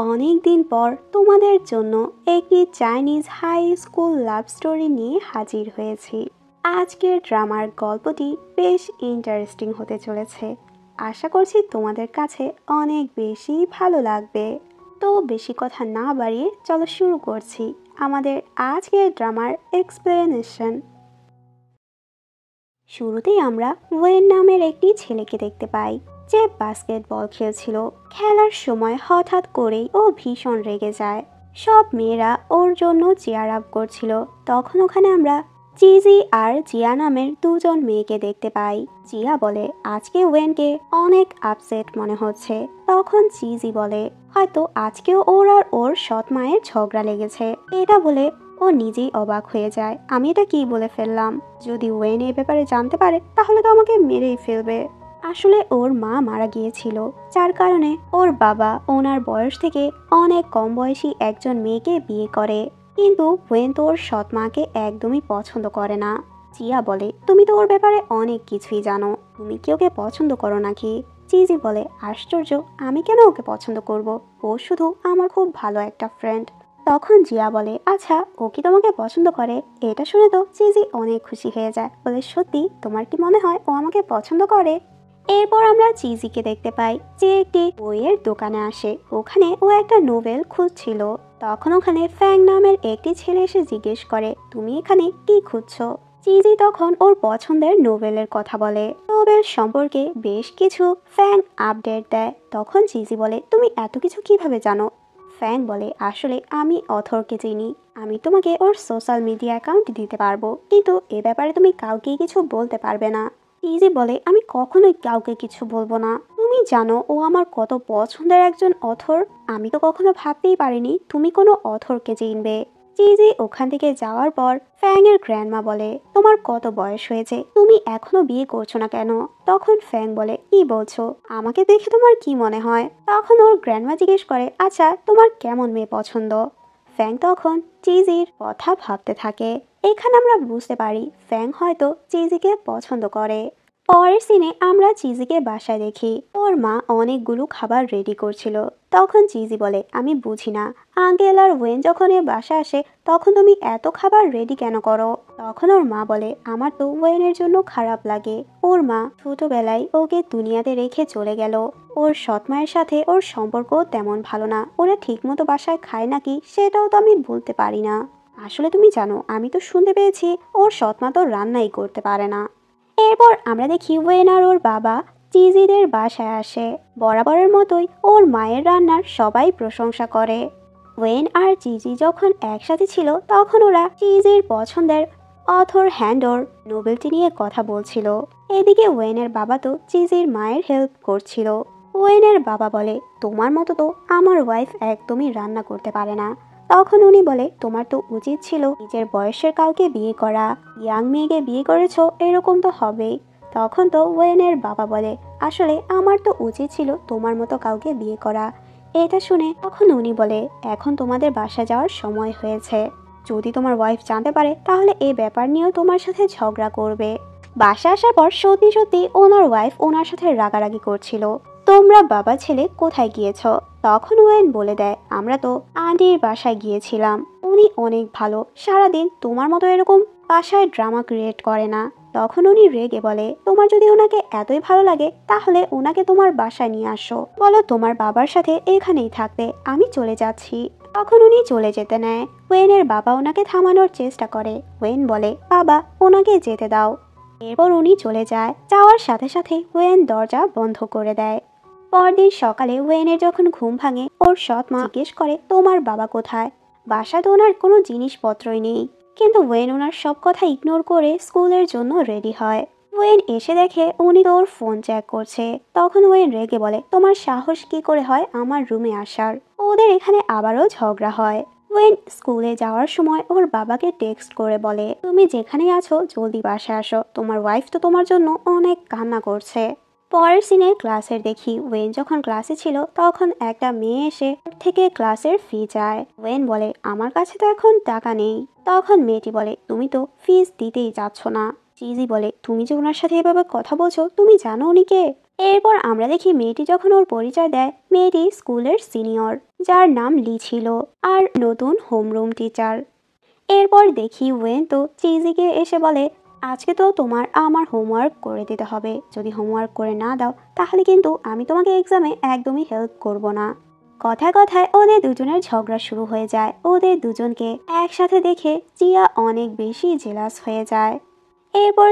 অনেক দিন পর তোমাদের জন্য একটি Chinese high school love story নিয়ে হাজির হয়েছি। আজকের ড্রামার গল্পটি বেশ ইন্টারেস্টিং হতে চলেছে। আশা করছি তোমাদের কাছে অনেক বেশি ভালো লাগবে। তো বেশি কথা না বাড়িয়ে চলো শুরু করছি আমাদের আজকের ড্রামার এক্সপ্লেনেশন। শুরুতেই আমরা ওয়েন নামের একটি ছেলেকে দেখতে পাই, যে বাস্কেটবল খেলছিল। খেলার সময় হঠাৎ করেই ও ভীষণ রেগে যায়। সব মেয়েরা ওর জন্য চেয়ার আপ করছিল। তখন ওখানে আমরা চিজি আর জিয়া নামের দুজন মেয়েকে দেখতে পাই। জিয়া বলে আজকে ওয়েনকে অনেক আপসেট মনে হচ্ছে। তখন চিজি বলে হয়তো আজকেও ওর আর ওর সৎ মায়ের ঝগড়া লেগেছে। এটা বলে ও নিজেই অবাক হয়ে যায়, আমি এটা কি বলে ফেললাম। যদি ওয়েন এই ব্যাপারে জানতে পারে তাহলে তো আমাকে মেরেই ফেলবে। আসলে ওর মা মারা গিয়েছিল, যার কারণে ওর বাবা ওনার বয়স থেকে অনেক কম বয়সী একজন মেয়েকে বিয়ে করে। কিন্তু ওয়েন তো ওর সৎ মাকে একদমই পছন্দ করে না। জিয়া বলে তুমি তো ওর ব্যাপারে অনেক কিছুই জানো, তুমি কি ওকে পছন্দ করো নাকি? চিজি বলে আশ্চর্য, আমি কেন ওকে পছন্দ করব, ও শুধু আমার খুব ভালো একটা ফ্রেন্ড। তখন জিয়া বলে আচ্ছা ও কি তোমাকে পছন্দ করে? এটা শুনে তো চিজি অনেক খুশি হয়ে যায়, বলে সত্যি তোমার কি মনে হয় ও আমাকে পছন্দ করে? এরপর আমরা চিজিকে দেখতে পাই যে একটি বইয়ের দোকানে আসে। ওখানে ও একটা নোবেল খুঁজছিল। তখন ওখানে ফ্যাং নামের একটি ছেলে এসে জিজ্ঞেস করে তুমি এখানে কি খুঁজছো? চিজি তখন ওর পছন্দের নোবেলের কথা বলে। নোবেল সম্পর্কে বেশ কিছু ফ্যাং আপডেট দেয়। তখন চিজি বলে তুমি এত কিছু কিভাবে জানো? ফ্যাং বলে আসলে আমি অথরকে চিনি, আমি তোমাকে ওর সোশ্যাল মিডিয়া অ্যাকাউন্ট দিতে পারবো, কিন্তু এ ব্যাপারে তুমি কাউকে কিছু বলতে পারবে না। চিজি বলে আমি কখনোই কাউকে কিছু বলবো না, তুমি জানো ও আমার কত পছন্দের একজন অথর, আমি তো কখনো ভাবতেই পারিনি তুমি কোনো অথরকে চিনবে। চিজি ওখান থেকে যাওয়ার পর ফ্যাং এর গ্র্যান্ডমা বলে তোমার কত বয়স হয়েছে, তুমি এখনো বিয়ে করছো না কেন? তখন ফ্যাং বলে কি বলছো, আমাকে দেখে তোমার কি মনে হয়? তখন ওর গ্র্যান্ডমা জিজ্ঞেস করে আচ্ছা তোমার কেমন মেয়ে পছন্দ? ফ্যাং তখন চিজির কথা ভাবতে থাকে। এখানে আমরা বুঝতে পারি ফ্যাং হয়তো চিজিকে পছন্দ করে। পরের সিনে আমরা চিজিকে বাসায় দেখি, ওর মা অনেকগুলো খাবার রেডি করছিল। তখন চিজি বলে আমি বুঝি না, আঙ্কেল আর ওয়েন যখন এ বাসায় আসে তখন তুমি এত খাবার রেডি কেন করো? তখন ওর মা বলে আমার তো ওয়েনের জন্য খারাপ লাগে, ওর মা ছোটবেলায় ওকে দুনিয়াতে রেখে চলে গেল। ওর সৎ মায়ের সাথে ওর সম্পর্ক তেমন ভালো না, ওরা ঠিকমতো বাসায় খায় নাকি সেটাও তো আমি বলতে পারি না। আসলে তুমি জানো আমি তো শুনতে পেয়েছি ওর সৎ মা তো রান্নাই করতে পারে না। এরপর আমরা দেখি ওয়েন আর ওর বাবা চিজিদের বাসায় আসে। বরাবরের মতোই ওর মায়ের রান্নার সবাই প্রশংসা করে। ওয়েন আর চিজি যখন একসাথে ছিল তখন ওরা চিজির পছন্দের অথর হ্যান্ডর নোবেলটি নিয়ে কথা বলছিল। এদিকে ওয়েনের বাবা তো চিজির মায়ের হেল্প করছিল। ওয়েনের বাবা বলে তোমার মতো তো আমার ওয়াইফ একদমই রান্না করতে পারে না। তখন উনি বলে তোমার তো উচিত ছিল নিজের বয়সের কাউকে বিয়ে করা, ইয়াং মেয়েকে বিয়ে করেছো এরকম তো হবেই। তখন তো ওয়েনের বাবা বলে আসলে আমার তো উচিত ছিল তোমার মতো কাউকে বিয়ে করা। এটা শুনে তখন উনি বলে এখন তোমাদের বাসা যাওয়ার সময় হয়েছে, যদি তোমার ওয়াইফ জানতে পারে তাহলে এই ব্যাপার নিয়েও তোমার সাথে ঝগড়া করবে। বাসা আসার পর সত্যি সত্যি ওনার ওয়াইফ ওনার সাথে রাগারাগি করছিল, তোমরা বাবা ছেলে কোথায় গিয়েছ? তখন ওয়েন বলে দেয় আমরা তো আন্টির বাসায় গিয়েছিলাম, উনি অনেক ভালো, সারাদিন তোমার মতো এরকম বাসায় ড্রামা ক্রিয়েট করে না। তখন উনি রেগে বলে তোমার যদি ওনাকে এতই ভালো লাগে তাহলে ওনাকে তোমার বাসায় নিয়ে আসো, বলো তোমার বাবার সাথে এখানেই থাকতে, আমি চলে যাচ্ছি। তখন উনি চলে যেতে নেয়। ওয়েনের বাবা ওনাকে থামানোর চেষ্টা করে। ওয়েন বলে বাবা ওনাকে যেতে দাও। এরপর উনি চলে যায়, যাওয়ার সাথে সাথে ওয়েন দরজা বন্ধ করে দেয়। পরদিন সকালে ওয়েনের যখন ঘুম ভাঙে ওর সৎ মা জিজ্ঞেস করে তোমার বাবা কোথায়? বাসায় তো ওনার কোনো জিনিসপত্রই নেই। কিন্তু ওয়েন ওনার সব কথা ইগনোর করে স্কুলের জন্য রেডি হয়। ওয়েন এসে দেখে উনি তো ওর ফোন চেক করছে। তখন ওয়েন রেগে বলে তোমার সাহস কি করে হয় আমার রুমে আসার? ওদের এখানে আবারও ঝগড়া হয়। ওয়েন স্কুলে যাওয়ার সময় ওর বাবাকে টেক্সট করে বলে তুমি যেখানে আছো জলদি বাসায় আসো, তোমার ওয়াইফ তো তোমার জন্য অনেক কান্না করছে। পরের সিনে ক্লাসের দেখি ওয়েন যখন ক্লাসে ছিল তখন একটা মেয়ে এসে ওর থেকে ক্লাসের ফি চায়। ওয়েন বলে আমার কাছে তো এখন টাকা নেই। তখন মেয়েটি বলে তুমি তো ফিস দিতেই যাচ্ছ না। চিজি বলে তুমি যে ওনার সাথে এভাবে কথা বলছো তুমি জানো উনি কে? এরপর আমরা দেখি মেয়েটি যখন ওর পরিচয় দেয় মেয়েটি স্কুলের সিনিয়র। যার নাম লি ছিল, আর নতুন হোমরুম টিচার। এরপর দেখি ওয়েন তো চিজিকে এসে বলে, আজকে তো তোমার আমার হোমওয়ার্ক করে দিতে হবে, যদি হোমওয়ার্ক করে না দাও তাহলে কিন্তু আমি তোমাকে এক্সামে একদমই হেল্প করব না। কথায় কথায় ওদের দুজনের ঝগড়া শুরু হয়ে যায়। ওদের দুজনকে একসাথে দেখে জিয়া অনেক বেশি জেলাস হয়ে যায়। এরপর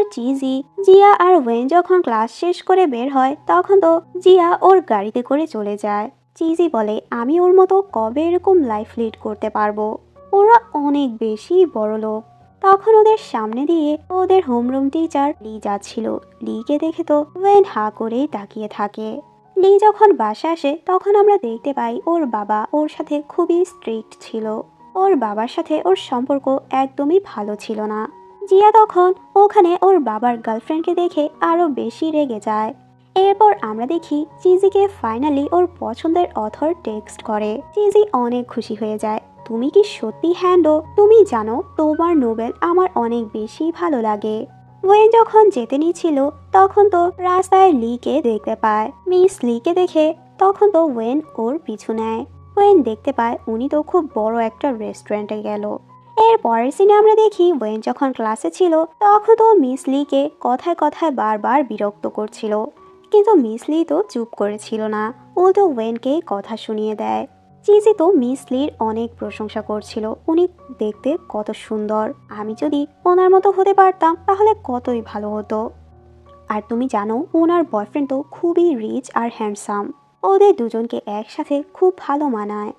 জিয়া আর ওয়েন যখন ক্লাস শেষ করে বের হয় তখন তো জিয়া ওর গাড়িতে করে চলে যায়। চিজি বলে, আমি ওর মতো কবে এরকম লাইফ লিড করতে পারবো, ওরা অনেক বেশি বড় লোক। তখন ওদের সামনে দিয়ে ওদের হোমরুম টিচার লি যাচ্ছিল। লিকে দেখে তো ওয়েন হা করেই তাকিয়ে থাকে। লি যখন বাসা আসে তখন আমরা দেখতে পাই ওর বাবা ওর সাথে খুবই স্ট্রিক্ট ছিল। ওর বাবার সাথে ওর সম্পর্ক একদমই ভালো ছিল না। জিয়া তখন ওখানে ওর বাবার গার্লফ্রেন্ডকে দেখে আরো বেশি রেগে যায়। এরপর আমরা দেখি চিজিকে ফাইনালি ওর পছন্দের অথর টেক্সট করে। চিজি অনেক খুশি হয়ে যায়। তুমি কি সত্যি হ্যান্ডো? তুমি জানো তোমার নোবেল আমার অনেক বেশি ভালো লাগে। ওয়েন যখন যেতে নিচ্ছিল তখন তো রাস্তায় লিকে দেখতে পায়। মিস লিকে দেখে তখন তো ওয়েন ওর পিছু নেয়। ওয়েন দেখতে পায় উনি তো খুব বড় একটা রেস্টুরেন্টে গেল। এর পরের সিনে আমরা দেখি ওয়েন যখন ক্লাসে ছিল তখন তো মিস লিকে কথায় কথায় বারবার বিরক্ত করছিল, কিন্তু মিস লি তো চুপ করেছিল না, উল্টো ওয়েনকে কথা শুনিয়ে দেয়। চিজি তো মিস লির অনেক প্রশংসা করছিল, উনি দেখতে কত সুন্দর, আমি যদি ওনার মতো হতে পারতাম তাহলে কতই ভালো হতো। আর তুমি জানো ওনার বয়ফ্রেন্ড তো খুবই রিচ আর হ্যান্ডসাম, ওদের দুজনকে একসাথে খুব ভালো মানায়।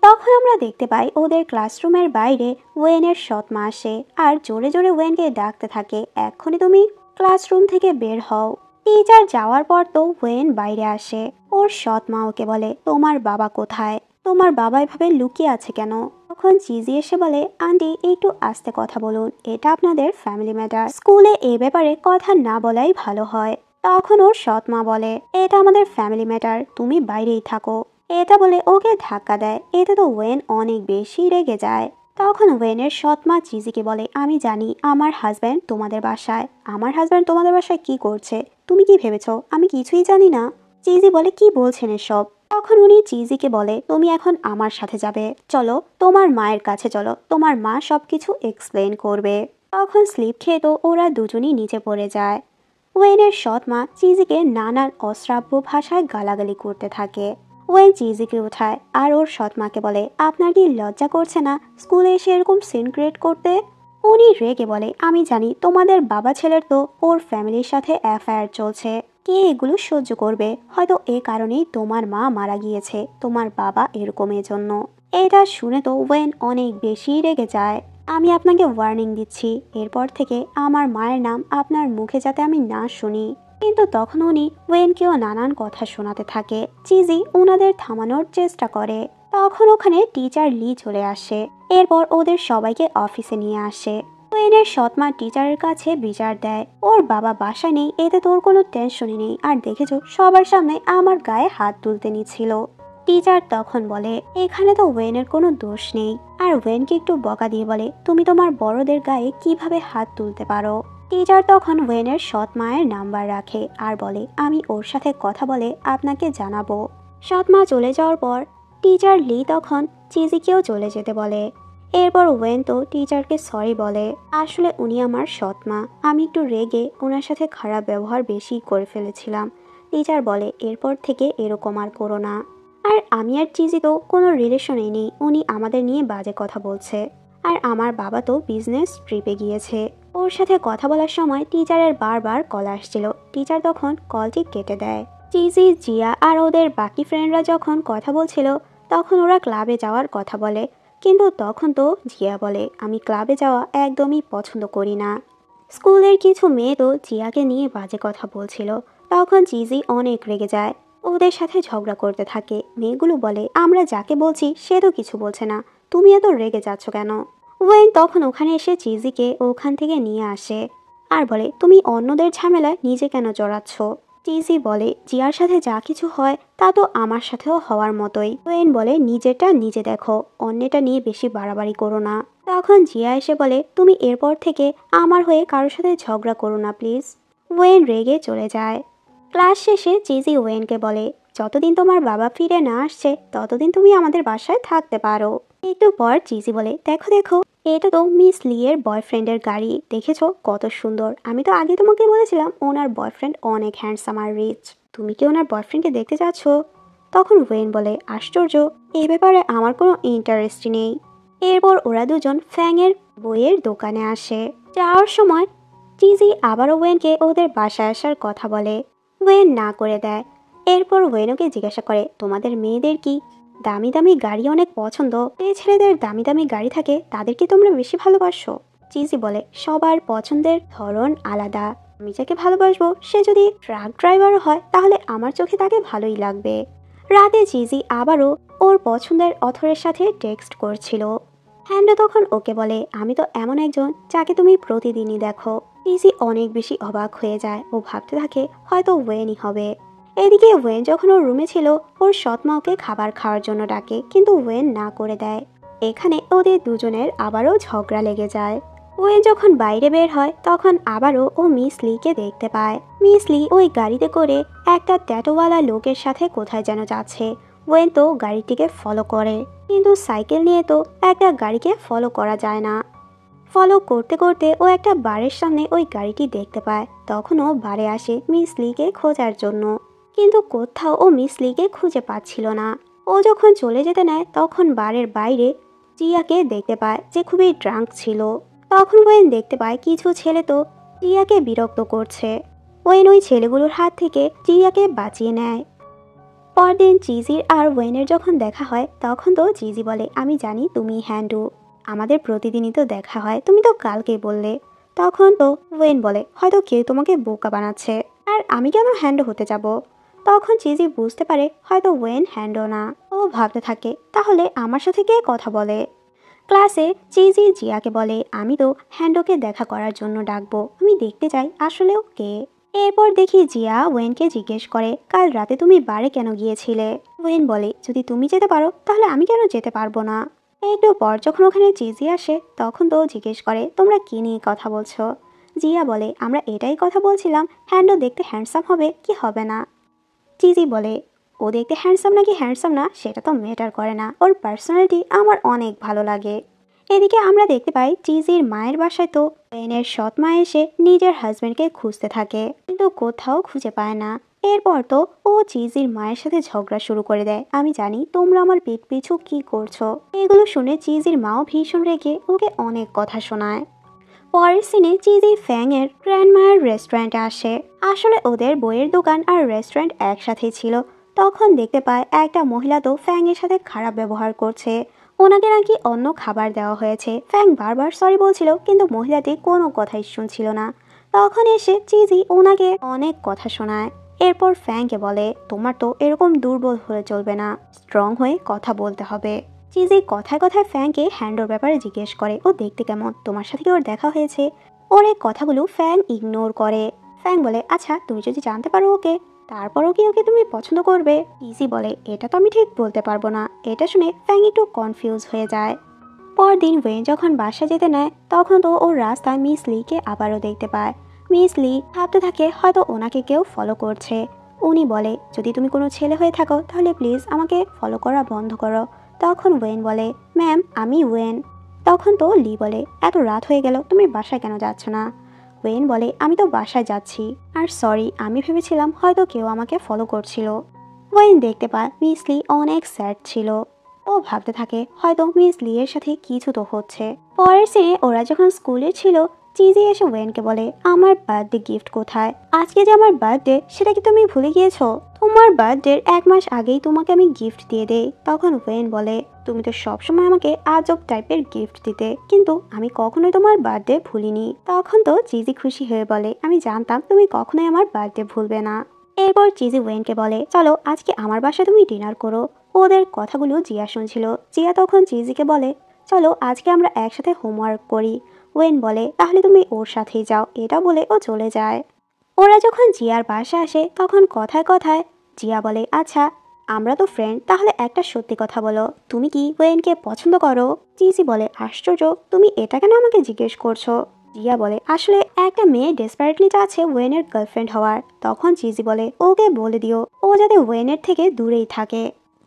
তখন আমরা দেখতে পাই ওদের ক্লাসরুমের বাইরে ওয়েনের সৎমা আসে আর জোরে জোরে ওয়েনকে ডাকতে থাকে, এক্ষুনি তুমি ক্লাসরুম থেকে বের হও। টিচার যাওয়ার পর তো ওয়েন বাইরে আসে। ওর সৎমা ওকে বলে, তোমার বাবা কোথায়? তোমার বাবা এভাবে লুকিয়ে আছে কেন? তখন চিজি এসে বলে, আন্টি একটু আস্তে কথা বলুন, এটা আপনাদের ফ্যামিলি ম্যাটার, স্কুলে এ ব্যাপারে কথা না বলাই ভালো হয়। তখন ওর সৎমা বলে, এটা আমাদের ফ্যামিলি ম্যাটার, তুমি বাইরেই থাকো। এটা বলে ওকে ধাক্কা দেয়। এতে তো ওয়েন অনেক বেশি রেগে যায়। তখন ওয়েনের সৎমা চিজিকে বলে, আমি জানি আমার হাজব্যান্ড তোমাদের বাসায়। আমার হাজব্যান্ড তোমাদের বাসায় কি করছে তুমি কি ভেবেছো আমি কিছুই জানি না? চিজি বলে, কি বলছেন এসব? তখন উনি চিজিকে বলে, তুমি এখন আমার সাথে যাবে, চলো তোমার মায়ের কাছে চলো, তোমার মা সবকিছু এক্সপ্লেন করবে। তখন স্লিপ খেয়ে তো ওরা দুজনই নিচে পড়ে যায়। ওয়েনের সৎমা চিজিকে নানান অশ্রাব্য ভাষায় গালাগালি করতে থাকে। ওয়েন চিজিকে উঠায় আর ওর সৎমাকে বলে, আপনার কি লজ্জা করছে না স্কুলে এসে এরকম সিন ক্রিয়েট করতে? উনি রেগে বলে, আমি জানি তোমাদের বাবা ছেলের তো ওর ফ্যামিলির সাথে অ্যাফেয়ার চলছে, কে এগুলো সহ্য করবে? হয়তো এ কারণেই তোমার মা মারা গিয়েছে, তোমার বাবা এরকম এজন্য। এটা শুনে তো ওয়েন অনেক বেশি রেগে যায়। আমি আপনাকে ওয়ার্নিং দিচ্ছি, এরপর থেকে আমার মায়ের নাম আপনার মুখে যাতে আমি না শুনি। কিন্তু তখন উনি ওয়েনকেও নানান কথা শোনাতে থাকে। চিজি ওনাদের থামানোর চেষ্টা করে। তখন ওখানে টিচার লি চলে আসে। এরপর ওদের সবাইকে অফিসে নিয়ে আসে। ওয়েনের সৎমা টিচারের কাছে বিচার দেয়, ওর বাবা বাসায় নেই, এতে তোর কোনো টেনশনই নেই, আর দেখেছো সবার সামনে আমার গায়ে হাত তুলতে নিচ্ছিল। টিচার তখন বলে, এখানে তো ওয়েনের কোনো দোষ নেই। আর ওয়েনকে একটু বকা দিয়ে বলে, তুমি তোমার বড়দের গায়ে কিভাবে হাত তুলতে পারো? টিচার তখন ওয়েনের সৎ মায়ের নাম্বার রাখে আর বলে, আমি ওর সাথে কথা বলে আপনাকে জানাবো। সৎ মা চলে যাওয়ার পর টিচার লি তখন চিজিকেও চলে যেতে বলে। এরপর ওয়েন তো টিচারকে সরি বলে, আসলে উনি আমার সৎ মা, আমি একটু রেগে ওনার সাথে খারাপ ব্যবহার বেশি করে ফেলেছিলাম। টিচার বলে, এরপর থেকে এরকম আর করো না। আর আমি আর চিজি তো কোনো রিলেশনেই নেই, উনি আমাদের নিয়ে বাজে কথা বলছে। আর আমার বাবা তো বিজনেস ট্রিপে গিয়েছে। ওর সাথে কথা বলার সময় টিচারের বারবার কল আসছিল। টিচার তখন কলটি কেটে দেয়। চিজি, জিয়া আর ওদের বাকি ফ্রেন্ডরা যখন কথা বলছিল তখন ওরা ক্লাবে যাওয়ার কথা বলে, কিন্তু তখন তো জিয়া বলে, আমি ক্লাবে যাওয়া একদমই পছন্দ করি না। স্কুলের কিছু মেয়ে তো জিয়াকে নিয়ে বাজে কথা বলছিল। তখন চিজি অনেক রেগে যায়, ওদের সাথে ঝগড়া করতে থাকে। মেয়েগুলো বলে, আমরা যাকে বলছি সে তো কিছু বলছে না, তুমি এত রেগে যাচ্ছ কেন? ওয়েন তখন ওখানে এসে চিজিকে ওখান থেকে নিয়ে আসে আর বলে, তুমি অন্যদের ঝামেলায় নিজে কেন জড়াচ্ছ? চিজি বলে, জিয়ার সাথে যা কিছু হয় তা তো আমার সাথেও হওয়ার মতোই। ওয়েন বলে, নিজেরটা নিজে দেখো, অন্যটা নিয়ে বেশি বাড়াবাড়ি করো না। তখন জিয়া এসে বলে, তুমি এরপর থেকে আমার হয়ে কারোর সাথে ঝগড়া করো না প্লিজ। ওয়েন রেগে চলে যায়। ক্লাস শেষে চিজি ওয়েনকে বলে, যতদিন তোমার বাবা ফিরে না আসছে ততদিন তুমি আমাদের বাসায় থাকতে পারো। একটু পর চিজি বলে, দেখো দেখো, এটা তো মিস লি এর বয়ফ্রেন্ডের গাড়ি, দেখেছো কত সুন্দর। আমি তো আগে তোমাকে বলেছিলাম ওনার বয়ফ্রেন্ড অনেক হ্যান্ডসাম আর রিচ। তুমি কি ওনার বয়ফ্রেন্ডকে দেখতে চাচ্ছ? তখন ওয়েন বলে, আশ্চর্য, এই ব্যাপারে আমার কোনো ইন্টারেস্ট নেই। এরপর ওরা দুজন ফ্যাংয়ের বইয়ের দোকানে আসে। যাওয়ার সময় চিজি আবারও ওয়েনকে ওদের বাসায় আসার কথা বলে। ওয়েন না করে দেয়। এরপর ওয়েন ওকে জিজ্ঞাসা করে, তোমাদের মেয়েদের কি দামি দামি গাড়ি অনেক পছন্দ? যে ছেলেদের দামি দামি গাড়ি থাকে তাদেরকে তোমরা বেশি ভালোবাসো? চিজি বলে, সবার পছন্দের ধরন আলাদা। আমি যাকে ভালোবাসবো সে যদি ট্রাক ড্রাইভারও হয় তাহলে আমার চোখে তাকে ভালোই লাগবে। রাতে চিজি আবারও ওর পছন্দের অথরের সাথে টেক্সট করছিল। হ্যান্ডো তখন ওকে বলে, আমি তো এমন একজন যাকে তুমি প্রতিদিনই দেখো। চিজি অনেক বেশি অবাক হয়ে যায়। ও ভাবতে থাকে হয়তো ওয়েনই হবে। এদিকে ওয়েন যখন ওর রুমে ছিল ওর সৎমা ওকে খাবার খাওয়ার জন্য ডাকে, কিন্তু ওয়েন না করে দেয়। এখানে ওদের দুজনের আবারও ঝগড়া লেগে যায়। ওয়েন যখন বাইরে বের হয় তখন আবারও ও মিস লিকে দেখতে পায়। মিস লি ওই গাড়িতে করে একটা ট্যাটোওয়ালা লোকের সাথে কোথায় যেন যাচ্ছে। ওয়েন তো গাড়িটিকে ফলো করে, কিন্তু সাইকেল নিয়ে তো একটা গাড়িকে ফলো করা যায় না। ফলো করতে করতে ও একটা বারের সামনে ওই গাড়িটি দেখতে পায়। তখন ও বারে আসে মিস লিকে খোঁজার জন্য, কিন্তু কোথাও ও মিস লিকে খুঁজে পাচ্ছিল না। ও যখন চলে যেতে নেয় তখন বারের বাইরে জিয়াকে দেখতে পায়, যে খুবই ড্রাঙ্ক ছিল। তখন ওয়েন দেখতে পায় কিছু ছেলে তো জিয়াকে বিরক্ত করছে। ওয়েন ওই ছেলেগুলোর হাত থেকে জিয়াকে বাঁচিয়ে নেয়। পরদিন চিজির আর ওয়েনের যখন দেখা হয় তখন তো চিজি বলে, আমি জানি তুমি হ্যান্ডু, আমাদের প্রতিদিনই তো দেখা হয়, তুমি তো কালকে বললে। তখন তো ওয়েন বলে, হয়তো কেউ তোমাকে বোকা বানাচ্ছে, আর আমি কেন হ্যান্ডো হতে যাব। তখন চিজি বুঝতে পারে হয়তো ওয়েন হ্যান্ডো না। ও ভাবতে থাকে, তাহলে আমার সাথে কে কথা বলে। ক্লাসে চিজি জিয়াকে বলে, আমি তো হ্যান্ডোকে দেখা করার জন্য ডাকবো, আমি দেখতে চাই আসলেও কে। এরপর দেখি জিয়া ওয়েনকে জিজ্ঞেস করে, কাল রাতে তুমি বারে কেন গিয়েছিলে? ওয়েন বলে, যদি তুমি যেতে পারো তাহলে আমি কেন যেতে পারবো না। একটু পর যখন ওখানে চিজি আসে তখন তো জিজ্ঞেস করে, তোমরা কি নিয়ে কথা বলছো? জিয়া বলে, আমরা এটাই কথা বলছিলাম হ্যান্ডো দেখতে হ্যান্ডসাম হবে কি হবে না। চিজি বলে, ও দেখতে হ্যান্ডসাম নাকি হ্যান্ডসাম না সেটা তো ম্যাটার করে না, ওর পার্সোনালিটি আমার অনেক ভালো লাগে। এদিকে আমরা দেখতে পাই চিজির মায়ের বাসায় তো ওয়েনের সৎ মা এসে নিজের হাজবেন্ডকে খুঁজতে থাকে, কিন্তু কোথাও খুঁজে পায় না। এরপর তো ও চিজির মায়ের সাথে ঝগড়া শুরু করে দেয়, আমি জানি তোমরা আমার পিঠ পিছু কি করছো। এগুলো শুনে চিজির মাও ভীষণ রেগে ওকে অনেক কথা শোনায়। পরের সিনে চিজি ফ্যাং এর গ্র্যান্ডমায়ের রেস্টুরেন্টে আসে। আসলে ওদের বইয়ের দোকান আর রেস্টুরেন্ট একসাথেই ছিল। তখন দেখতে পায় একটা মহিলা তো ফ্যাং এর সাথে খারাপ ব্যবহার করছে। ওনাকে নাকি অন্য খাবার দেওয়া হয়েছে। ফ্যাং বারবার সরি বলছিল, কিন্তু মহিলাটি কোনো কথাই শুনছিল না। তখন এসে চিজি ওনাকে অনেক কথা শোনায়। এরপর ফ্যাংকে বলে, তোমার তো এরকম দুর্বল হয়ে চলবে না, স্ট্রং হয়ে কথা বলতে হবে। চিজি কথায় কথায় ফ্যাংকে হ্যান্ডোর ব্যাপারে জিজ্ঞেস করে, ও দেখতে কেমন, তোমার সাথে কি ওর দেখা হয়েছে? ওর এই কথাগুলো ফ্যাং ইগনোর করে। ফ্যাং বলে, আচ্ছা তুমি যদি জানতে পারো ওকে, তারপরও কি ওকে তুমি পছন্দ করবে? চিজি বলে, এটা তো আমি ঠিক বলতে পারবো না। এটা শুনে ফ্যাং একটু কনফিউজ হয়ে যায়। পরদিন ওয়েন যখন বাসা যেতে নেয় তখন তো ওর রাস্তায় মিস লিকে আবারও দেখতে পায়। মিস লি ভাবতে থাকে হয়তো ওনাকে কেউ ফলো করছে। উনি বলে, যদি তুমি কোনো ছেলে হয়ে থাকো তাহলে প্লিজ আমাকে ফলো করা বন্ধ করো। তখন ওয়েন বলে, ম্যাম আমি ওয়েন। তখন তো লি বলে, এত রাত হয়ে গেল তুমি বাসায় কেন যাচ্ছ না? ওয়েন বলে, আমি তো বাসায় যাচ্ছি, আর সরি আমি ভেবেছিলাম হয়তো কেউ আমাকে ফলো করছিল। ওয়েন দেখতে পায় মিস লি অনেক স্যাড ছিল। ও ভাবতে থাকে হয়তো মিস লি এর সাথে কিছু তো হচ্ছে। পরের সিনে ওরা যখন স্কুলে ছিল চিজি এসে ওয়েনকে বলে, আমার বার্থডে গিফট কোথায়? আজকে যে আমার বার্থডে সেটা কি তুমি ভুলে গিয়েছো? তোমার বার্থডের 1 মাস আগেই তোমাকে আমি গিফট দিয়ে দেই। তখন ওয়েন বলে, তুমি তো সবসময় আমাকে আজব টাইপের গিফট দিতে, কিন্তু আমি কখনোই তোমার বার্থডে ভুলিনি। তখন তো চিজি খুশি হয়ে বলে, আমি জানতাম তুমি কখনোই আমার বার্থডে ভুলবে না। এরপর চিজি ওয়েনকে বলে, চলো আজকে আমার বাসায় তুমি ডিনার করো। ওদের কথাগুলো জিয়া শুনছিল। জিয়া তখন চিজিকে বলে, চলো আজকে আমরা একসাথে হোমওয়ার্ক করি। ওয়েন বলে, তাহলে তুমি ওর সাথেই যাও। এটা বলে ও চলে যায়। ওরা যখন জিয়ার বাসা আসে তখন কথায় কথায় জিয়া বলে, আচ্ছা আমরা তো ফ্রেন্ড, তাহলে একটা সত্যি কথা বলো, তুমি কি ওয়েনকে পছন্দ করো? চিজি বলে, আশ্চর্য, তুমি এটা কেন আমাকে জিজ্ঞেস করছো? জিয়া বলে আসলে একটা মেয়ে ডেসপারেটলি চাচ্ছে ওয়েনের গার্লফ্রেন্ড হওয়ার। তখন চিজি বলে ওকে বলে দিও ও যাতে ওয়েনের থেকে দূরেই থাকে।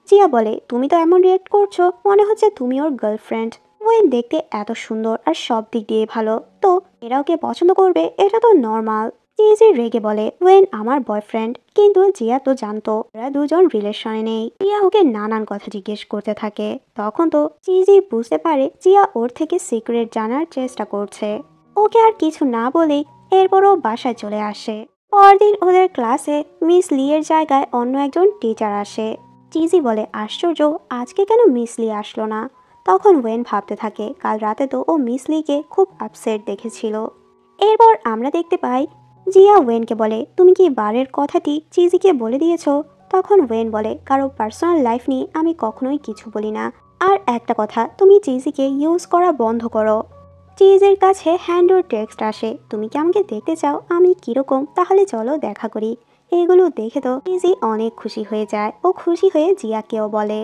জিয়া বলে তুমি তো এমন রিয়েক্ট করছো মনে হচ্ছে তুমি ওর গার্লফ্রেন্ড। ওয়েন দেখতে এত সুন্দর আর সব দিক দিয়ে ভালো, তো এরা ওকে পছন্দ করবে এটা তো নর্মাল। চিজি রেগে বলে ওয়েন আমার বয়ফ্রেন্ড, কিন্তু জিয়া তো জানতো ওরা দুজন রিলেশনে নেই। জিয়া ওকে নানান কথা জিজ্ঞেস করতে থাকে। তখন তো চিজি বুঝতে পারে জিয়া ওর থেকে সিক্রেট জানার চেষ্টা করছে। ওকে আর কিছু না বলেই এরপরও বাসায় চলে আসে। পরদিন ওদের ক্লাসে মিস লি এর জায়গায় অন্য একজন টিচার আসে। চিজি বলে আশ্চর্য আজকে কেন মিস লি আসলো না। তখন ওয়েন ভাবতে থাকে কাল রাতে তো ও মিস লিকে খুব আপসেট দেখেছিল। এরপর আমরা দেখতে পাই জিয়া ওয়েনকে বলে তুমি কি বারের কথাটি চিজিকে বলে দিয়েছো। তখন ওয়েন বলে কারো পার্সোনাল লাইফ নিয়ে আমি কখনোই কিছু বলি না। আর একটা কথা, তুমি চিজিকে ইউজ করা বন্ধ করো। চিজের কাছে হ্যান্ডোর টেক্সট আসে, তুমি কি আমাকে দেখতে চাও আমি কিরকম, তাহলে চলো দেখা করি। এগুলো দেখে তো চিজি অনেক খুশি হয়ে যায়। ও খুশি হয়ে জিয়াকেও বলে।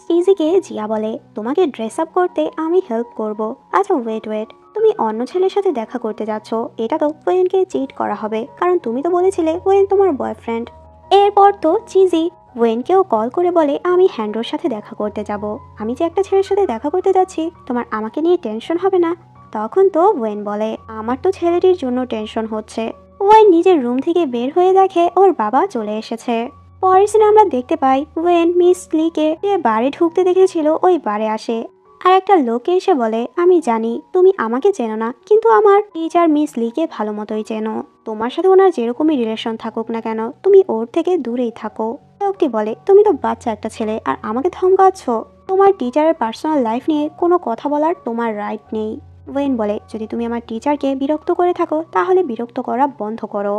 চিজিকে জিয়া বলে তোমাকে ড্রেস আপ করতে আমি হেল্প করব। আচ্ছা ওয়েট ওয়েট, তুমি অন্য ছেলের সাথে দেখা করতে যাচ্ছ, এটা তো ওয়েনকে চিট করা হবে, কারণ তুমি তো বলেছিলে ওয়েন তোমার বয়ফ্রেন্ড। এরপর তো চিজি ওয়েনকেও কল করে বলে আমি হ্যান্ডোর সাথে দেখা করতে যাব। আমি যে একটা ছেলের সাথে দেখা করতে যাচ্ছি তোমার আমাকে নিয়ে টেনশন হবে না। তখন তো ওয়েন বলে আমার তো ছেলেটির জন্য টেনশন হচ্ছে। ওয়েন নিজের রুম থেকে বের হয়ে দেখে ওর বাবা চলে এসেছে। পরের সিনে আমরা দেখতে পাই ওয়েন মিস লিকে যে বারে ঢুকতে দেখেছিল ওই বারে আসে। আর একটা লোকে এসে বলে আমি জানি তুমি আমাকে চেনো না, কিন্তু আমার টিচার মিস লিকে ভালো মতোই চেনো। তোমার সাথে ওনার যেরকমই রিলেশন থাকুক না কেন তুমি ওর থেকে দূরেই থাকো। লোকটি বলে তুমি তো বাচ্চা একটা ছেলে আর আমাকে ধমকাচ্ছ। তোমার টিচারের পার্সোনাল লাইফ নিয়ে কোনো কথা বলার তোমার রাইট নেই। ওয়েন বলে যদি তুমি আমার টিচারকে বিরক্ত করে থাকো তাহলে বিরক্ত করা বন্ধ করো।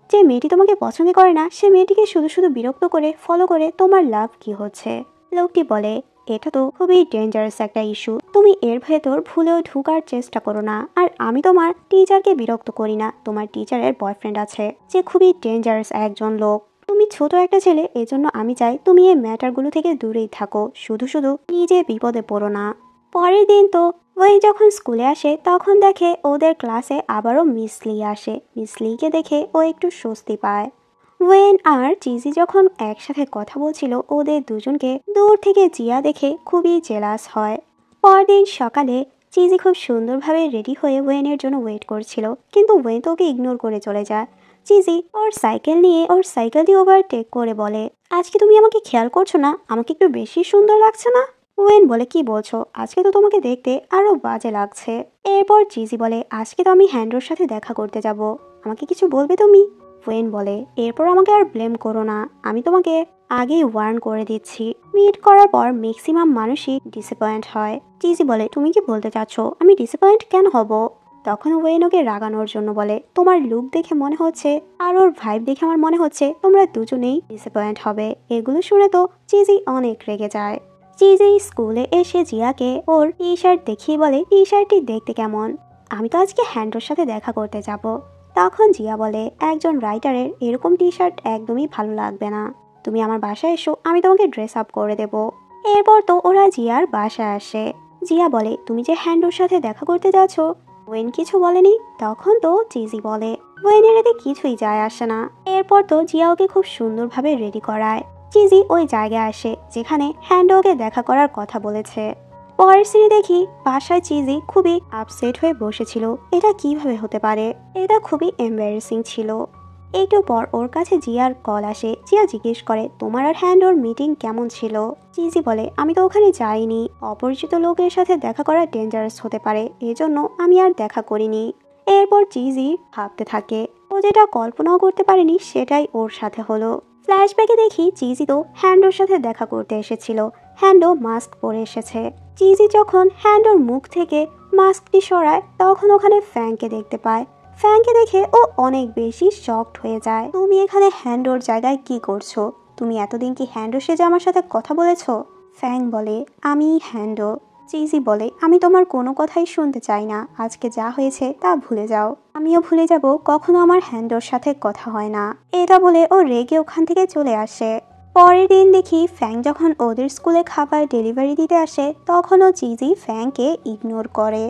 যে মেয়েটি তোমাকে পছন্দ করে না সে মেয়েটিকে শুধু শুধু বিরক্ত করে ফলো করে তোমার লাভ কি হচ্ছে। লোকটি বলে এটা তো খুবই ডেঞ্জারাস একটা ইস্যু, তুমি এর ভেতর ভুলেও ঢুকার চেষ্টা করো না। আর আমি তোমার টিচারকে বিরক্ত করি না, তোমার টিচারের বয়ফ্রেন্ড আছে যে খুবই ডেঞ্জারাস একজন লোক। তুমি ছোট একটা ছেলে, এজন্য আমি চাই তুমি এই ম্যাটারগুলো থেকে দূরেই থাকো, শুধু শুধু নিজে বিপদে পড়ো না। পরের দিন তো ওই যখন স্কুলে আসে তখন দেখে ওদের ক্লাসে আবারও মিস লি আসে। মিস লিকে দেখে ও একটু স্বস্তি পায়। ওয়েন আর চিজি যখন একসাথে কথা বলছিল ওদের দুজনকে দূর থেকে জিয়া দেখে খুবই জেলাস হয়। পরদিন সকালে চিজি খুব সুন্দরভাবে রেডি হয়ে ওয়েনের জন্য ওয়েট করছিল, কিন্তু ওয়েন তো ওকে ইগনোর করে চলে যায়। চিজি ওর সাইকেল নিয়ে ওর সাইকেলটি ওভারটেক করে বলে আজকে তুমি আমাকে খেয়াল করছো না, আমাকে একটু বেশি সুন্দর লাগছে না। ওয়েন বলে কি বলছো, আজকে তো তোমাকে দেখতে আরো বাজে লাগছে। এরপর চিজি বলে আজকে তো আমি হ্যান্ডোর সাথে দেখা করতে যাব, আমাকে কিছু বলবে তুমি। ওয়েন বলে এরপর আমাকে আর ব্লেম করো না, আমি তোমাকে আগেই ওয়ার্ন করে দিচ্ছি। মিট করার পর ম্যাক্সিমাম মানুষই ডিসঅ্যাপয়েন্ট হয়। চিজি বলে তুমি কি বলতে চাচ্ছ আমি ডিসঅ্যাপয়েন্ট কেন হব। তখন ওয়েন ওকে রাগানোর জন্য বলে তোমার লুক দেখে মনে হচ্ছে আর ওর ভাইব দেখে আমার মনে হচ্ছে তোমরা দুজনেই ডিসঅ্যাপয়েন্ট হবে। এগুলো শুনে তো চিজি অনেক রেগে যায়। চিজি স্কুলে এসে জিয়াকে ওর টি শার্ট দেখিয়ে বলে টি শার্টটি দেখতে কেমন, আমি তো আজকে হ্যান্ডোর সাথে দেখা করতে যাব। তখন জিয়া বলে একজন রাইটারের এরকম টি শার্ট একদমই ভালো লাগবে না, তুমি আমার বাসায় এসো আমি তোমাকে ড্রেস আপ করে দেব। এরপর তো ওরা জিয়ার বাসায় আসে। জিয়া বলে তুমি যে হ্যান্ডোর সাথে দেখা করতে যাচ্ছ। ওয়েন কিছু বলেনি। তখন তো চিজি বলে ওয়েনের এতে কিছুই যায় আসে না। এরপর তো জিয়া ওকে খুব সুন্দরভাবে রেডি করায়। চিজি ওই জায়গায় আসে যেখানে হ্যান্ডো ওকে দেখা করার কথা বলেছে। পরের সিনে দেখি বাসায় চিজি খুবই আপসেট হয়ে বসেছিল। এটা কিভাবে হতে পারে, এটা খুবই এম্বারেসিং ছিল। একটু পর ওর কাছে জিয়ার কল আসে। জিয়া জিজ্ঞেস করে তোমার আর হ্যান্ডোর মিটিং কেমন ছিল। চিজি বলে আমি তো ওখানে যাইনি, অপরিচিত লোকের সাথে দেখা করা ডেঞ্জারাস হতে পারে, এজন্য আমি আর দেখা করিনি। এরপর চিজি ভাবতে থাকে ও যেটা কল্পনাও করতে পারেনি সেটাই ওর সাথে হলো। ফ্ল্যাশব্যাকে দেখি চিজি তো হ্যান্ডোর সাথে দেখা করতে এসেছিল। হ্যান্ডো মাস্ক পরে এসেছে। চিজি যখন হ্যান্ডোর মুখ থেকে মাস্কটি সরায় তখন ওখানে ফ্যাংকে দেখতে পায়। ফ্যাংকে দেখে ও অনেক বেশি শকড হয়ে যায়। তুমি এখানে হ্যান্ডোর জায়গায় কি করছো, তুমি এতদিন কি হ্যান্ডো সেজে আমার সাথে কথা বলেছো। ফ্যাং বলে আমি হ্যান্ডো। চিজি বলে আমি তোমার কোনো কথাই শুনতে চাই না, আজকে যা হয়েছে তা ভুলে যাও, আমিও ভুলে যাব কখনো আমার হ্যান্ডোর সাথে কথা হয় না। এটা বলে ও রেগে ওখান থেকে চলে আসে। পরের দিন দেখি ফ্যাং যখন ওদের স্কুলে খাবার ডেলিভারি দিতে আসে তখনও চিজি ফ্যাংকে ইগনোর করে।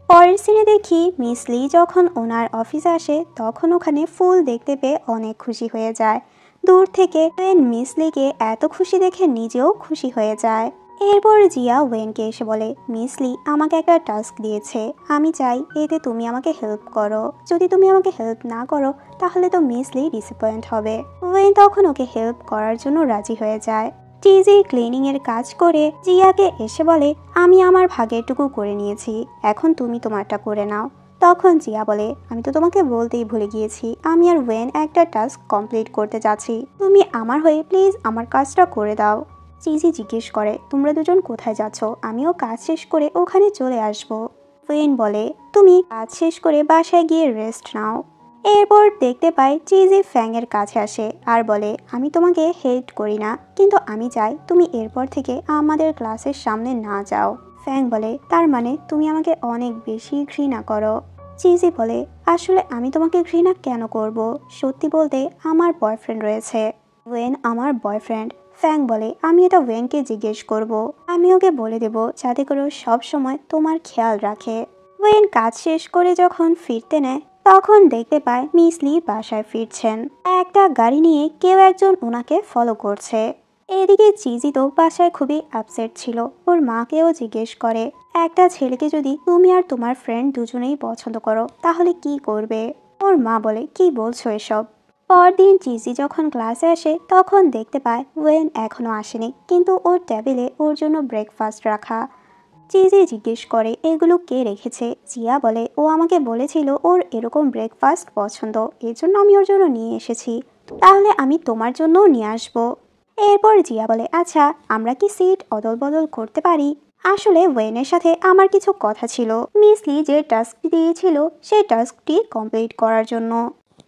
পরের সিনে দেখি মিস লি যখন ওনার অফিসে আসে তখন ওখানে ফুল দেখতে পেয়ে অনেক খুশি হয়ে যায়। দূর থেকে ওয়েন মিস লিকে এত খুশি দেখে নিজেও খুশি হয়ে যায়। এরপর জিয়া ওয়েনকে এসে বলে, মিস লি আমাকে একটা টাস্ক দিয়েছে, আমি চাই এতে তুমি আমাকে হেল্প করো। যদি তুমি আমাকে হেল্প না করো তাহলে তো মিস লি ডিসঅ্যাপয়েন্ট হবে। ওয়েন তখন ওকে হেল্প করার জন্য রাজি হয়ে যায়। টিজি ক্লিনিং এর কাজ করে জিয়াকে এসে বলে, আমি আমার ভাগেরটুকু করে নিয়েছি, এখন তুমি তোমারটা করে নাও। তখন জিয়া বলে, আমি তো তোমাকে বলতেই ভুলে গিয়েছি, আমি আর ওয়েন একটা টাস্ক কমপ্লিট করতে যাচ্ছি, তুমি আমার হয়ে প্লিজ আমার কাজটা করে দাও। চিজি জিজ্ঞেস করে, তোমরা দুজন কোথায় যাচ্ছ? আমিও কাজ শেষ করে ওখানে চলে আসব। ওয়েন বলে, তুমি কাজ শেষ করে বাসায় গিয়ে রেস্ট নাও। এরপর দেখতে পাই চিজি ফ্যাংয়ের কাছে আসে আর বলে, আমি তোমাকে হেট করি না, কিন্তু আমি চাই তুমি এরপর থেকে আমাদের ক্লাসের সামনে না যাও। ফ্যাং বলে, তার মানে তুমি আমাকে অনেক বেশি ঘৃণা করো। চিজি বলে, আসলে আমি তোমাকে ঘৃণা কেন করব, সত্যি বলতে আমার বয়ফ্রেন্ড রয়েছে। ওয়েন আমার বয়ফ্রেন্ড। ফ্যাং বলে, আমি এটা ওয়েনকে জিজ্ঞেস করব, আমি ওকে বলে দেব যাতে করে সব সময় তোমার খেয়াল রাখে। ওয়েন কাজ শেষ করে যখন ফিরতে নেয় তখন দেখতে পায় মিস লি বাসায় ফিরছেন। একটা গাড়ি নিয়ে কেউ একজন ওনাকে ফলো করছে। এদিকে চিজি তো বাসায় খুবই আপসেট ছিল। ওর মাকেও জিজ্ঞেস করে, একটা ছেলেকে যদি তুমি আর তোমার ফ্রেন্ড দুজনেই পছন্দ করো তাহলে কি করবে? ওর মা বলে, কি বলছো এসব? পরদিন চিজি যখন ক্লাসে আসে তখন দেখতে পায় ওয়েন এখনো আসেনি, কিন্তু ওর টেবিলে ওর জন্য ব্রেকফাস্ট রাখা। চিজি জিজ্ঞেস করে, এগুলো কে রেখেছে? জিয়া বলে, ও আমাকে বলেছিল ওর এরকম ব্রেকফাস্ট পছন্দ, এজন্য আমি ওর জন্য নিয়ে এসেছি, তাহলে আমি তোমার জন্যও নিয়ে আসবো। এরপর জিয়া বলে, আচ্ছা আমরা কি সিট অদল বদল করতে পারি? আসলে ওয়েনের সাথে আমার কিছু কথা ছিল, মিস লি যে টাস্কটি দিয়েছিল সেই টাস্কটি কমপ্লিট করার জন্য।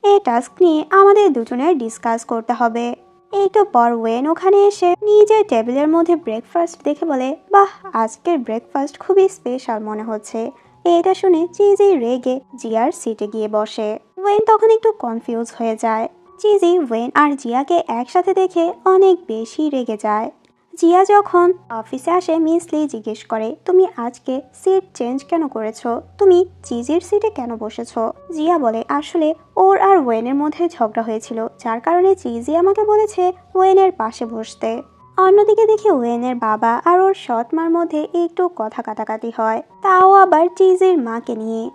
এই টাস্ক নিয়ে আমাদের দুজনের ডিসকাস করতে হবে। একটু পর ওয়েন ওখানে এসে নিজের টেবিলের মধ্যে ব্রেকফাস্ট দেখে বলে, বাহ, আজকের ব্রেকফাস্ট খুবই স্পেশাল মনে হচ্ছে। এটা শুনে চিজি রেগে জিয়ার সিটে গিয়ে বসে। ওয়েন তখন একটু কনফিউজ হয়ে যায়। চিজি ওয়েন আর জিয়াকে একসাথে দেখে অনেক বেশি রেগে যায়। জিয়া যখন অফিসে আসে মিস লি জিজ্ঞেস করে, তুমি আজকে সিট চেঞ্জ কেন করেছো? তুমি চিজির সিটে কেন বসেছো? জিয়া বলে, আসলে ওর আর ওয়েনের মধ্যে ঝগড়া হয়েছিল, যার কারণে চিজি আমাকে বলেছে ওয়েনের পাশে বসতে। অন্যদিকে দেখি ওয়েনের বাবা আর ওর সৎ মার মধ্যে একটু কথা কাটাকাটি হয়, তাও আবার চিজির মাকে নিয়ে।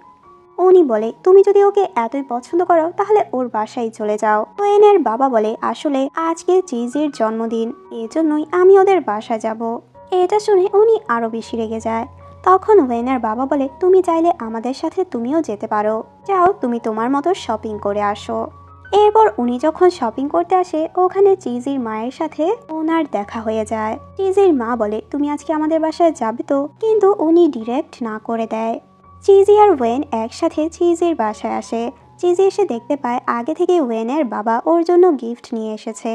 উনি বলে, তুমি যদি ওকে এতই পছন্দ করো তাহলে ওর বাসায় চলে যাও। ওয়েনের বাবা বলে, আসলে আজকে চিজির জন্মদিন, এজন্যই আমি ওদের বাসায় যাব। এটা শুনে উনি আরো বেশি রেগে যায়। তখন ওয়েনের বাবা বলে, তুমি চাইলে আমাদের সাথে তুমিও যেতে পারো, যাও তুমি তোমার মতো শপিং করে আসো। এরপর উনি যখন শপিং করতে আসে ওখানে চিজির মায়ের সাথে ওনার দেখা হয়ে যায়। চিজির মা বলে, তুমি আজকে আমাদের বাসায় যাবে তো? কিন্তু উনি ডিরেক্ট না করে দেয়। চিজি আর ওয়েন একসাথে চিজির বাসায় আসে। চিজি এসে দেখতে পায় আগে থেকে ওয়েনের বাবা ওর জন্য গিফট নিয়ে এসেছে।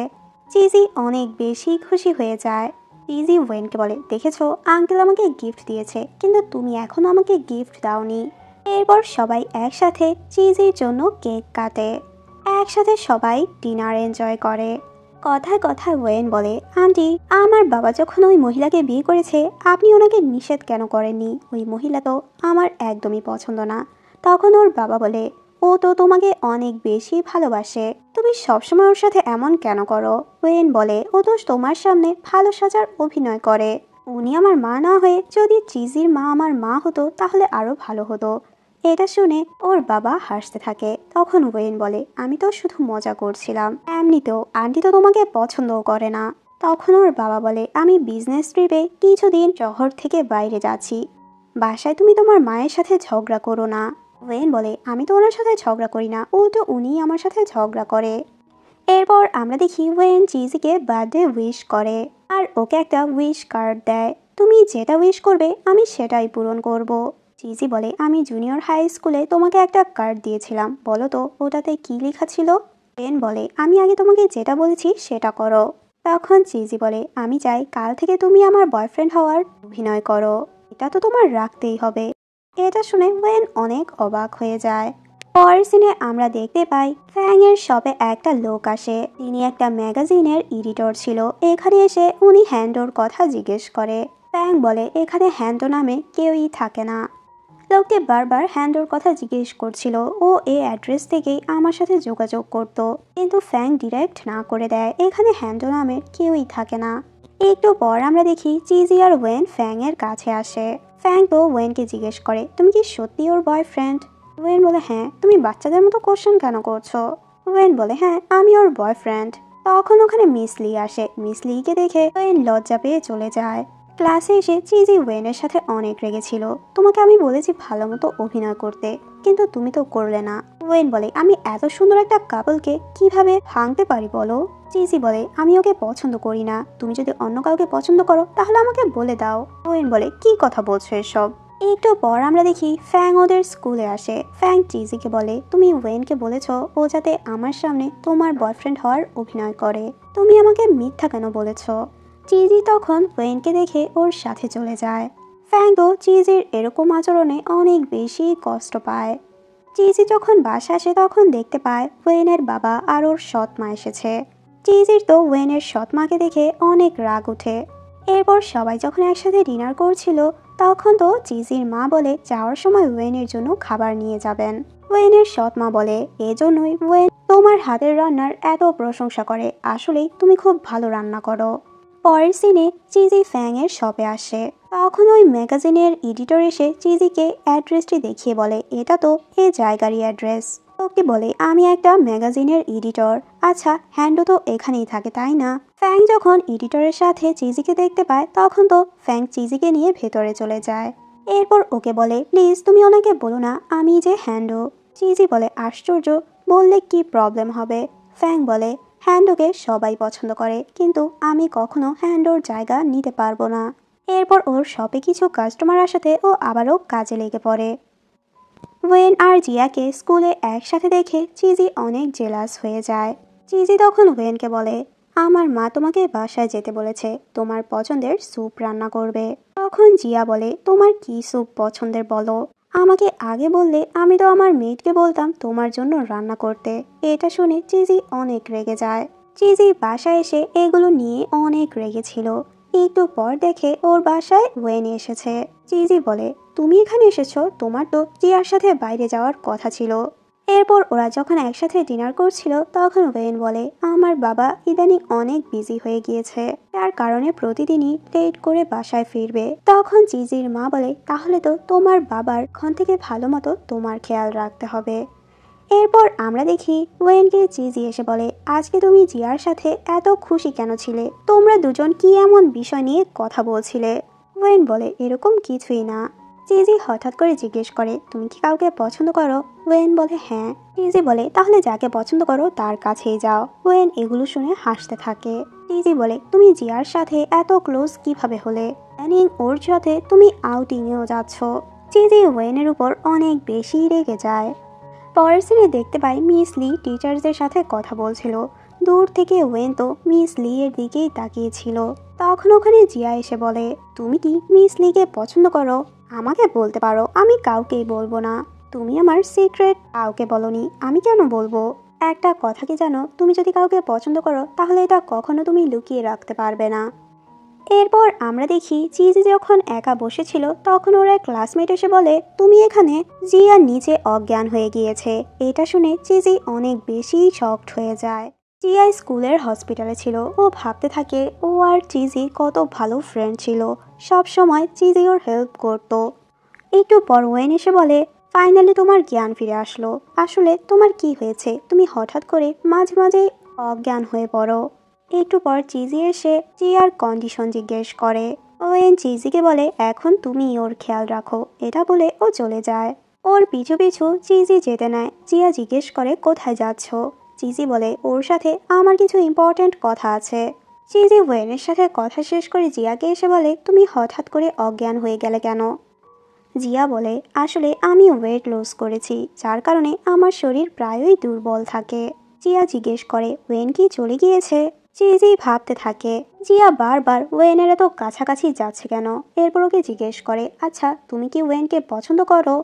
চিজি অনেক বেশি খুশি হয়ে যায়। চিজি ওয়েনকে বলে, দেখেছো আঙ্কেল আমাকে গিফট দিয়েছে, কিন্তু তুমি এখনো আমাকে গিফট দাওনি। এরপর সবাই একসাথে চিজির জন্য কেক কাটে। একসাথে সবাই ডিনার এনজয় করে। কথায় কথায় ওয়েন বলে, আন্টি আমার বাবা যখন ওই মহিলাকে বিয়ে করেছে আপনি ওনাকে নিষেধ কেন করেননি? ওই মহিলা তো আমার একদমই পছন্দ না। তখন ওর বাবা বলে, ও তো তোমাকে অনেক বেশি ভালোবাসে, তুমি সবসময় ওর সাথে এমন কেন করো? ওয়েন বলে, ও তো তোমার সামনে ভালো সাজার অভিনয় করে। উনি আমার মা না হয়ে যদি চিজির মা আমার মা হতো তাহলে আরো ভালো হতো। এটা শুনে ওর বাবা হাসতে থাকে। তখন ওয়েন বলে, আমি তো শুধু মজা করছিলাম, এমনিতেও আন্টি তো তোমাকে পছন্দও করে না। তখন ওর বাবা বলে, আমি বিজনেস ট্রিপে কিছুদিন শহর থেকে বাইরে যাচ্ছি, বাসায় তুমি তোমার মায়ের সাথে ঝগড়া করো না। ওয়েন বলে, আমি তো ওনার সাথে ঝগড়া করি না, উনিই আমার সাথে ঝগড়া করে। এরপর আমরা দেখি ওয়েন চিজিকে বার্থডে উইশ করে আর ওকে একটা উইশ কার্ড দেয়। তুমি যেটা উইশ করবে আমি সেটাই পূরণ করব। চিজি বলে, আমি জুনিয়র হাই স্কুলে তোমাকে একটা কার্ড দিয়েছিলাম, বলো তো ওটাতে কি লেখা ছিল? ওয়েন বলে, আমি আগে তোমাকে যেটা বলেছি সেটা করো। তখন চিজি বলে, আমি চাই কাল থেকে তুমি আমার বয়ফ্রেন্ড হওয়ার অভিনয় করো, এটা তো তোমার রাখতেই হবে। এটা শুনে ওয়েন অনেক অবাক হয়ে যায়। পরের সিনে আমরা দেখতে পাই ফ্যাং এর শপে একটা লোক আসে। তিনি একটা ম্যাগাজিনের এডিটর ছিল। এখানে এসে উনি হ্যান্ডোর কথা জিজ্ঞেস করে। ফ্যাং বলে, এখানে হ্যান্ডো নামে কেউই থাকে না। লোকটি বারবার হ্যান্ডোর কথা জিজ্ঞেস করছিল। ও এই অ্যাড্রেস থেকেই আমার সাথে যোগাযোগ করত, কিন্তু ফ্যাং ডিরেক্ট না করে দেয় এখানে হ্যান্ডো নামের কেউই থাকে না। একটু পর আমরা দেখি চিজি আর ওয়েন ফ্যাং এর কাছে আসে। ফ্যাং তো ওয়েনকে জিজ্ঞেস করে, তুমি কি সত্যি ওর বয়ফ্রেন্ড? ওয়েন বলে, হ্যাঁ। তুমি বাচ্চাদের মতো কোশ্চেন কেন করছো? ওয়েন বলে, হ্যাঁ আমি ওর বয়ফ্রেন্ড। তখন ওখানে মিস লি আসে। মিস লিকে দেখে ওয়েন লজ্জা পেয়ে চলে যায়। ক্লাসে এসে চিজি ওয়েনের সাথে অনেক রেগেছিল। তোমাকে আমি বলেছি ভালো মতো অভিনয় করতে, কিন্তু তুমি তো করলে না। ওয়েন বলে, আমি এত সুন্দর একটা কাপলকে কিভাবে ভাঙতে পারি বলো? চিজি বলে, আমি ওকে পছন্দ করি না। তুমি যদি অন্য কাউকে পছন্দ করো তাহলে আমাকে বলে দাও। ওয়েন বলে, কি কথা বলছো এসব? একটু পর আমরা দেখি ফ্যাং ওদের স্কুলে আসে। ফ্যাং চিজিকে বলে, তুমি ওয়েনকে বলেছ ও যাতে আমার সামনে তোমার বয়ফ্রেন্ড হওয়ার অভিনয় করে। তুমি আমাকে মিথ্যা কেন বলেছ? চিজি তখন ওয়েনকে দেখে ওর সাথে চলে যায়। ফ্যাং তো চিজির এরকম আচরণে অনেক বেশি কষ্ট পায়। চিজি যখন বাসা আসে তখন দেখতে পায় ওয়েনের বাবা আর ওর সৎ মা এসেছে। চিজির তো ওয়েনের সৎ মাকে দেখে অনেক রাগ ওঠে। এরপর সবাই যখন একসাথে ডিনার করছিল তখন তো চিজির মা বলে যাওয়ার সময় ওয়েনের জন্য খাবার নিয়ে যাবেন। ওয়েনের সৎ মা বলে, এজন্যই ওয়েন তোমার হাতের রান্নার এত প্রশংসা করে। আসলেই তুমি খুব ভালো রান্না করো। পরের সিনে চিজি ফ্যাং এর শপে আসে। তখন ওই ম্যাগাজিনের এডিটর এসে চিজিকে অ্যাড্রেসটি দেখিয়ে বলে, এটা তো এই জায়গারই অ্যাড্রেস। লোকটি বলে, আমি একটা ম্যাগাজিনের এডিটর। আচ্ছা, হ্যান্ডো তো এখানেই থাকে তাই না? ফ্যাং যখন এডিটরের সাথে চিজিকে দেখতে পায় তখন তো ফ্যাং চিজিকে নিয়ে ভেতরে চলে যায়। এরপর ওকে বলে, প্লিজ তুমি ওনাকে বলো না আমি যে হ্যান্ডো। চিজি বলে, আশ্চর্য, বললে কি প্রবলেম হবে? ফ্যাং বলে, হ্যান্ডোকে সবাই পছন্দ করে, কিন্তু আমি কখনো হ্যান্ডোর জায়গা নিতে পারবো না। এরপর ওর শপে কিছু কাস্টমার আসাতে ও আবারও কাজে লেগে পড়ে। ওয়েন আর জিয়াকে স্কুলে একসাথে দেখে চিজি অনেক জেলাস হয়ে যায়। চিজি তখন ওয়েনকে বলে, আমার মা তোমাকে বাসায় যেতে বলেছে, তোমার পছন্দের স্যুপ রান্না করবে। তখন জিয়া বলে, তোমার কি স্যুপ পছন্দের বলো? আমাকে আগে বললে আমি তো আমার মেয়েটকে বলতাম তোমার জন্য রান্না করতে। এটা শুনে চিজি অনেক রেগে যায়। চিজি বাসায় এসে এগুলো নিয়ে অনেক রেগেছিল। একটু পর দেখে ওর বাসায় ওয়েন এসেছে। চিজি বলে, তুমি এখানে এসেছো? তোমার তো জিয়ার সাথে বাইরে যাওয়ার কথা ছিল। এরপর ওরা যখন একসাথে ডিনার করছিল তখন ওয়েন বলে, আমার বাবা ইদানিং অনেক বিজি হয়ে গিয়েছে, তার কারণে প্রতিদিনই লেট করে বাসায় ফিরবে। তখন চিজির মা বলে, তাহলে তো তোমার বাবার ক্ষণ থেকে ভালো মতো তোমার খেয়াল রাখতে হবে। এরপর আমরা দেখি ওয়েনকে চিজি এসে বলে, আজকে তুমি জিয়ার সাথে এত খুশি কেন ছিলে? তোমরা দুজন কি এমন বিষয় নিয়ে কথা বলছিলে? ওয়েন বলে, এরকম কিছুই না। চিজি হঠাৎ করে জিজ্ঞেস করে, তুমি কি কাউকে পছন্দ করো? ওয়েন বলে, হ্যাঁ। চিজি বলে, তাহলে যাকে পছন্দ করো তার কাছেই যাও। ওয়েন এগুলো শুনে হাসতে থাকে। চিজি বলে, তুমি জিয়ার সাথে এত ক্লোজ কিভাবে হলে? জানিং ওর সাথে তুমি আউটিংয়েও যাচ্ছ। চিজি ওয়েনের উপর অনেক বেশি রেগে যায়। পরের সিনে দেখতে পাই মিস লি টিচারদের সাথে কথা বলছিল। দূর থেকে ওয়েন তো মিস লি এর দিকেই তাকিয়েছিল। তখন ওখানে জিয়া এসে বলে, তুমি কি মিস লিকে পছন্দ করো? আমাকে বলতে পারো, আমি কাউকেই বলবো না। তুমি আমার সিক্রেট কাউকে বলনি, আমি কেন বলবো? একটা কথা কি জানো, তুমি যদি কাউকে পছন্দ করো তাহলে এটা কখনো তুমি লুকিয়ে রাখতে পারবে না। এরপর আমরা দেখি চিজি যখন একা বসেছিল তখন ওর এক ক্লাসমেট এসে বলে, তুমি এখানে? জিয়া নিচে অজ্ঞান হয়ে গিয়েছে। এটা শুনে চিজি অনেক বেশি শকড হয়ে যায়। জিয়া স্কুলের হসপিটালে ছিল। ও ভাবতে থাকে ও আর চিজি কত ভালো ফ্রেন্ড ছিল, সব সময় চিজি ওর হেল্প করত। একটু পর ওয়েন এসে বলে, ফাইনালি তোমার জ্ঞান ফিরে আসলো। আসলে তোমার কি হয়েছে? তুমি হঠাৎ করে মাঝে মাঝে অজ্ঞান হয়ে পড়ো। একটু পর চিজি এসে জিয়ার কন্ডিশন জিজ্ঞেস করে। ওয়েন চিজিকে বলে, এখন তুমি ওর খেয়াল রাখো। এটা বলে ও চলে যায়। ওর পিছু পিছু চিজি যেতে নেয়। জিয়া জিজ্ঞেস করে, কোথায় যাচ্ছ? চিজি বলে, ওর সাথে আমার কিছু ইম্পর্ট্যান্ট কথা আছে। চিজি ওয়েনের সাথে কথা শেষ করে জিয়াকে এসে বলে, তুমি হঠাৎ করে অজ্ঞান হয়ে গেলে কেন? জিয়া বলে, আসলে আমি ওয়েট লস করেছি, যার কারণে আমার শরীর প্রায়ই দুর্বল থাকে। জিয়া জিজ্ঞেস করে, ওয়েন কি চলে গিয়েছে? চিজি ভাবতে থাকে জিয়া বারবার ওয়েনের এত কাছাকাছি যাচ্ছে কেন। এরপর ওকে জিজ্ঞেস করে, আচ্ছা তুমি কি ওয়েনকে পছন্দ করো?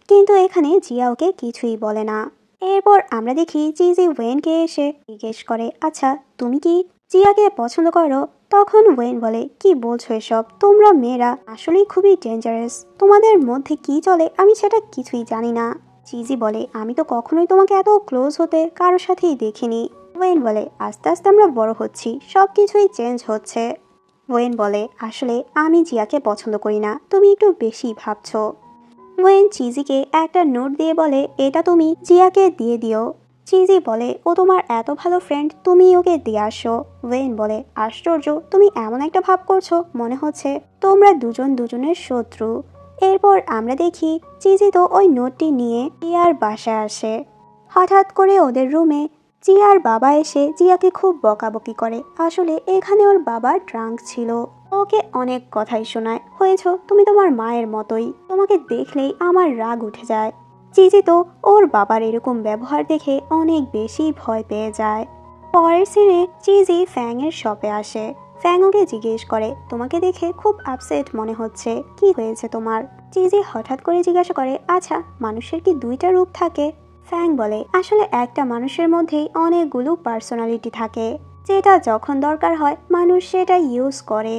কিন্তু এখানে জিয়া ওকে কিছুই বলে না। এরপর আমরা দেখি চিজি ওয়েনকে এসে জিজ্ঞেস করে, আচ্ছা তুমি কি জিয়াকে পছন্দ করো? তখন ওয়েন বলে, কি বলছো এসব? তোমরা মেয়েরা আসলেই খুবই ডেঞ্জারাস। তোমাদের মধ্যে কি চলে আমি সেটা কিছুই জানি না। চিজি বলে, আমি তো কখনোই তোমাকে এত ক্লোজ হতে কারোর সাথেই দেখিনি। ওয়েন বলে, আস্তে আস্তে আমরা বড় হচ্ছি, সব কিছুই চেঞ্জ হচ্ছে। ওয়েন বলে, আসলে আমি জিয়াকে পছন্দ করি না, তুমি একটু বেশি ভাবছো। ওয়েন চিজিকে একটা নোট দিয়ে বলে, এটা তুমি জিয়াকে দিয়ে দিও। চিজি বলে, ও তোমার এত ভালো ফ্রেন্ড, তুমি ওকে দিয়ে আসো। ওয়েন বলে, আশ্চর্য, তুমি এমন একটা ভাব করছো মনে হচ্ছে তোমরা দুজন দুজনের শত্রু। এরপর আমরা দেখি চিজি তো ওই নোটটি নিয়ে জিয়ার বাসায় আসে। হঠাৎ করে ওদের রুমে জিয়ার বাবা এসে জিয়াকে খুব বকাবকি করে। আসলে এখানে ওর বাবা ড্রাঙ্ক ছিল, ওকে অনেক কথাই শোনায়। হয়েছো তুমি তোমার মায়ের মতোই, তোমাকে দেখলেই আমার রাগ উঠে যায়। চিজি তো ওর বাবার এরকম ব্যবহার দেখে অনেক বেশি ভয় পেয়ে যায়। পরের সিনে চিজি ফ্যাং এর শপে আসে। ফ্যাং ওকে জিজ্ঞেস করে, তোমাকে দেখে খুব আপসেট মনে হচ্ছে, কি হয়েছে তোমার? চিজি হঠাৎ করে জিজ্ঞাসা করে, আচ্ছা মানুষের কি দুইটা রূপ থাকে? ফ্যাং বলে, আসলে একটা মানুষের মধ্যেই অনেকগুলো পার্সোনালিটি থাকে, যেটা যখন দরকার হয় মানুষ সেটা ইউজ করে।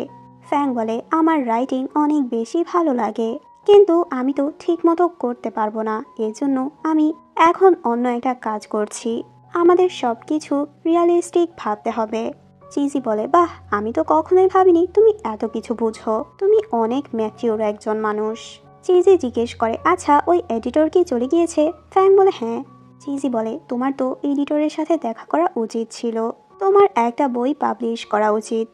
ফ্যাং বলে, আমার রাইটিং অনেক বেশি ভালো লাগে, কিন্তু আমি তো ঠিক মতো করতে পারবো না, এজন্য আমি এখন অন্য একটা কাজ করছি। আমাদের সব কিছু রিয়ালিস্টিক ভাবতে হবে। চিজি বলে, বাহ, আমি তো কখনোই ভাবিনি তুমি এত কিছু বুঝো, তুমি অনেক ম্যাচিওর একজন মানুষ। চিজি জিজ্ঞেস করে, আচ্ছা ওই এডিটর কি চলে গিয়েছে? ফ্যাং বলে, হ্যাঁ। চিজি বলে, তোমার তো এডিটরের সাথে দেখা করা উচিত ছিল, তোমার একটা বই পাবলিশ করা উচিত,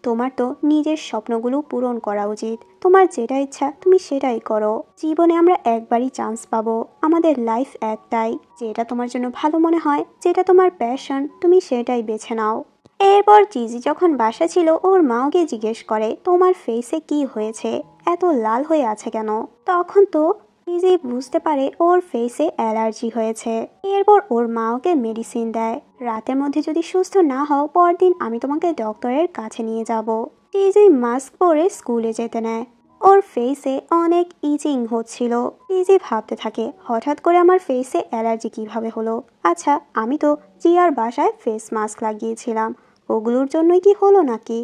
তোমার তো নিজের স্বপ্নগুলো পূরণ করা উচিত, তোমার যেটা ইচ্ছা তুমি সেটাই করো। জীবনে আমরা একবারই চান্স পাবো, আমাদের লাইফ একটাই, যেটা তোমার জন্য ভালো মনে হয়, যেটা তোমার প্যাশন, তুমি সেটাই বেছে নাও। এরপর চিজি যখন বাসা ছিল ওর মা ওকে জিজ্ঞেস করে, তোমার ফেসে কি হয়েছে, এত লাল হয়ে আছে কেন? তখন তো চিজি বুঝতে পারে ওর ফেসে অ্যালার্জি হয়েছে। এরপর ওর মা ওকে মেডিসিন দেয়, রাতের মধ্যে যদি সুস্থ না হও পরদিন আমি তোমাকে ডক্টরের কাছে নিয়ে যাব। চিজি মাস্ক পরে স্কুলে যেতে নেয়। ওর ফেসে অনেক ইচিং হচ্ছিল। চিজি ভাবতে থাকে, হঠাৎ করে আমার ফেসে অ্যালার্জি কিভাবে হলো? আচ্ছা আমি তো জিয়ার বাসায় ফেস মাস্ক লাগিয়েছিলাম, ওগুলোর জন্যই কি হলো নাকি?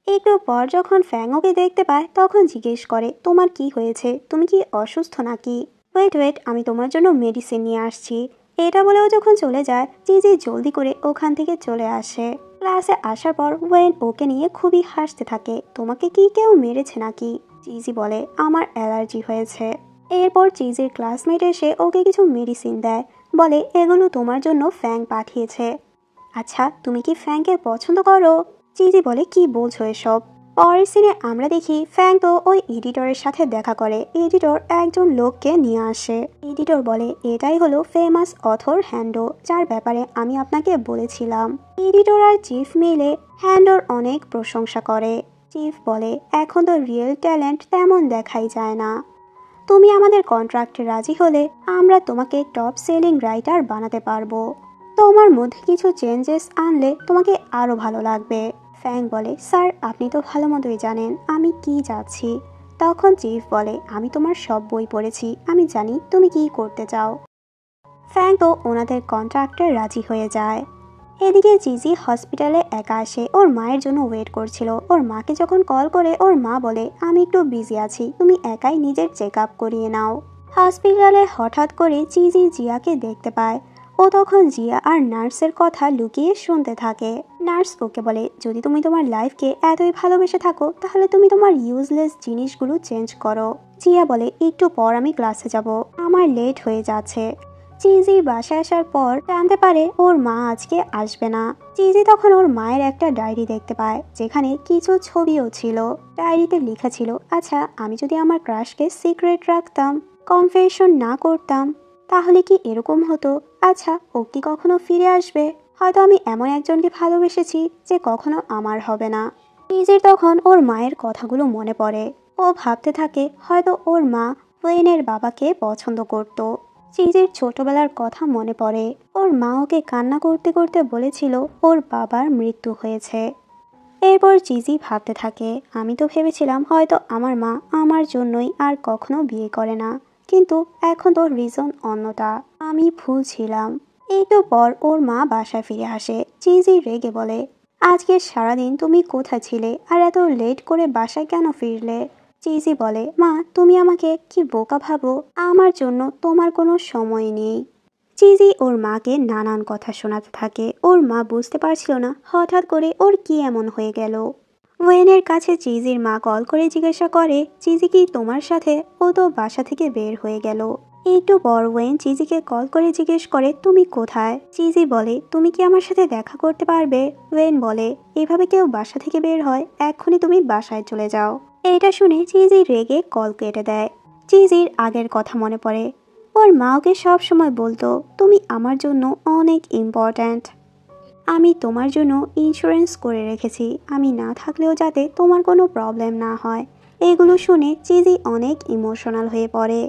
একটু পর যখন ফ্যাং ওকে দেখতে পায় তখন জিজ্ঞেস করে, তোমার কি হয়েছে, তুমি কি অসুস্থ নাকি? ওয়েট ওয়েট, আমি তোমার জন্য মেডিসিন নিয়ে আসছি। এটা বলেও যখন চলে যায় চিজি জলদি করে ওখান থেকে চলে আসে। ক্লাসে আসার পর ওয়েন ওকে নিয়ে খুবই হাসতে থাকে, তোমাকে কি কেউ মেরেছে নাকি? চিজি বলে, আমার অ্যালার্জি হয়েছে। এরপর চিজির ক্লাসমেট এসে ওকে কিছু মেডিসিন দেয়, বলে এগুলো তোমার জন্য ফ্যাং পাঠিয়েছে। আচ্ছা তুমি কি ফ্যাংকে পছন্দ করো? চিজি বলে, কি বলছো এসব? পরের সিনে আমরা দেখি ফ্যাং তো ওই এডিটরের সাথে দেখা করে। এডিটর একজন লোককে নিয়ে আসে। এডিটর বলে, এটাই হলো ফেমাস অথর হ্যান্ডো, যার ব্যাপারে আমি আপনাকে বলেছিলাম। এডিটর আর চিফ মিলে হ্যান্ডোর অনেক প্রশংসা করে। চিফ বলে, এখন তো রিয়েল ট্যালেন্ট তেমন দেখাই যায় না, তুমি আমাদের কন্ট্রাক্টে রাজি হলে আমরা তোমাকে টপ সেলিং রাইটার বানাতে পারবো, তোমার মধ্যে কিছু চেঞ্জেস আনলে তোমাকে আরো ভালো লাগবে। ফ্যাং বলে, স্যার আপনি তো ভালো মতোই জানেন আমি কি চাচ্ছি। তখন চিফ বলে, আমি তোমার সব বই পড়েছি, আমি জানি তুমি কি করতে চাও। ফ্যাং তো ওনাদের কন্ট্রাক্টে রাজি হয়ে যায়। এদিকে জিজি হসপিটালে একা আসে, ওর মায়ের জন্য ওয়েট করছিল। ওর মাকে যখন কল করে ওর মা বলে, আমি একটু বিজি আছি, তুমি একাই নিজের চেক আপ করিয়ে নাও। হসপিটালে হঠাৎ করে চিজি জিয়াকে দেখতে পায়। ও তখন জিয়া আর নার্সের কথা লুকিয়ে শুনতে থাকে। নার্স ওকে বলে, যদি তুমি তোমার লাইফকে এতই ভালোবেসে থাকো তাহলে তুমি তোমার ইউজলেস জিনিসগুলো চেঞ্জ করো। জিয়া বলে, একটু পর আমি ক্লাসে যাব, আমার লেট হয়ে যাচ্ছে। চিজি বাসায় আসার পর জানতে পারে ওর মা আজকে আসবে না। চিজি তখন ওর মায়ের একটা ডায়েরি দেখতে পায়, যেখানে কিছু ছবিও ছিল। ডায়েরিতে লেখা ছিল, আচ্ছা আমি যদি আমার ক্রাশকে সিক্রেট রাখতাম, কনফেশন না করতাম, তাহলে কি এরকম হতো? আচ্ছা ও কি কখনো ফিরে আসবে? হয়তো আমি এমন একজনকে ভালোবেসেছি যে কখনো আমার হবে না। চিজির তখন ওর মায়ের কথাগুলো মনে পড়ে। ও ভাবতে থাকে হয়তো ওর মা ওয়েনের বাবাকে পছন্দ করত। চিজির ছোটবেলার কথা মনে পড়ে। ওর মা ওকে কান্না করতে করতে বলেছিল ওর বাবার মৃত্যু হয়েছে। এরপর চিজি ভাবতে থাকে, আমি তো ভেবেছিলাম হয়তো আমার মা আমার জন্যই আর কখনো বিয়ে করে না, কিন্তু এখন তো রিজন অন্যটা, আমি ভুল ছিলাম। একটু পর ওর মা বাসায় ফিরে আসে। চিজি রেগে বলে, আজকে সারাদিন তুমি কোথায় ছিলে আর এত লেট করে বাসায় কেন ফিরলে? চিজি বলে, মা তুমি আমাকে কি বোকা ভাবো? আমার জন্য তোমার কোনো সময় নেই। চিজি ওর মাকে নানান কথা শোনাতে থাকে। ওর মা বুঝতে পারছিল না হঠাৎ করে ওর কি এমন হয়ে গেল। ওয়েনের কাছে চিজির মা কল করে জিজ্ঞাসা করে, চিজি কি তোমার সাথে? ও তো বাসা থেকে বের হয়ে গেল। একটু পর ওয়েন চিজিকে কল করে জিজ্ঞেস করে, তুমি কোথায়? চিজি বলে, তুমি কি আমার সাথে দেখা করতে পারবে? ওয়েন বলে, এভাবে কেউ বাসা থেকে বের হয়? এক্ষুনি তুমি বাসায় চলে যাও। এটা শুনে চিজি রেগে কল কেটে দেয়। চিজির আগের কথা মনে পড়ে। ওর মা ওকে সব সময় বলতো, তুমি আমার জন্য অনেক ইম্পর্ট্যান্ট। আমি তোমার জন্য ইন্স্যুরেন্স করে রেখেছি, আমি না থাকলেও যাতে তোমার কোনো প্রবলেম না হয়। এগুলো শুনে চিজি অনেক ইমোশনাল হয়ে পড়ে।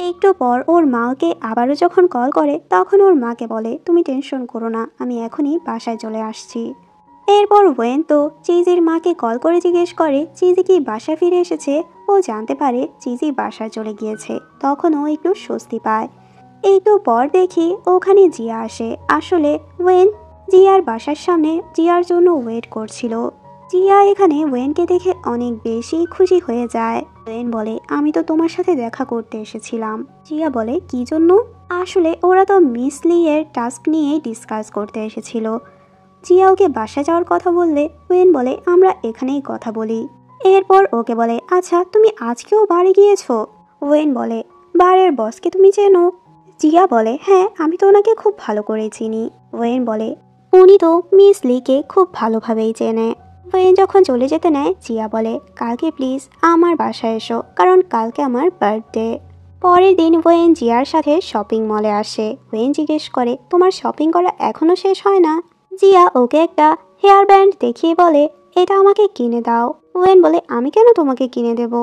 একটু পর ওর মা ওকে আবারও যখন কল করে তখন ওর মাকে বলে, তুমি টেনশন করো না, আমি এখনই বাসায় চলে আসছি। এরপর ওয়েন তো চিজির মাকে কল করে জিজ্ঞেস করে, চিজি কি বাসায় ফিরে এসেছে? ও জানতে পারে চিজি বাসায় চলে গিয়েছে। তখন ও একটু স্বস্তি পায়। একটু পর দেখি ওখানে জিয়া আসে। আসলে ওয়েন জিয়ার বাসার সামনে জিয়ার জন্য ওয়েট করছিল। জিয়া এখানে ওয়েনকে দেখে অনেক বেশি খুশি হয়ে যায়। ওয়েন বলে, আমি তো তোমার সাথে দেখা করতে এসেছিলাম। জিয়া বলে, কি জন্য? আসলে ওরা তো মিস লি এর টাস্ক নিয়ে ডিসকাস করতে এসেছিল। জিয়া ওকে বাসায় যাওয়ার কথা বললে ওয়েন বলে, আমরা এখানেই কথা বলি। এরপর ওকে বলে, আচ্ছা তুমি আজকেও বাড়ি গিয়েছো? ওয়েন বলে, বারের বসকে তুমি চেনো? জিয়া বলে, হ্যাঁ আমি তো ওনাকে খুব ভালো করেই চিনি। ওয়েন বলে, উনি তো মিস লিকে খুব ভালোভাবেই চেনে। ওয়েন যখন চলে যেতে নেয় জিয়া বলে, কালকে প্লিজ আমার বাসায় এসো, কারণ কালকে আমার বার্থডে। পরের দিন ওয়েন জিয়ার সাথে শপিং মলে আসে। ওয়েন জিজ্ঞেস করে, তোমার শপিং করা এখনো শেষ হয় না? জিয়া ওকে একটা হেয়ার ব্যান্ড দেখিয়ে বলে, এটা আমাকে কিনে দাও। ওয়েন বলে, আমি কেন তোমাকে কিনে দেব?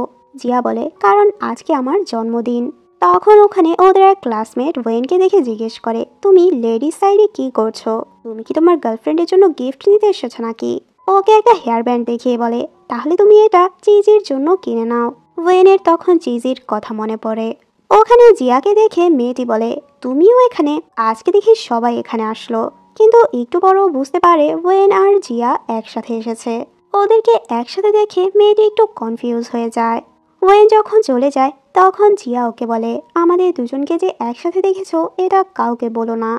জিয়া বলে, কারণ আজকে আমার জন্মদিন। তখন ওখানে ওদের এক ক্লাসমেট ওয়েনকে দেখে জিজ্ঞেস করে, তুমি লেডিস সাইডে কি করছো? তুমি কি তোমার গার্লফ্রেন্ডের জন্য গিফট নিতে এসেছো নাকি? ওকে একটা হেয়ার ব্যান্ড দেখিয়ে বলে, তাহলে তুমি এটা চিজির জন্য কিনে নাও। ওয়েনের তখন চিজির কথা মনে পড়ে। ওখানে জিয়াকে দেখে মেয়েটি বলে, তুমিও এখানে? আজকে দেখি সবাই এখানে আসলো। কিন্তু একটু বড় বুঝতে পারে ওয়েন আর জিয়া একসাথে এসেছে। ওদেরকে একসাথে দেখে মেয়েটি একটু কনফিউজ হয়ে যায়। ওয়েন যখন চলে যায় তখন জিয়া ওকে বলে, আমাদের দুজনকে যে একসাথে দেখেছো এটা কাউকে বলো না।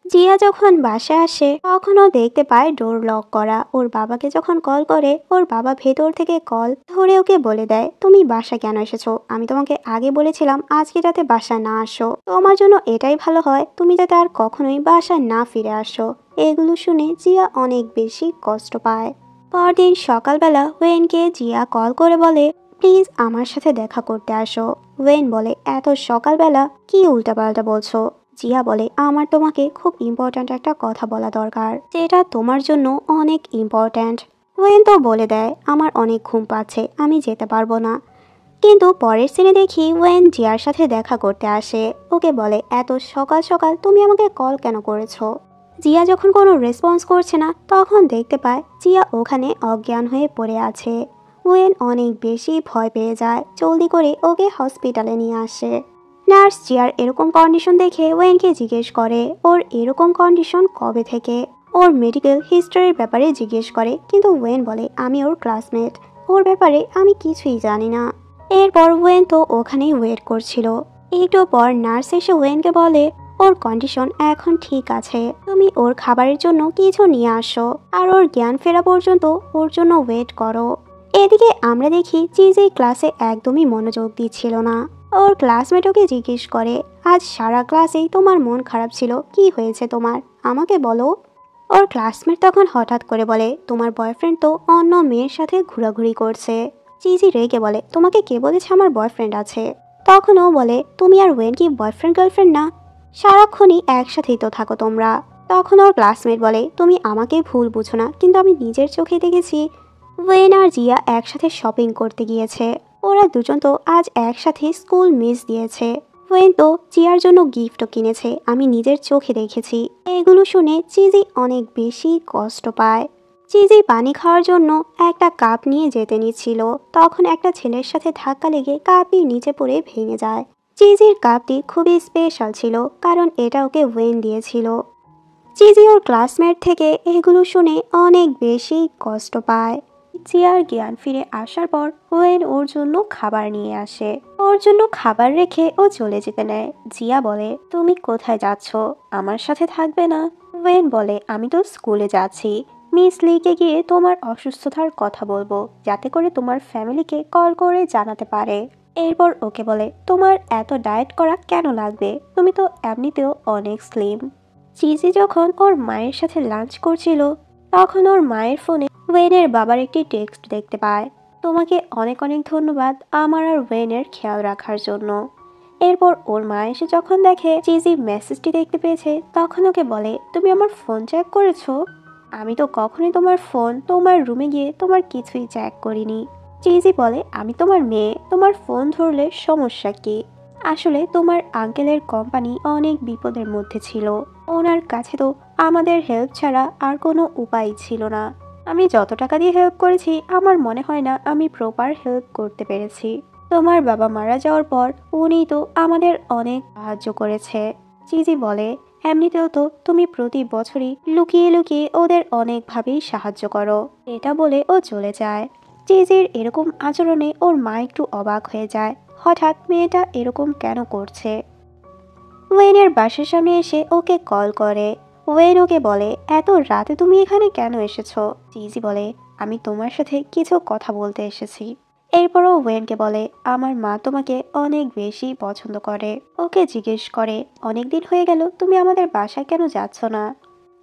জিয়া যখন বাসায় আসে তখন ও দেখতে পায় ডোর লক করা। ওর বাবাকে যখন কল করে ওর বাবা ভেতর থেকে কল ধরে ওকে বলে দেয়, তুমি বাসায় কেন এসেছো? আমি তোমাকে আগে বলেছিলাম আজকে যাতে বাসায় না আসো। তোমার জন্য এটাই ভালো হয় তুমি যাতে আর কখনোই বাসায় না ফিরে আসো। এগুলো শুনে জিয়া অনেক বেশি কষ্ট পায়। পরদিন সকালবেলা ওয়েনকে জিয়া কল করে বলে, প্লিজ আমার সাথে দেখা করতে আসো। ওয়েন বলে, এত সকালবেলা কি উল্টাপাল্টা বলছো? জিয়া বলে, আমার তোমাকে খুব ইম্পর্ট্যান্ট একটা কথা বলা দরকার, যেটা তোমার জন্য অনেক ইম্পর্ট্যান্ট। ওয়েন তো বলে দেয়, আমার অনেক ঘুম পাচ্ছে, আমি যেতে পারবো না। কিন্তু পরের সিনে দেখি ওয়েন জিয়ার সাথে দেখা করতে আসে। ওকে বলে, এত সকাল সকাল তুমি আমাকে কল কেন করেছো? জিয়া যখন কোনো রেসপন্স করছে না তখন দেখতে পায় জিয়া ওখানে অজ্ঞান হয়ে পড়ে আছে। ওয়েন অনেক বেশি ভয় পেয়ে যায়, জলদি করে ওকে হসপিটালে নিয়ে আসে। নার্স জিয়ার এরকম কন্ডিশন দেখে ওয়েনকে জিজ্ঞেস করে, ওর এরকম কন্ডিশন কবে থেকে? ওর মেডিকেল হিস্ট্রির ব্যাপারে জিজ্ঞেস করে, কিন্তু ওয়েন বলে, আমি ওর ক্লাসমেট, ওর ব্যাপারে আমি কিছুই জানি না। এরপর ওয়েন তো ওখানেই ওয়েট করছিল। একটু পর নার্স এসে ওয়েনকে বলে, ওর কন্ডিশন এখন ঠিক আছে, তুমি ওর খাবারের জন্য কিছু নিয়ে আসো আর ওর জ্ঞান ফেরা পর্যন্ত ওর জন্য ওয়েট করো। এদিকে আমরা দেখি চিজি ক্লাসে একদমই মনোযোগ দিচ্ছিল না। ওর ক্লাসমেট ওকে জিজ্ঞেস করে, আজ সারা ক্লাসেই তোমার মন খারাপ ছিল, কি হয়েছে তোমার, আমাকে বলো। ওর ক্লাসমেট তখন হঠাৎ করে বলে, তোমার বয়ফ্রেন্ড তো অন্য মেয়ের সাথে ঘোরাঘুরি করছে। চিজি রেগে বলে, তোমাকে কে বলেছে আমার বয়ফ্রেন্ড আছে? তখন ও বলে, তুমি আর ওয়েন কি বয়ফ্রেন্ড গার্লফ্রেন্ড না? সারাক্ষণই একসাথেই তো থাকো তোমরা। তখন ওর ক্লাসমেট বলে, তুমি আমাকে ভুল বুঝো না, কিন্তু আমি নিজের চোখে দেখেছি ওয়েন আর জিয়া একসাথে শপিং করতে গিয়েছে। ওরা দুজন তো আজ একসাথে স্কুল মিস দিয়েছে। ওয়েন তো জিয়ার জন্য গিফটও কিনেছে, আমি নিজের চোখে দেখেছি। এগুলো শুনে চিজি অনেক বেশি কষ্ট পায়। চিজি পানি খাওয়ার জন্য একটা কাপ নিয়ে যেতে নিচ্ছিল, তখন একটা ছেলের সাথে ধাক্কা লেগে কাপই নিচে পড়ে ভেঙে যায়। চিজির কাপটি খুবই স্পেশাল ছিল, কারণ এটা ওকে ওয়েন দিয়েছিল। চিজি ওর ক্লাসমেট থেকে এগুলো শুনে অনেক বেশি কষ্ট পায়। জিয়ার জ্ঞান ফিরে আসার পর ওয়েন ওর জন্য খাবার নিয়ে আসে। ওর জন্য খাবার রেখে ও চলে যেতে নেয়। জিয়া বলে, তুমি কোথায় যাচ্ছ, আমার সাথে থাকবে না? ওয়েন বলে, আমি তো স্কুলে যাচ্ছি, মিস লিকে গিয়ে তোমার অসুস্থতার কথা বলবো, যাতে করে তোমার ফ্যামিলিকে কল করে জানাতে পারে। এরপর ওকে বলে, তোমার এত ডায়েট করা কেন লাগবে, তুমি তো এমনিতেও অনেক স্লিম। চিজি যখন ওর মায়ের সাথে লাঞ্চ করছিল তখন ওর মায়ের ফোনে ওয়েনের বাবার একটি টেক্সট দেখতে পায়, তোমাকে অনেক অনেক ধন্যবাদ আমার আর ওয়েনের খেয়াল রাখার জন্য। এরপর ওর মা এসে যখন দেখে চিজি মেসেজটি দেখতে পেয়েছে তখন ওকে বলে, তুমি আমার ফোন চেক করেছো? আমি তো কখনোই তোমার ফোন তোমার রুমে গিয়ে তোমার কিছুই চেক করিনি। চিজি বলে, আমি তোমার মেয়ে, তোমার ফোন ধরলে সমস্যা কি? আসলে তোমার আঙ্কেলের কোম্পানি অনেক বিপদের মধ্যে ছিল, ওনার কাছে তো আমাদের হেল্প ছাড়া আর কোনো উপায় ছিল না। আমি যত টাকা দিয়ে হেল্প করেছি আমার মনে হয় না আমি প্রপার হেল্প করতে পেরেছি। তোমার বাবা মারা যাওয়ার পর উনি তো আমাদের অনেক সাহায্য করেছে। চিজি বলে, এমনিতেও তো তুমি প্রতি বছরই লুকিয়ে লুকিয়ে ওদের অনেকভাবেই সাহায্য করো। এটা বলে ও চলে যায়। চিজির এরকম আচরণে ওর মা একটু অবাক হয়ে যায়, হঠাৎ মেয়েটা এরকম কেন করছে। ওয়েনের বাসার সামনে এসে ওকে কল করে। ওয়েন ওকে বলে, এত রাতে তুমি এখানে কেন এসেছো? চিজি বলে, আমি তোমার সাথে কিছু কথা বলতে এসেছি। এরপরও ওয়েনকে বলে, আমার মা তোমাকে অনেক বেশি পছন্দ করে। ওকে জিজ্ঞেস করে, অনেকদিন হয়ে গেল তুমি আমাদের বাসায় কেন যাচ্ছ না?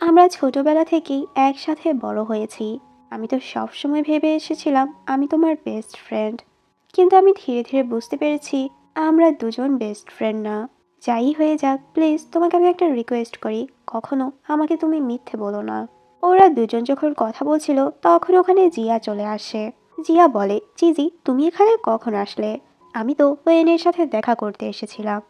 আমরা ছোটবেলা থেকেই একসাথে বড় হয়েছি, আমি তো সবসময় ভেবে এসেছিলাম আমি তোমার বেস্ট ফ্রেন্ড, কিন্তু আমি ধীরে ধীরে বুঝতে পেরেছি আমরা দুজন বেস্ট ফ্রেন্ড না। যাই হয়ে যাক, প্লিজ তোমাকে আমি একটা রিকোয়েস্ট করি, কখনো আমাকে তুমি মিথ্যে বলো না। ওরা দুজন যখন কথা বলছিল তখন ওখানে জিয়া চলে আসে। জিয়া বলে, চিজি তুমি এখানে কখন আসলে? আমি তো ওয়েনের সাথে দেখা করতে এসেছিলাম।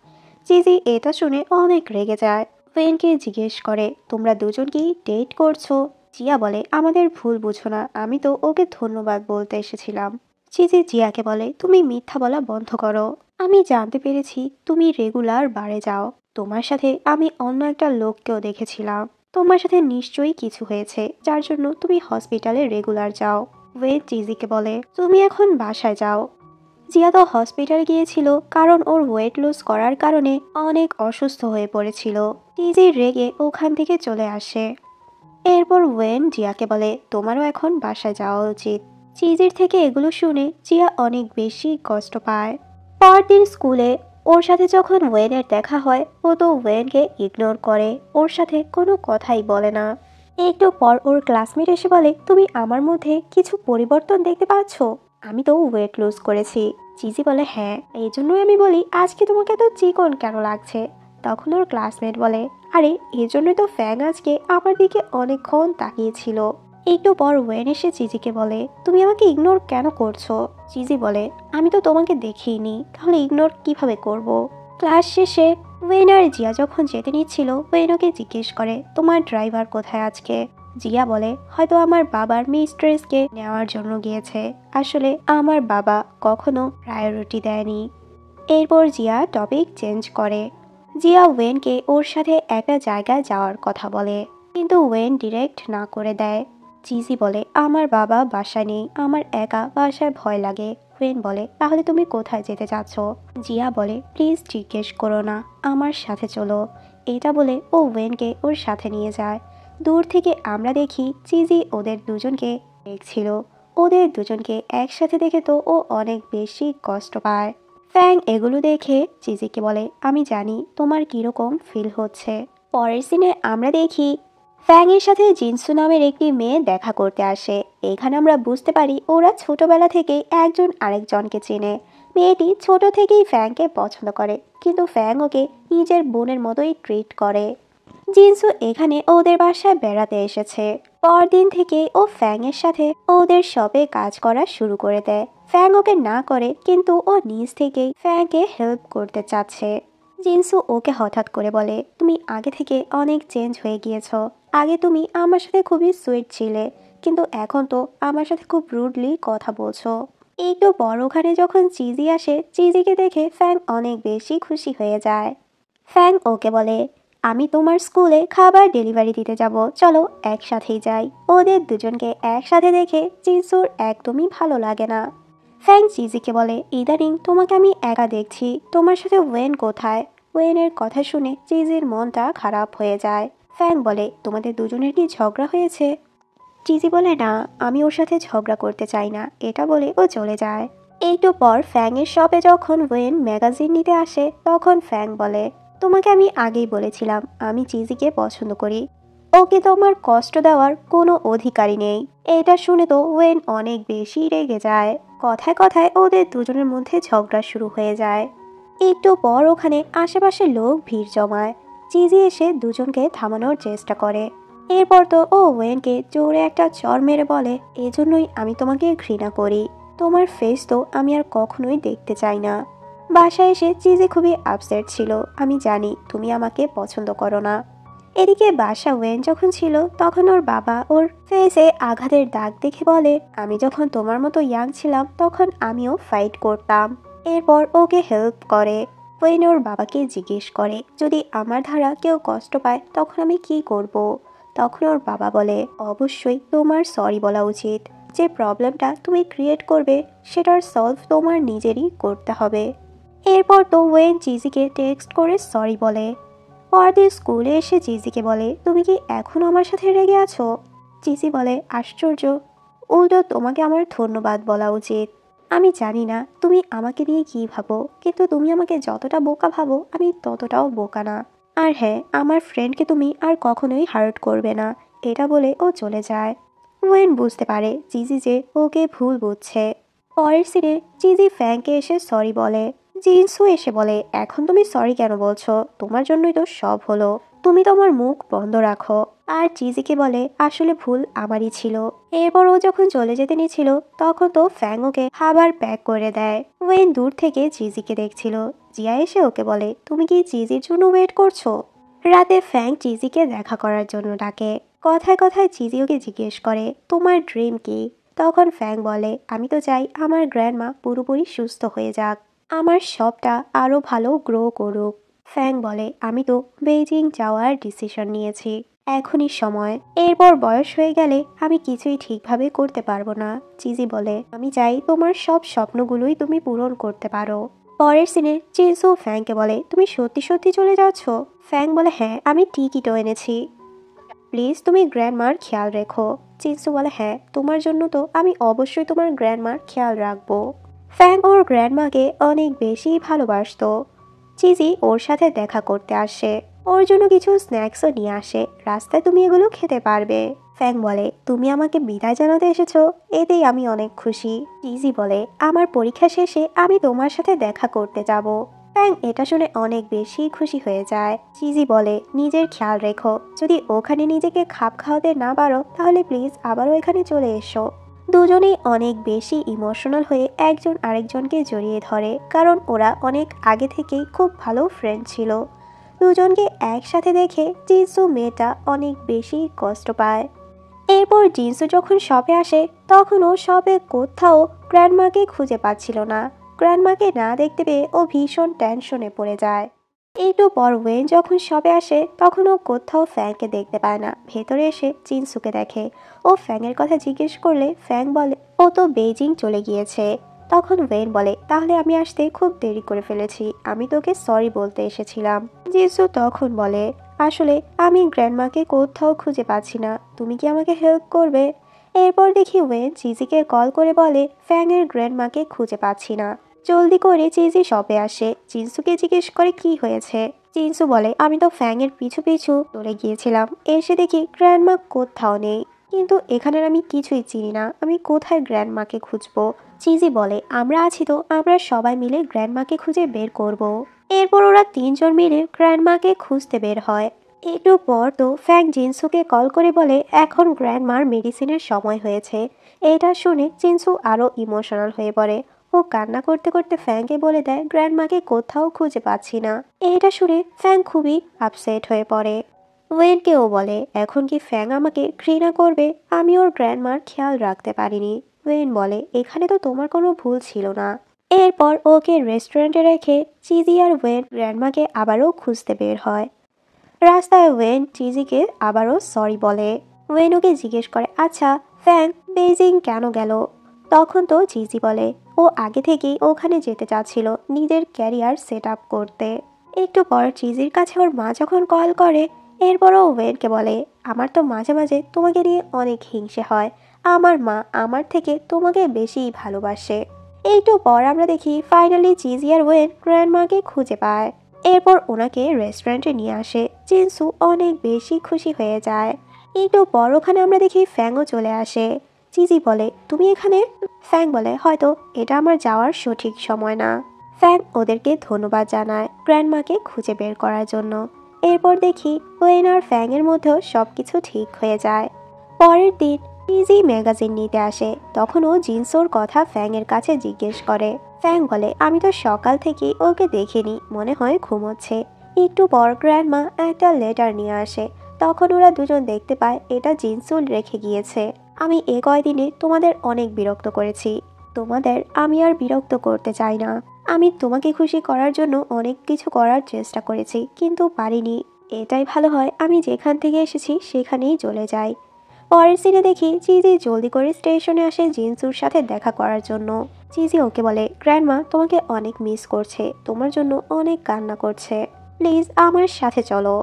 চিজি এটা শুনে অনেক রেগে যায়। ওয়েনকে জিজ্ঞেস করে, তোমরা দুজন কি ডেট করছো? জিয়া বলে, আমাদের ভুল বুঝো না, আমি তো ওকে ধন্যবাদ বলতে এসেছিলাম। চিজি জিয়াকে বলে, তুমি মিথ্যা বলা বন্ধ করো, আমি জানতে পেরেছি তুমি রেগুলার বারে যাও, তোমার সাথে আমি অন্য একটা লোককেও দেখেছিলাম, তোমার সাথে নিশ্চয়ই কিছু হয়েছে যার জন্য তুমি হসপিটালে রেগুলার যাও। ওয়েন চিজিকে বলে, তুমি এখন বাসায় যাও। জিয়া তো হসপিটাল গিয়েছিল কারণ ওর ওয়েট লুজ করার কারণে অনেক অসুস্থ হয়ে পড়েছিল। চিজি রেগে ওখান থেকে চলে আসে। এরপর ওয়েন জিয়াকে বলে, তোমারও এখন বাসায় যাওয়া উচিত। চিজির থেকে এগুলো শুনে জিয়া অনেক বেশি কষ্ট পায়। পরদিন স্কুলে ওর সাথে যখন ওয়েনের দেখা হয় ও তো ওয়েনকে ইগনোর করে, ওর সাথে কোনো কথাই বলে না। একটু পর ওর ক্লাসমেট এসে বলে, তুমি আমার মধ্যে কিছু পরিবর্তন দেখতে পাচ্ছ? আমি তো ওয়েট লুজ করেছি। চিজি বলে, হ্যাঁ, এই জন্যই আমি বলি আজকে তোমাকে এত চিকন কেন লাগছে। তখন ওর ক্লাসমেট বলে, আরে এই জন্যই তো ফ্যাং আজকে আমার দিকে অনেকক্ষণ তাকিয়েছিল। একটু পর ওয়েন এসে চিজিকে বলে, তুমি আমাকে ইগনোর কেন করছো? চিজি বলে, আমি তো তোমাকে দেখিনি, তাহলে ইগনোর কিভাবে করব? ক্লাস শেষে ওয়েন আর জিয়া যখন যেতে নিচ্ছিল ওয়েন ওকে জিজ্ঞেস করে, তোমার ড্রাইভার কোথায় আজকে? জিয়া বলে, হয়তো আমার বাবার মিস্ট্রেসকে নেওয়ার জন্য গিয়েছে, আসলে আমার বাবা কখনো প্রায়োরিটি দেয়নি। এরপর জিয়া টপিক চেঞ্জ করে। জিয়া ওয়েনকে ওর সাথে একটা জায়গায় যাওয়ার কথা বলে, কিন্তু ওয়েন ডিরেক্ট না করে দেয়। চিজি বলে, আমার বাবা বাসায় নেই, আমার একা বাসায় ভয় লাগে। ওয়েন বলে, তাহলে তুমি কোথায় যেতে চাচ্ছ? জিয়া বলে, প্লিজ জিজ্ঞেস করো না, আমার সাথে চলো। এটা বলে ও ওয়েনকে ওর সাথে নিয়ে যায়। দূর থেকে আমরা দেখি চিজি ওদের দুজনকে দেখছিল। ওদের দুজনকে একসাথে দেখে তো ও অনেক বেশি কষ্ট পায়। ফ্যাং এগুলো দেখে চিজিকে বলে, আমি জানি তোমার কিরকম ফিল হচ্ছে। পরের সিনে আমরা দেখি ফ্যাং এর সাথে জিনসু নামের একটি মেয়ে দেখা করতে আসে। এখানে আমরা বুঝতে পারি ওরা ছোটবেলা থেকেই একজন আরেকজনকে চেনে। মেয়েটি ছোট থেকেই ফ্যাংকে পছন্দ করে, কিন্তু ফ্যাং ওকে নিজের বোনের মতোই ট্রিট করে। জিনসু এখানে ওদের বাসায় বেড়াতে এসেছে। পরদিন থেকে ও ফ্যাং এর সাথে ওদের শপে কাজ করা শুরু করে দেয়। ফ্যাং ওকে না করে, কিন্তু ও নিজ থেকেই ফ্যাংকে হেল্প করতে চাচ্ছে। জিনসু ওকে হঠাৎ করে বলে, তুমি আগে থেকে অনেক চেঞ্জ হয়ে গিয়েছো। আগে তুমি আমার সাথে খুবই সুইট ছিলে, কিন্তু এখন তো আমার সাথে খুব রুডলি কথা বলছো। একটু বড় ওখানে যখন চিজি আসে, চিজিকে দেখে ফ্যাং অনেক বেশি খুশি হয়ে যায়। ফ্যাং ওকে বলে, আমি তোমার স্কুলে খাবার ডেলিভারি দিতে যাব, চলো একসাথেই যাই। ওদের দুজনকে একসাথে দেখে জিনসুর একদমই ভালো লাগে না। ফ্যাং চিজিকে বলে, ইদানিং তোমাকে আমি একা দেখছি, তোমার সাথে ওয়েন কোথায়? ওয়েনের কথা শুনে চিজির মনটা খারাপ হয়ে যায়। ফ্যাং বলে, তোমাদের দুজনের কি ঝগড়া হয়েছে? চিজি বলে, না, আমি ওর সাথে ঝগড়া করতে চাই না। এটা বলে ও চলে যায়। একটু পর ফ্যাংয়ের শপে যখন ওয়েন ম্যাগাজিন নিতে আসে তখন ফ্যাং বলে, তোমাকে আমি আগেই বলেছিলাম আমি চিজিকে পছন্দ করি, ওকে তোমার কষ্ট দেওয়ার কোনো অধিকারই নেই। এটা শুনে তো ওয়েন অনেক বেশি রেগে যায়। কথায় কথায় ওদের দুজনের মধ্যে ঝগড়া শুরু হয়ে যায়। একটু পর ওখানে আশেপাশে লোক ভিড় জমায়। চিজি এসে দুজনকে থামানোর চেষ্টা করে। এরপর তো ও ওয়েনকে জোরে একটা চড় মেরে বলে, এজন্যই আমি তোমাকে ঘৃণা করি, তোমার ফেস তো আমি আর কখনোই দেখতে চাই না। বাসায় এসে চিজি খুবই আপসেট ছিল, আমি জানি তুমি আমাকে পছন্দ করো না। এদিকে বাসা ওয়েন যখন ছিল তখন ওর বাবা ওর ফেসে আঘাতের দাগ দেখে বলে, আমি যখন তোমার মতো ইয়াং ছিলাম তখন আমিও ফাইট করতাম। এরপর ওকে হেল্প করে। ওয়েন ওর বাবাকে জিজ্ঞেস করে, যদি আমার দ্বারা কেউ কষ্ট পায় তখন আমি কি করব? তখন ওর বাবা বলে, অবশ্যই তোমার সরি বলা উচিত। যে প্রবলেমটা তুমি ক্রিয়েট করবে সেটার সলভ তোমার নিজেরই করতে হবে। এরপর তো ওয়েন চিজিকে টেক্সট করে সরি বলে। পরদিন স্কুলে এসে চিজিকে বলে, তুমি কি এখনো আমার সাথে রেগে আছো? চিজি বলে, আশ্চর্য, উল্টো তোমাকে আমার ধন্যবাদ বলা উচিত। আমি জানি না তুমি আমাকে নিয়ে কি ভাবো, কিন্তু তুমি আমাকে যতটা বোকা ভাবো আমি ততটাও বোকা না। আর হ্যাঁ, আমার ফ্রেন্ডকে তুমি আর কখনোই হার্ট করবে না। এটা বলে ও চলে যায়। ওয়েন বুঝতে পারে চিজি যে ওকে ভুল বুঝছে। পরের সিনে চিজি ফ্যাংকে এসে সরি বলে। জিনসু এসে বলে, এখন তুমি সরি কেন বলছো? তোমার জন্যই তো সব হলো, তুমি তোমার মুখ বন্ধ রাখো। আর চিজিকে বলে, আসলে ভুল আমারই ছিল। এরপর ও যখন চলে যেতে নিয়েছিল তখন তো ফ্যাং ওকে খাবার প্যাক করে দেয়। ওয়েন দূর থেকে চিজিকে দেখছিল। জিয়া এসে ওকে বলে, তুমি কি চিজির জন্য ওয়েট করছো? রাতে ফ্যাং চিজিকে দেখা করার জন্য ডাকে। কথায় কথায় চিজি ওকে জিজ্ঞেস করে, তোমার ড্রিম কি? তখন ফ্যাং বলে, আমি তো চাই আমার গ্র্যান্ডমা পুরোপুরি সুস্থ হয়ে যাক, আমার সবটা আরও ভালো গ্রো করুক। ফ্যাং বলে, আমি তো বেইজিং যাওয়ার ডিসিশন নিয়েছি, এখনই সময়। এরপর বয়স হয়ে গেলে আমি কিছুই ঠিকভাবে করতে পারবো না। চিজি বলে, আমি চাই তোমার সব স্বপ্নগুলোই তুমি পূরণ করতে পারো। পরের সিনে চিনসু ফ্যাংকে বলে, তুমি সত্যি সত্যি চলে যাচ্ছ? ফ্যাং বলে, হ্যাঁ, আমি টিকিটও এনেছি, প্লিজ তুমি গ্র্যান্ডমার খেয়াল রেখো। চিনসু বলে, হ্যাঁ, তোমার জন্য তো আমি অবশ্যই তোমার গ্র্যান্ডমার খেয়াল রাখবো। ফ্যাং ওর গ্র্যান্ডমাকে অনেক বেশি ভালোবাসতো। চিজি ওর সাথে দেখা করতে আসে, ওর জন্য কিছু স্ন্যাক্সও নিয়ে আসে, রাস্তায় তুমি এগুলো খেতে পারবে। ফ্যাং বলে, তুমি আমাকে বিদায় জানাতে এসেছো, এতেই আমি অনেক খুশি। চিজি বলে, আমার পরীক্ষা শেষে আমি তোমার সাথে দেখা করতে যাব। ফ্যাং এটা শুনে অনেক বেশি খুশি হয়ে যায়। চিজি বলে, নিজের খেয়াল রেখো, যদি ওখানে নিজেকে খাপ খাওয়াতে না পারো তাহলে প্লিজ আবারও এখানে চলে এসো। দুজনেই অনেক বেশি ইমোশনাল হয়ে একজন আরেকজনকে জড়িয়ে ধরে, কারণ ওরা অনেক আগে থেকেই খুব ভালো ফ্রেন্ড ছিল। দুজনকে একসাথে দেখে জিনসু মেয়েটা অনেক বেশি কষ্ট পায়। এরপর জিনসু যখন শপে আসে তখন ও শপে কোথাও গ্র্যান্ডমাকে খুঁজে পাচ্ছিল না। গ্র্যান্ডমাকে না দেখতে পেয়ে ও ভীষণ টেনশনে পড়ে যায়। একটু পর ওয়েন যখন শপে আসে তখন ও কোথাও ফ্যাংকে দেখতে পায় না। ভেতরে এসে জিনসুকে দেখে। ও ফ্যাংয়ের কথা জিজ্ঞেস করলে ফ্যাং বলে, ও তো বেইজিং চলে গিয়েছে। তখন ওয়েন বলে, তাহলে আমি আসতে খুব দেরি করে ফেলেছি, আমি তোকে সরি বলতে এসেছিলাম। জিনসু তখন বলে, আসলে আমি গ্র্যান্ডমাকে কোথাও খুঁজে পাচ্ছি না, তুমি কি আমাকে হেল্প করবে? এরপর দেখি ওয়েন চিজিকে কল করে বলে, ফ্যাংয়ের গ্র্যান্ডমাকে খুঁজে পাচ্ছি না। জলদি করে চিজি শপে আসে, জিনসুকে জিজ্ঞেস করে কি হয়েছে। জিনসু বলে, আমি তো ফ্যাংয়ের পিছু পিছু চলে গিয়েছিলাম, এসে দেখি গ্র্যান্ডমা কোথাও নেই, কিন্তু এখানের আমি কিছুই চিনি না, আমি কোথায় গ্র্যান্ডমাকে খুঁজবো? চিজি বলে, আমরা আছি তো, আমরা সবাই মিলে গ্র্যান্ডমাকে খুঁজে বের করব। এরপর ওরা তিনজন মিলে গ্র্যান্ডমাকে খুঁজতে বের হয়। একটু পর তো ফ্যাং জিনসুকে কল করে বলে, এখন গ্র্যান্ডমার মেডিসিনের সময় হয়েছে। এটা শুনে জিনসু আরো ইমোশনাল হয়ে পড়ে। ও কান্না করতে করতে ফ্যাংকে বলে দেয়, গ্র্যান্ডমাকে কোথাও খুঁজে পাচ্ছি না। এটা শুনে ফ্যাং খুবই আপসেট হয়ে পড়ে। ওয়েনকেও বলে, এখন কি ফ্যাং আমাকে ঘৃণা করবে? আমি ওর গ্র্যান্ডমার খেয়াল রাখতে পারিনি। ওয়েন বলে, এখানে তো তোমার কোনো ভুল ছিল না। এরপর ওকে রেস্টুরেন্টে রেখে চিজি আর ওয়েন গ্র্যান্ডমাকে আবারও খুঁজতে বের হয়। রাস্তায় ওয়েন চিজিকে আবারও সরি বলে। ওয়েন ওকে জিজ্ঞেস করে, আচ্ছা ফ্যাং বেইজিং কেন গেল? তখন তো চিজি বলে ও আগে থেকেই ওখানে যেতে চাচ্ছিল নিজের ক্যারিয়ার সেট আপ করতে। একটু পর চিজির কাছে ওর মা যখন কল করে, এরপরও ওয়েনকে বলে, আমার তো মাঝে মাঝে তোমাকে নিয়ে অনেক হিংসে হয়, আমার মা আমার থেকে তোমাকে বেশিই ভালোবাসে। একটু পর আমরা দেখি ফাইনালি চিজি আর ওয়েন গ্র্যান্ডমাকে খুঁজে পায়। এরপর ওনাকে রেস্টুরেন্টে নিয়ে আসে। জিনসু অনেক বেশি খুশি হয়ে যায়। একটু পর ওখানে আমরা দেখি ফ্যাংও চলে আসে। চিজি বলে, তুমি এখানে? ফ্যাং বলে, হয়তো এটা আমার যাওয়ার সঠিক সময় না। ফ্যাং ওদেরকে ধন্যবাদ জানায় গ্র্যান্ডমাকে খুঁজে বের করার জন্য। এরপর দেখি ওয়েন আর ফ্যাং এর মধ্যেও সবকিছু ঠিক হয়ে যায়। পরের দিন চিজি ম্যাগাজিন নিতে আসে। তখন ও জিনসোর কথা ফ্যাং এর কাছে জিজ্ঞেস করে। ফ্যাং বলে, আমি তো সকাল থেকে ওকে দেখিনি, মনে হয় ঘুমোচ্ছে। একটু পর গ্র্যান্ডমা একটা লেটার নিয়ে আসে। তখন ওরা দুজন দেখতে পায় এটা জিনসুল রেখে গিয়েছে। আমি এ কয়দিনে তোমাদের অনেক বিরক্ত করেছি, তোমাদের আমি আর বিরক্ত করতে চাই না। আমি তোমাকে খুশি করার জন্য অনেক কিছু করার চেষ্টা করেছি, কিন্তু পারিনি। এটাই ভালো হয় আমি যেখান থেকে এসেছি সেখানেই চলে যাই। পরের সিনে দেখি চিজি জলদি করে স্টেশনে আসে জিনসুর সাথে দেখা করার জন্য। চিজি ওকে বলে, গ্র্যান্ডমা তোমাকে অনেক মিস করছে, তোমার জন্য অনেক কান্না করছে, প্লিজ আমার সাথে চলো।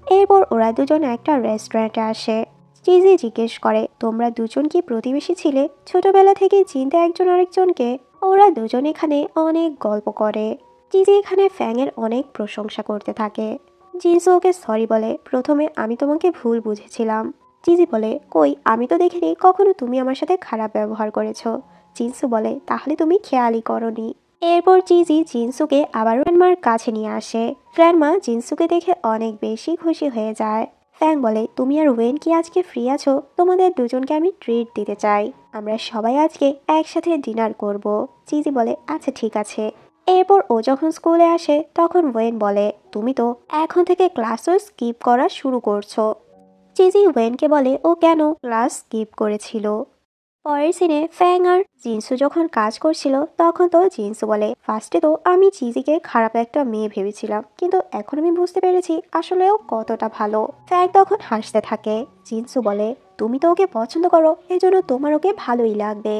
এরপর ওরা দুজন একটা রেস্টুরেন্টে আসে। চিজি জিজ্ঞেস করে, তোমরা দুজন কি প্রতিবেশী ছিলে, ছোটবেলা থেকে চিনতে একজন আরেকজনকে? ওরা দুজন এখানে অনেক গল্প করে। চিজি এখানে ফ্যাংয়ের অনেক প্রশংসা করতে থাকে। জিনসু ওকে সরি বলে, প্রথমে আমি তোমাকে ভুল বুঝেছিলাম। চিজি বলে, কই, আমি তো দেখিনি কখনো তুমি আমার সাথে খারাপ ব্যবহার করেছো। জিনসু বলে, তাহলে তুমি খেয়ালই করনি। এরপর চিজি জিনসুকে আবার গ্র্যান্ডমার কাছে নিয়ে আসে। গ্র্যান্ডমা জিনসুকে দেখে অনেক বেশি খুশি হয়ে যায়। ফ্যাং বলে, তুমি আর ওয়েন কি আজকে ফ্রি আছো? তোমাদের দুজনকে আমি ট্রিট দিতে চাই, আমরা সবাই আজকে একসাথে ডিনার করব। চিজি বলে, আচ্ছা ঠিক আছে। এরপর ও যখন স্কুলে আসে তখন ওয়েন বলে, তুমি তো এখন থেকে ক্লাসও স্কিপ করা শুরু করছো। চিজি ওয়েনকে বলে ও কেন ক্লাস স্কিপ করেছিল। পরের সিনে ফ্যাং আর জিনসু যখন কাজ করছিল তখন তো জিনসু বলে, ফার্স্টে তো আমি চিজিকে খারাপ একটা মেয়ে ভেবেছিলাম, কিন্তু এখন আমি বুঝতে পেরেছি আসলেও কতটা ভালো। ফ্যাং তখন হাসতে থাকে। জিনসু বলে, তুমি তো ওকে পছন্দ করো, এজন্য তোমার ওকে ভালোই লাগবে।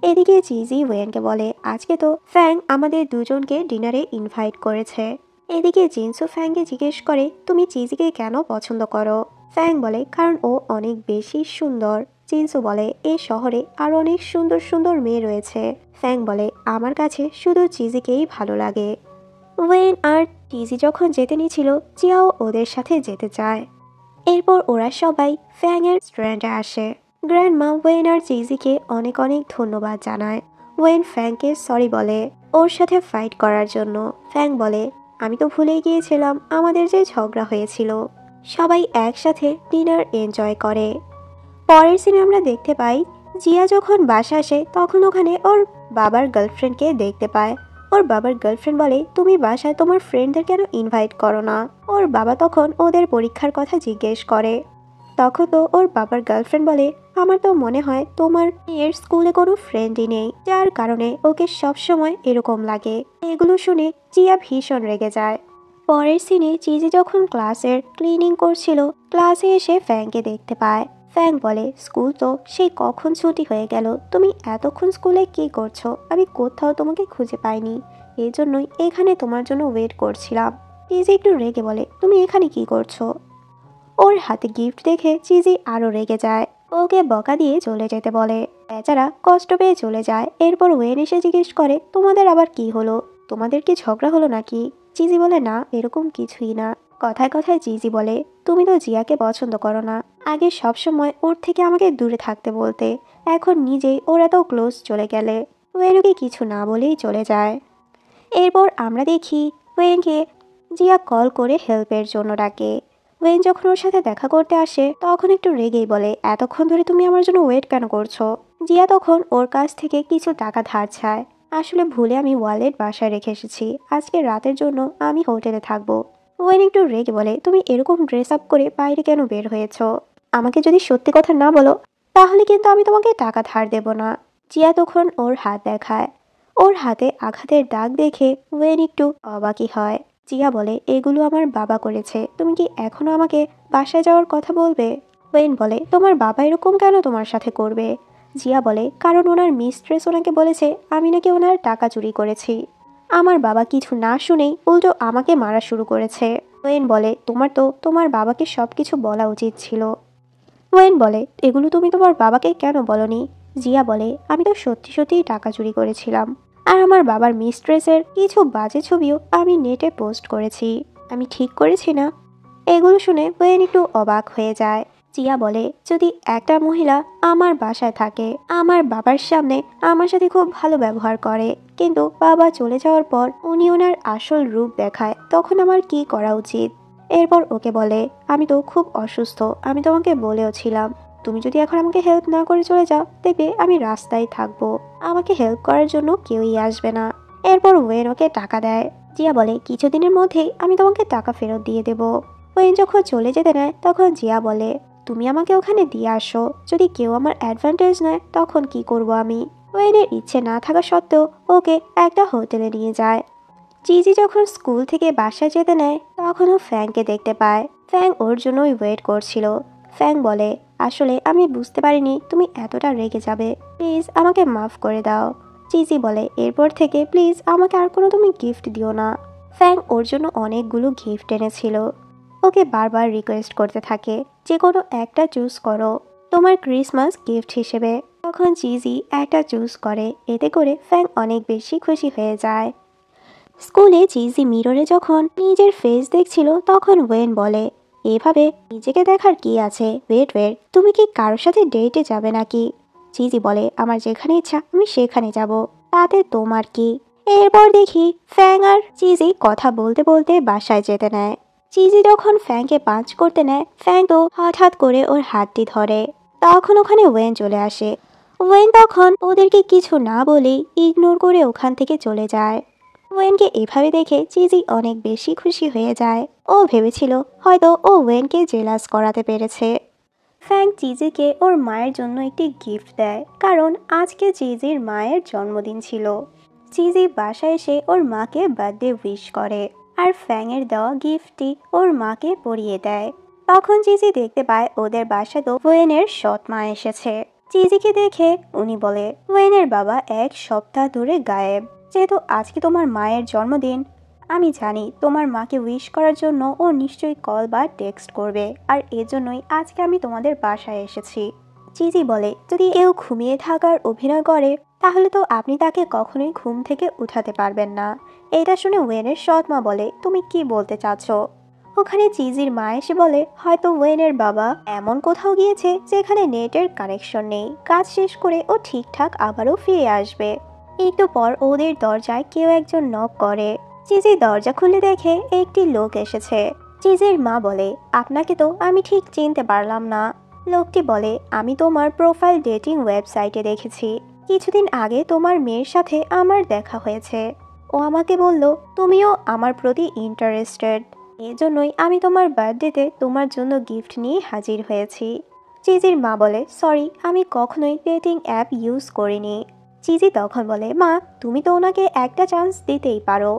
এদিকে চিজি ওয়েনকে বলে, আজকে তো ফ্যাং আমাদের দুজনকে ডিনারে ইনভাইট করেছে। এদিকে জিনসু ফ্যাংকে জিজ্ঞেস করে, তুমি চিজিকে কেন পছন্দ করো? ফ্যাং বলে, কারণ ও অনেক বেশি সুন্দর। জিনসু বলে, এই শহরে আরো অনেক সুন্দর সুন্দর মেয়ে রয়েছে। ফ্যাং বলে, আমার কাছে শুধু চিজিকেই ভালো লাগে। ওয়েন আর চিজি যখন যেতে নিয়েছিল, জিয়াও ওদের সাথে যেতে চায়। এরপর ওরা সবাই ফ্যাং এর রেস্টুরেন্টে আসে। গ্র্যান্ডমা ওয়েন আর চিজিকে অনেক অনেক ধন্যবাদ জানায়। ওয়েন ফ্যাংকে সরি বলে ওর সাথে ফাইট করার জন্য। ফ্যাং বলে, আমি তো ভুলেই গিয়েছিলাম আমাদের যে ঝগড়া হয়েছিল। সবাই একসাথে ডিনার এনজয় করে। পরের সিনে আমরা দেখতে পাই জিয়া যখন বাসা আসে তখন ওখানে ওর বাবার গার্লফ্রেন্ডকে দেখতে পায়। ওর বাবার গার্লফ্রেন্ড বলে, তুমি বাসায় তোমার ফ্রেন্ডদের কেন ইনভাইট করো না? ওর বাবা তখন ওদের পরীক্ষার কথা জিজ্ঞেস করে। তখন তো ওর বাবার গার্লফ্রেন্ড বলে, আমার তো মনে হয় তোমার মেয়ের স্কুলে কোনো ফ্রেন্ডই নেই, যার কারণে ওকে সবসময় এরকম লাগে। এগুলো শুনে জিয়া ভীষণ রেগে যায়। পরের সিনে চিজি যখন ক্লাসের ক্লিনিং করছিল, ক্লাসে এসে ফ্যাংকে দেখতে পায়। ফ্যাং বলে, স্কুল তো সেই কখন ছুটি হয়ে গেল, তুমি এতক্ষণ স্কুলে কি করছো? আমি কোথাও তোমাকে খুঁজে পাইনি, এই জন্যই এখানে তোমার জন্য ওয়েট করছিলাম। চিজি একটু রেগে বলে, তুমি এখানে কি করছো? ওর হাতে গিফট দেখে চিজি আরো রেগে যায়। ওকে বকা দিয়ে চলে যেতে বলে। বেচারা কষ্ট পেয়ে চলে যায়। এরপর ওয়েন এসে জিজ্ঞেস করে, তোমাদের আবার কি হলো? তোমাদের কি ঝগড়া হলো নাকি? চিজি বলে, না, এরকম কিছুই না। কথায় কথায় চিজি বলে, তুমি তো জিয়াকে পছন্দ করো না, আগে সবসময় ওর থেকে আমাকে দূরে থাকতে বলতে, এখন নিজেই ওর এত ক্লোজ চলে গেলে। ওয়েনকে কিছু না বলেই চলে যায়। এরপর আমরা দেখি ওয়েনকে জিয়া কল করে হেল্পের জন্য ডাকে। ওয়েন যখন ওর সাথে দেখা করতে আসে তখন একটু রেগেই বলে, এতক্ষণ ধরে তুমি আমার জন্য ওয়েট কেন করছো? জিয়া তখন ওর কাছ থেকে কিছু টাকা ধার চায়। আসলে ভুলে আমি ওয়ালেট বাসায় রেখে এসেছি, আজকে রাতের জন্য আমি হোটেলে থাকবো। ওয়েন একটু রেগে বলে, তুমি এরকম ড্রেস আপ করে বাইরে কেন বের হয়েছো? আমাকে যদি সত্যি কথা না বলো তাহলে কিন্তু আমি তোমাকে টাকা ধার দেব না। জিয়া তখন ওর হাত দেখায়। ওর হাতে আঘাতের দাগ দেখে ওয়েন একটু অবাকই হয়। জিয়া বলে, এগুলো আমার বাবা করেছে, তুমি কি এখনো আমাকে বাসায় যাওয়ার কথা বলবে? ওয়েন বলে, তোমার বাবা এরকম কেন তোমার সাথে করবে? জিয়া বলে, কারণ ওনার মিস্ট্রেস ওনাকে বলেছে আমি নাকি ওনার টাকা চুরি করেছি। আমার বাবা কিছু না শুনেই উল্টো আমাকে মারা শুরু করেছে। ওয়েন বলে, তোমার তো তোমার বাবাকে সব কিছু বলা উচিত ছিল। ওয়েন বলে, এগুলো তুমি তোমার বাবাকে কেন বলনি? জিয়া বলে, আমি তো সত্যি সত্যিই টাকা চুরি করেছিলাম, আর আমার বাবার মিস্ট্রেসের কিছু বাজে ছবিও আমি নেটে পোস্ট করেছি। আমি ঠিক করেছি না? এগুলো শুনে ওয়েন একটু অবাক হয়ে যায়। জিয়া বলে, যদি একটা মহিলা আমার বাসায় থাকে, আমার বাবার সামনে আমার সাথে খুব ভালো ব্যবহার করে, কিন্তু বাবা চলে যাওয়ার পর উনি ওনার আসল রূপ দেখায়, তখন আমার কি করা উচিত? এরপর ওকে বলে, আমি তো খুব অসুস্থ, আমি তোমাকে বলেও ছিলাম, তুমি যদি এখন আমাকে হেল্প না করে চলে যাও, দেখবে আমি রাস্তায় থাকবো, আমাকে হেল্প করার জন্য কেউই আসবে না। এরপর ওয়েন ওকে টাকা দেয়। জিয়া বলে, কিছুদিনের মধ্যেই আমি তোমাকে টাকা ফেরত দিয়ে দেবো। ওয়েন যখন চলে যেতে নেয় তখন জিয়া বলে, তুমি আমাকে ওখানে দিয়ে আসো, যদি কেউ আমার অ্যাডভান্টেজ নেয় তখন কি করব আমি? ওয়েনের ইচ্ছে না থাকা সত্ত্বেও ওকে একটা হোটেলে নিয়ে যায়। জিজি যখন স্কুল থেকে বাসায় যেতে নেয় তখন ও ফ্যাংকে দেখতে পায়। ফ্যাং ওর জন্যই ওয়েট করছিল। ফ্যাং বলে, আসলে আমি বুঝতে পারিনি তুমি এতটা রেগে যাবে, প্লিজ আমাকে মাফ করে দাও। জিজি বলে, এরপর থেকে প্লিজ আমাকে আর কোনো তুমি গিফট দিও না। ফ্যাং ওর জন্য অনেকগুলো গিফট এনেছিল। ওকে বারবার রিকোয়েস্ট করতে থাকে, যে কোনো একটা চুজ করো তোমার ক্রিসমাস গিফট হিসেবে। তখন জিজি একটা চুজ করে, এতে করে ফ্যাং অনেক বেশি খুশি হয়ে যায়। স্কুলে জিজি মিররে যখন নিজের ফেস দেখছিল তখন ওয়েন বলে, এভাবে নিজেকে দেখার কি আছে, ওয়েট ওয়েট, তুমি কি কারোর সাথে ডেটে যাবে নাকি? জিজি বলে, আমার যেখানে ইচ্ছা আমি সেখানে যাব, তাতে তোমার কি? এরপর দেখি ফ্যাং আর চিজি কথা বলতে বলতে বাসায় যেতে নেয়। চিজি যখন ফ্যাংকে পাঞ্চ করতে নেয়, ফ্যাং তো হঠাৎ করে ওর হাতটি ধরে। তখন ওখানে ওয়েন চলে আসে। ওয়েন তখন ওদেরকে কিছু না বলেই ইগনোর করে ওখান থেকে চলে যায়। ওয়েনকে এভাবে দেখে চিজি অনেক বেশি খুশি হয়ে যায়। ও ভেবেছিল হয়তো ও ওয়েনকে জেলাস করাতে পেরেছে। ফ্যাং চিজিকে ওর মায়ের জন্য একটি গিফট দেয়, কারণ আজকে চিজির মায়ের জন্মদিন ছিল। চিজি বাসায় এসে ওর মাকে বার্থডে উইশ করে, আর ফ্যাংয়ের দেওয়া গিফটটি ওর মাকে পরিয়ে দেয়। তখন চিজি দেখতে পায় ওদের বাসায় তো ওয়েনের সৎ মা এসেছে। চিজিকে দেখে উনি বলে, ওয়েনের বাবা এক সপ্তাহ ধরে গায়েব, যেহেতু আজকে তোমার মায়ের জন্মদিন, আমি জানি তোমার মাকে উইশ করার জন্য ও নিশ্চয়ই কল বা টেক্সট করবে, আর এজন্যই আজকে আমি তোমাদের বাসায় এসেছি। চিজি বলে, যদি কেউ ঘুমিয়ে থাকার অভিনয় করে তাহলে তো আপনি তাকে কখনোই ঘুম থেকে উঠাতে পারবেন না। এটা শুনে ওয়েনের সৎ মা বলে, তুমি কি বলতে চাচ্ছ? ওখানে চিজির মা এসে বলে, হয়তো ওয়েনের বাবা এমন কোথাও গিয়েছে যেখানে নেটের কানেকশন নেই, কাজ শেষ করে ও ঠিকঠাক আবারও ফিরে আসবে। একটু পর ওদের দরজায় কেউ একজন নক করে। চিজি দরজা খুলে দেখে একটি লোক এসেছে। চিজির মা বলে, আপনাকে তো আমি ঠিক চিনতে পারলাম না। লোকটি বলে, আমি তোমার প্রোফাইল ডেটিং ওয়েবসাইটে দেখেছি, কিছুদিন আগে তোমার মেয়ের সাথে আমার দেখা হয়েছে। ও আমাকে বলল তুমিও আমার প্রতি ইন্টারেস্টেড, এজন্যই আমি তোমার বার্থডেতে তোমার জন্য গিফট নিয়ে হাজির হয়েছি। চিজির মা বলে, সরি, আমি কখনোই ডেটিং অ্যাপ ইউজ করিনি। চিজি তখন বলে, মা তুমি তো ওনাকে একটা চান্স দিতেই পারো।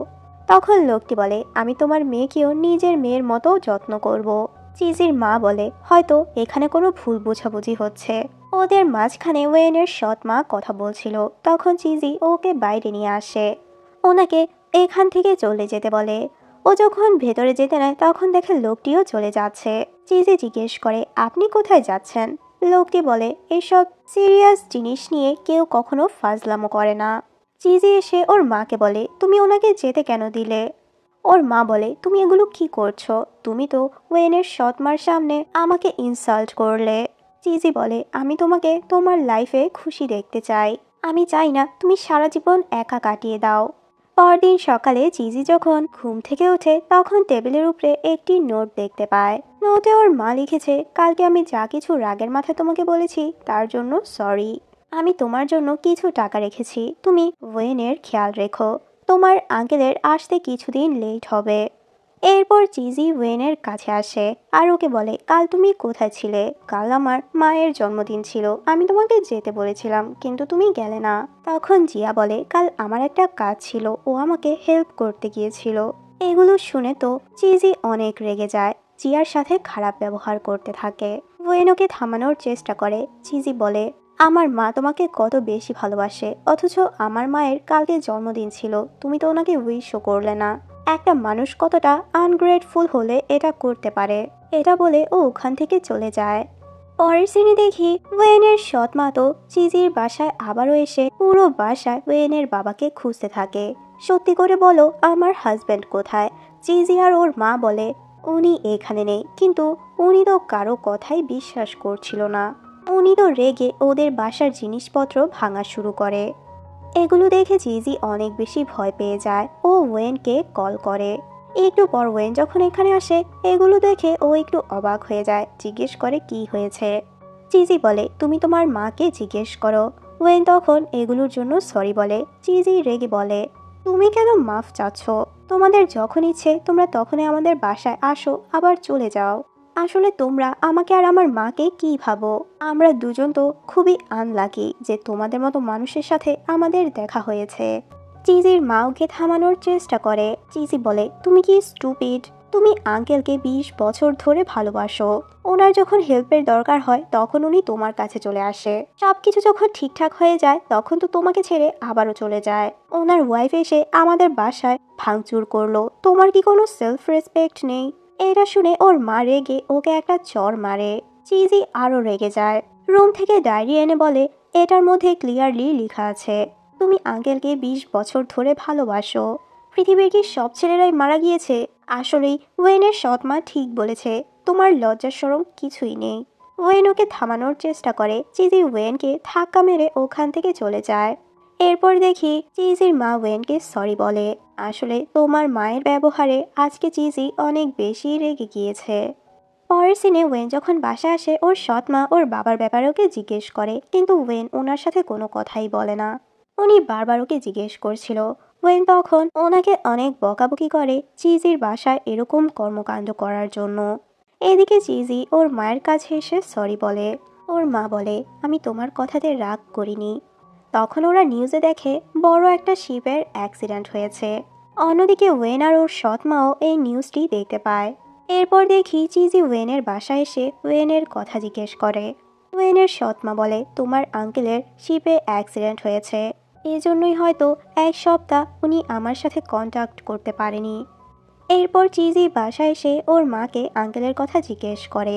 তখন লোকটি বলে, আমি তোমার মেয়েকেও নিজের মেয়ের মতো যত্ন করব। চিজির মা বলে, হয়তো এখানে কোনো ভুল বোঝাবুঝি হচ্ছে। ওদের মাঝখানে ওয়েনের সৎ মা কথা বলছিল। তখন চিজি ওকে বাইরে নিয়ে আসে, ওনাকে এখান থেকে চলে যেতে বলে। ও যখন ভেতরে যেতে নেয় তখন দেখে লোকটিও চলে যাচ্ছে। চিজি জিজ্ঞেস করে, আপনি কোথায় যাচ্ছেন? লোকটি বলে, এসব সিরিয়াস জিনিস নিয়ে কেউ কখনো ফাজলামো করে না। চিজি এসে ওর মাকে বলে, তুমি ওনাকে যেতে কেন দিলে? ওর মা বলে, তুমি এগুলো কি করছো? তুমি তো ওয়েনের সৎ মার সামনে আমাকে ইনসাল্ট করলে। চিজি বলে, আমি তোমাকে তোমার লাইফে খুশি দেখতে চাই, আমি চাই না তুমি সারা জীবন একা কাটিয়ে দাও। পরদিন সকালে চিজি যখন ঘুম থেকে ওঠে তখন টেবিলের উপরে একটি নোট দেখতে পায়। নোটে ওর মা লিখেছে, কালকে আমি যা কিছু রাগের মাথায় তোমাকে বলেছি তার জন্য সরি। আমি তোমার জন্য কিছু টাকা রেখেছি, তুমি ওয়েনের খেয়াল রেখো, তোমার আঙ্কেলের আসতে কিছুদিন লেট হবে। এরপর চিজি ওয়েনের কাছে আসে আর ওকে বলে, কাল তুমি কোথায় ছিলে? কাল আমার মায়ের জন্মদিন ছিল, আমি তোমাকে যেতে বলেছিলাম কিন্তু তুমি গেলে না। তখন জিয়া বলে, কাল আমার একটা কাজ ছিল, ও আমাকে হেল্প করতে গিয়েছিল। এগুলো শুনে তো চিজি অনেক রেগে যায়, জিয়ার সাথে খারাপ ব্যবহার করতে থাকে। ওয়েন ওকে থামানোর চেষ্টা করে। চিজি বলে, আমার মা তোমাকে কত বেশি ভালোবাসে, অথচ আমার মায়ের কালকে জন্মদিন ছিল, তুমি তো ওনাকে উইশও করলে না। একটা মানুষ কতটা আনগ্রেটফুল হলে এটা করতে পারে। এটা বলে ও ওখান থেকে চলে যায়। পরের সিনে দেখি ওয়েনের সৎ মা তো চিজির বাসায় আবারও এসে পুরো বাসায় ওয়েনের বাবাকে খুঁজতে থাকে। সত্যি করে বলো, আমার হাজবেন্ড কোথায়? চিজি আর ওর মা বলে, উনি এখানে নেই। কিন্তু উনি তো কারো কথাই বিশ্বাস করছিল না। উনি তো রেগে ওদের বাসার জিনিসপত্র ভাঙা শুরু করে। এগুলো দেখে চিজি অনেক বেশি ভয় পেয়ে যায়। ও ওয়েনকে কল করে। একটু পর ওয়েন যখন এখানে আসে, এগুলো দেখে ও একটু অবাক হয়ে যায়, জিজ্ঞেস করে কি হয়েছে। চিজি বলে, তুমি তোমার মাকে জিজ্ঞেস করো। ওয়েন তখন এগুলোর জন্য সরি বলে। চিজি রেগে বলে, তুমি কেন মাফ চাচ্ছ? তোমাদের যখন ইচ্ছে তোমরা তখনই আমাদের বাসায় আসো, আবার চলে যাও। আসলে তোমরা আমাকে আর আমার মাকে কি ভাবো? আমরা দুজন তো খুবই আনলাকি যে তোমাদের মতো মানুষের সাথে আমাদের দেখা হয়েছে। চিজির মা ওকে থামানোর চেষ্টা করে। চিজি বলে, তুমি কি স্টুপিড? তুমি আঙ্কেলকে 20 বছর ধরে ভালোবাসো। ওনার যখন হেল্পের দরকার হয় তখন উনি তোমার কাছে চলে আসে। সবকিছু যখন ঠিকঠাক হয়ে যায় তখন তো তোমাকে ছেড়ে আবারও চলে যায়। ওনার ওয়াইফ এসে আমাদের বাসায় ভাঙচুর করলো। তোমার কি কোনো সেলফ রেসপেক্ট নেই? এটা শুনে ওর মা রেগে ওকে একটা চড় মারে। চিজি আরো রেগে যায়। রুম থেকে ডায়েরি এনে বলে, এটার মধ্যে ক্লিয়ারলি লেখা আছে তুমি আঙ্কেলকে 20 বছর ধরে ভালোবাসো। পৃথিবীর কি সব ছেলেরাই মারা গিয়েছে? আসলেই ওয়েনের সৎ মা ঠিক বলেছে, তোমার লজ্জা শরম কিছুই নেই। ওয়েন ওকে থামানোর চেষ্টা করে। চিজি ওয়েনকে ধাক্কা মেরে ওখান থেকে চলে যায়। এরপর দেখি চিজির মা ওয়েনকে সরি বলে। আসলে তোমার মায়ের ব্যবহারে আজকে চিজি অনেক বেশি রেগে গিয়েছে। পরের সিনে ওয়েন যখন বাসায় আসে, ওর সৎ মা ওর বাবার ব্যাপারে ওকে জিজ্ঞেস করে, কিন্তু ওয়েন ওনার সাথে কোনো কথাই বলে না। উনি বারবার ওকে জিজ্ঞেস করছিল। ওয়েন তখন ওনাকে অনেক বকাবকি করে চিজির বাসায় এরকম কর্মকাণ্ড করার জন্য। এদিকে চিজি ওর মায়ের কাছে এসে সরি বলে। ওর মা বলে, আমি তোমার কথাতে রাগ করিনি। তখন ওরা নিউজে দেখে বড় একটা শিপের অ্যাক্সিডেন্ট হয়েছে। অন্যদিকে ওয়েন আর ওর সৎ মাও এই নিউজটি দেখতে পায়। এরপর দেখি চিজি ওয়েনের বাসায় এসে ওয়েনের কথা জিজ্ঞেস করে। ওয়েনের সৎ মা বলে, তোমার আঙ্কেলের শিপে অ্যাক্সিডেন্ট হয়েছে, এজন্যই হয়তো এক সপ্তাহ উনি আমার সাথে কন্ট্যাক্ট করতে পারেনি। এরপর চিজি বাসায় এসে ওর মাকে আঙ্কেলের কথা জিজ্ঞেস করে।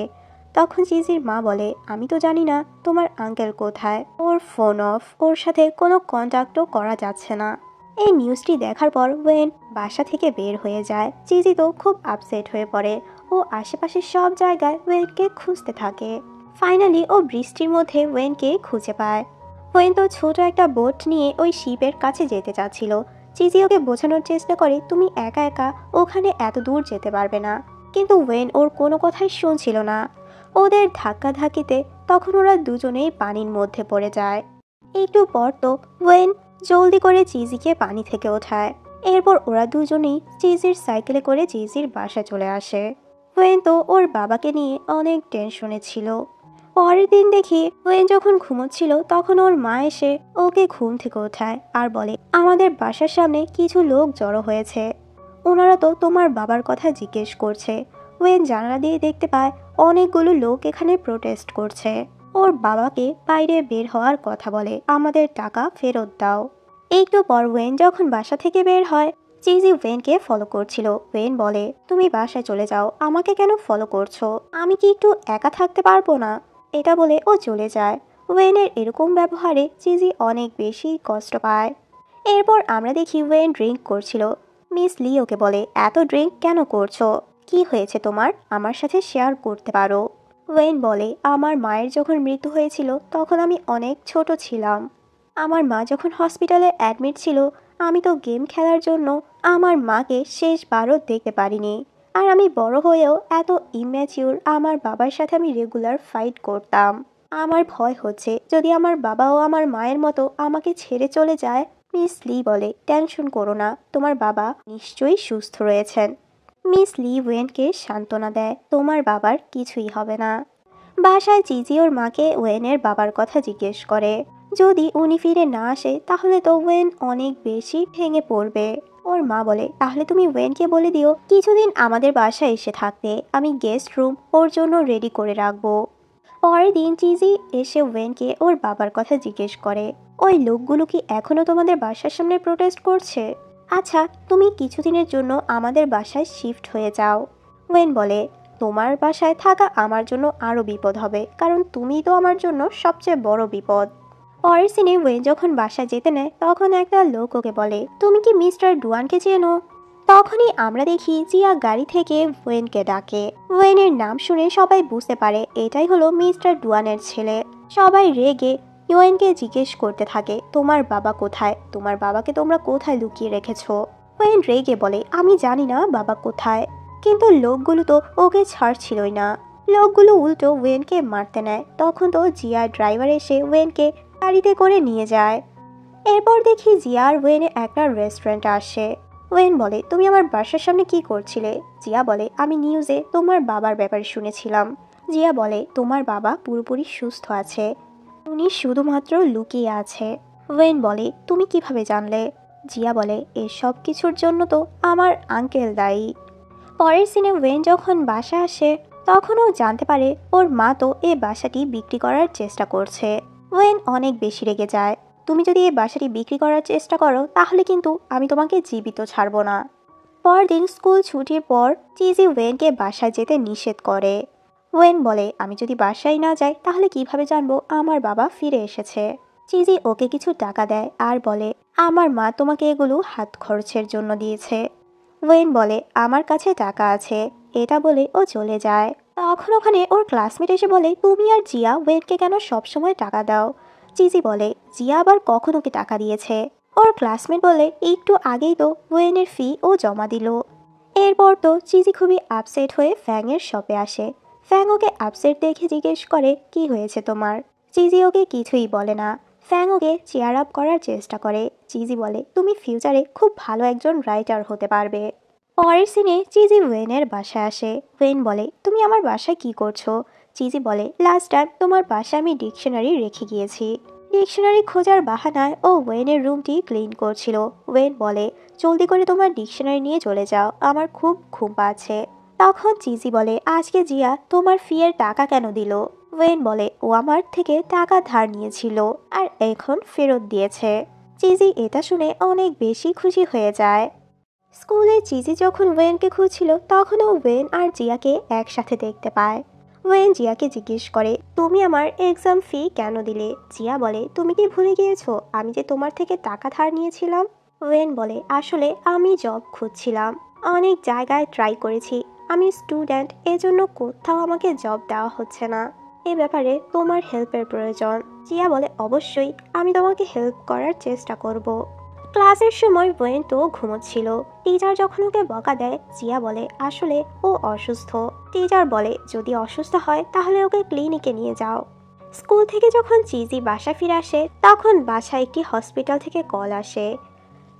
তখন চিজির মা বলে, আমি তো জানি না তোমার আঙ্কেল কোথায়, ওর ফোন অফ, ওর সাথে কোনো কন্ট্যাক্টও করা যাচ্ছে না। এই নিউজটি দেখার পর ওয়েন বাসা থেকে বের হয়ে যায়। চিজি তো খুব আপসেট হয়ে পড়ে। ও আশেপাশে সব জায়গায় ওয়েনকে খুঁজতে থাকে। ফাইনালি ও বৃষ্টির মধ্যে ওয়েনকে খুঁজে পায়। ওয়েন তো ছোট একটা বোট নিয়ে ওই শিপের কাছে যেতে চাচ্ছিল। চিজি ওকে বোঝানোর চেষ্টা করে, তুমি একা একা ওখানে এত দূর যেতে পারবে না। কিন্তু ওয়েন ওর কোনো কথাই শুনছিল না। ওদের ধাক্কাধাক্কিতে তখন ওরা দুজনেই পানির মধ্যে পড়ে যায়। একটু পর তো ওয়েন জলদি করে চিজিকে পানি থেকে ওঠায়। এরপর ওরা দুজনেই চিজির সাইকেলে করে চিজির বাসায় চলে আসে। ওয়েন তো ওর বাবাকে নিয়ে অনেক টেনশনে ছিল। পরের দিন দেখি ওয়েন যখন ঘুমোচ্ছিল তখন ওর মা এসে ওকে ঘুম থেকে ওঠায় আর বলে, আমাদের বাসার সামনে কিছু লোক জড়ো হয়েছে। ওনারা তো তোমার বাবার কথা জিজ্ঞেস করছে। ওয়েন জানালা দিয়ে দেখতে পায় অনেকগুলো লোক এখানে প্রোটেস্ট করছে। ওর বাবাকে বাইরে বের হওয়ার কথা বলে, আমাদের টাকা ফেরত দাও। একটু পর ওয়েন যখন বাসা থেকে বের হয়, চিজি ওয়েনকে ফলো করছিল। ওয়েন বলে, তুমি বাসায় চলে যাও, আমাকে কেন ফলো করছো? আমি কি একটু একা থাকতে পারবো না? এটা বলে ও চলে যায়। ওয়েনের এরকম ব্যবহারে চিজি অনেক বেশি কষ্ট পায়। এরপর আমরা দেখি ওয়েন ড্রিঙ্ক করছিল। মিস লি ওকে বলে, এত ড্রিঙ্ক কেন করছো? কি হয়েছে তোমার? আমার সাথে শেয়ার করতে পারো। ওয়েন বলে, আমার মায়ের যখন মৃত্যু হয়েছিল তখন আমি অনেক ছোট ছিলাম। আমার মা যখন হসপিটালে অ্যাডমিট ছিল, আমি তো গেম খেলার জন্য আমার মাকে শেষবারও দেখতে পারিনি। আর আমি বড় হয়েও এত ইম্যাচিউর আমার বাবার সাথে আমি রেগুলার ফাইট করতাম। আমার ভয় হচ্ছে যদি আমার বাবাও আমার মায়ের মতো আমাকে ছেড়ে চলে যায়। মিস লি বলে, টেনশন করো না, তোমার বাবা নিশ্চয়ই সুস্থ রয়েছেন। মিস লি ওয়েনকে সান্ত্বনা দেয়, তোমার বাবার কিছুই হবে না। বাসায় চিজি ওর মাকে ওয়েনের বাবার কথা জিজ্ঞেস করে। যদি উনি ফিরে না আসে তাহলে তো ওয়েন অনেক বেশি ভেঙে পড়বে। ওর মা বলে, তাহলে তুমি ওয়েনকে বলে দিও কিছুদিন আমাদের বাসায় এসে থাকতে, আমি গেস্ট রুম ওর জন্য রেডি করে রাখবো। পরের দিন চিজি এসে ওয়েনকে ওর বাবার কথা জিজ্ঞেস করে, ওই লোকগুলো কি এখনো তোমাদের বাসার সামনে প্রোটেস্ট করছে? আচ্ছা, তুমি কিছুদিনের জন্য আমাদের বাসায় শিফট হয়ে যাও। ওয়েন বলে, তোমার বাসায় থাকা আমার জন্য আরও বিপদ হবে, কারণ তুমি তো আমার জন্য সবচেয়ে বড় বিপদ। পরের সিনে ওয়েন যখন বাসায় যেতে নেয় তখন একটা লোক ওকে বলে, তুমি কি মিস্টার ডুয়ানকে চেনো? তখনই আমরা দেখি জিয়া গাড়ি থেকে ওয়েনকে ডাকে। ওয়েনের নাম শুনে সবাই বুঝতে পারে এটাই হলো মিস্টার ডুয়ানের ছেলে। সবাই রেগে ওয়েনকে জিজ্ঞেস করতে থাকে, তোমার বাবা কোথায়? তোমার বাবাকে তোমরা কোথায় লুকিয়ে রেখেছো? ওয়েন রেগে বলে, আমি জানি না বাবা কোথায়। কিন্তু লোকগুলো তো ওকে ছাড়ছিলই না। লোকগুলো উল্টো ওয়েনকে মারতে নেয়। তখন তো জিয়ার ড্রাইভার এসে ওয়েনকে গাড়িতে করে নিয়ে যায়। এরপর দেখি জিয়া আর ওয়েনে একটা রেস্টুরেন্টে আসে। ওয়েন বলে, তুমি আমার বাসার সামনে কি করছিলে? জিয়া বলে, আমি নিউজে তোমার বাবার ব্যাপারে শুনেছিলাম। জিয়া বলে, তোমার বাবা পুরোপুরি সুস্থ আছে, উনি শুধুমাত্র লুকিয়ে আছে। ওয়েন বলে, তুমি কিভাবে জানলে? জিয়া বলে, এই সব কিছুর জন্য তো আমার আঙ্কেল দায়ী। পরের সিনে ওয়েন যখন বাসা আসে তখন ও জানতে পারে ওর মা তো এই বাসাটি বিক্রি করার চেষ্টা করছে। ওয়েন অনেক বেশি রেগে যায়, তুমি যদি এই বাসাটি বিক্রি করার চেষ্টা করো তাহলে কিন্তু আমি তোমাকে জীবিত ছাড়বো না। পরদিন স্কুল ছুটির পর চিজি ওয়েনকে বাসায় যেতে নিষেধ করে। ওয়েন বলে, আমি যদি বাসায় না যাই তাহলে কিভাবে জানবো আমার বাবা ফিরে এসেছে? চিজি ওকে কিছু টাকা দেয় আর বলে, আমার মা তোমাকে এগুলো হাত খরচের জন্য দিয়েছে। ওয়েন বলে, আমার কাছে টাকা আছে। এটা বলে ও চলে যায়। তখন ওখানে ওর ক্লাসমেট এসে বলে, তুমি আর জিয়া ওয়েনকে কেন সবসময় টাকা দাও? চিজি বলে, জিয়া আবার কখন ওকে টাকা দিয়েছে? ওর ক্লাসমেট বলে, একটু আগেই তো ওয়েনের ফি ও জমা দিল। এরপর তো চিজি খুবই আপসেট হয়ে ফ্যাংয়ের শপে আসে। ফ্যাং ওকে আপসেট দেখে জিজ্ঞেস করে, কি হয়েছে তোমার? চিজি ওকে কিছুই বলে না। ফ্যাং ওকে চেয়ার আপ করার চেষ্টা করে। চিজি বলে, তুমি ফিউচারে খুব ভালো একজন রাইটার হতে পারবে। পরের সিনে চিজি ওয়েনের বাসায় আসে। ওয়েন বলে, তুমি আমার বাসায় কি করছো? চিজি বলে, লাস্ট টাইম তোমার বাসায় আমি ডিকশনারি রেখে গিয়েছি। ডিকশনারি খোঁজার বাহানায় ও ওয়েনের রুমটি ক্লিন করছিল। ওয়েন বলে, জলদি করে তোমার ডিকশনারি নিয়ে চলে যাও, আমার খুব ঘুম পাচ্ছে। তখন চিজি বলে, আজকে জিয়া তোমার ফিয়ের টাকা কেন দিল? ওয়েন বলে, ও আমার থেকে টাকা ধার নিয়েছিল আর এখন ফেরত দিয়েছে। চিজি এটা শুনে অনেক বেশি খুশি হয়ে যায়। স্কুলে চিজি যখন ওয়েনকে খুঁজছিল তখনও ওয়েন আর জিয়াকে একসাথে দেখতে পায়। ওয়েন জিয়াকে জিজ্ঞেস করে, তুমি আমার এক্সাম ফি কেন দিলে? জিয়া বলে, তুমি কি ভুলে গিয়েছো আমি যে তোমার থেকে টাকা ধার নিয়েছিলাম? ওয়েন বলে, আসলে আমি জব খুঁজছিলাম, অনেক জায়গায় ট্রাই করেছি, আমি স্টুডেন্ট, এজন্য কোথাও আমাকে জব দেওয়া হচ্ছে না, এ ব্যাপারে তোমার হেল্পের প্রয়োজন। জিয়া বলে, অবশ্যই, আমি তোমাকে হেল্প করার চেষ্টা করব। ক্লাসের সময় ওয়েন তো ঘুমোচ্ছিল। টিচার যখন ওকে বকা দেয় জিয়া বলে, আসলে ও অসুস্থ। টিচার বলে, যদি অসুস্থ হয় তাহলে ওকে ক্লিনিকে নিয়ে যাও। স্কুল থেকে যখন চিজি বাসা ফিরে আসে তখন বাসায় একটি হসপিটাল থেকে কল আসে।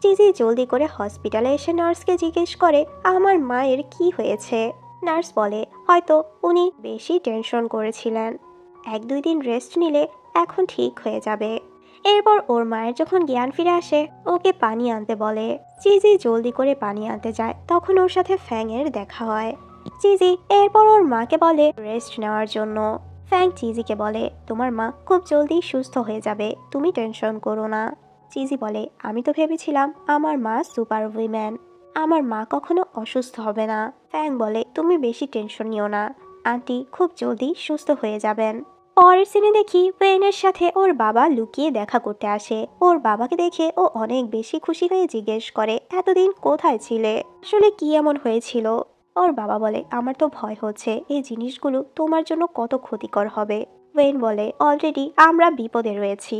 চিজি জলদি করে হসপিটালে এসে নার্সকে জিজ্ঞেস করে, আমার মায়ের কি হয়েছে? নার্স বলে, হয়তো উনি বেশি টেনশন করেছিলেন, 1-2 দিন রেস্ট নিলে এখন ঠিক হয়ে যাবে। এরপর ওর মায়ের যখন জ্ঞান ফিরে আসে ওকে পানি আনতে বলে। চিজি জলদি করে পানি আনতে যায়, তখন ওর সাথে ফ্যাংয়ের দেখা হয়। চিজি এরপর ওর মাকে বলে রেস্ট নেওয়ার জন্য। ফ্যাং চিজিকে বলে, তোমার মা খুব জলদি সুস্থ হয়ে যাবে, তুমি টেনশন করো না। চিজি বলে, আমি তো ভেবেছিলাম আমার মা সুপার উইম্যান, আমার মা কখনো অসুস্থ হবে না। ফ্যাং বলে, তুমি বেশি টেনশন নিও না, আন্টি খুব জলদি সুস্থ হয়ে যাবেন। পরের সিনে দেখি ওয়েনের সাথে ওর বাবা লুকিয়ে দেখা করতে আসে। ওর বাবাকে দেখে ও অনেক বেশি খুশি হয়ে জিজ্ঞেস করে, এতদিন কোথায় ছিলে? আসলে কি এমন হয়েছিল? ওর বাবা বলে, আমার তো ভয় হচ্ছে এই জিনিসগুলো তোমার জন্য কত ক্ষতিকর হবে। ওয়েন বলে, অলরেডি আমরা বিপদে রয়েছি।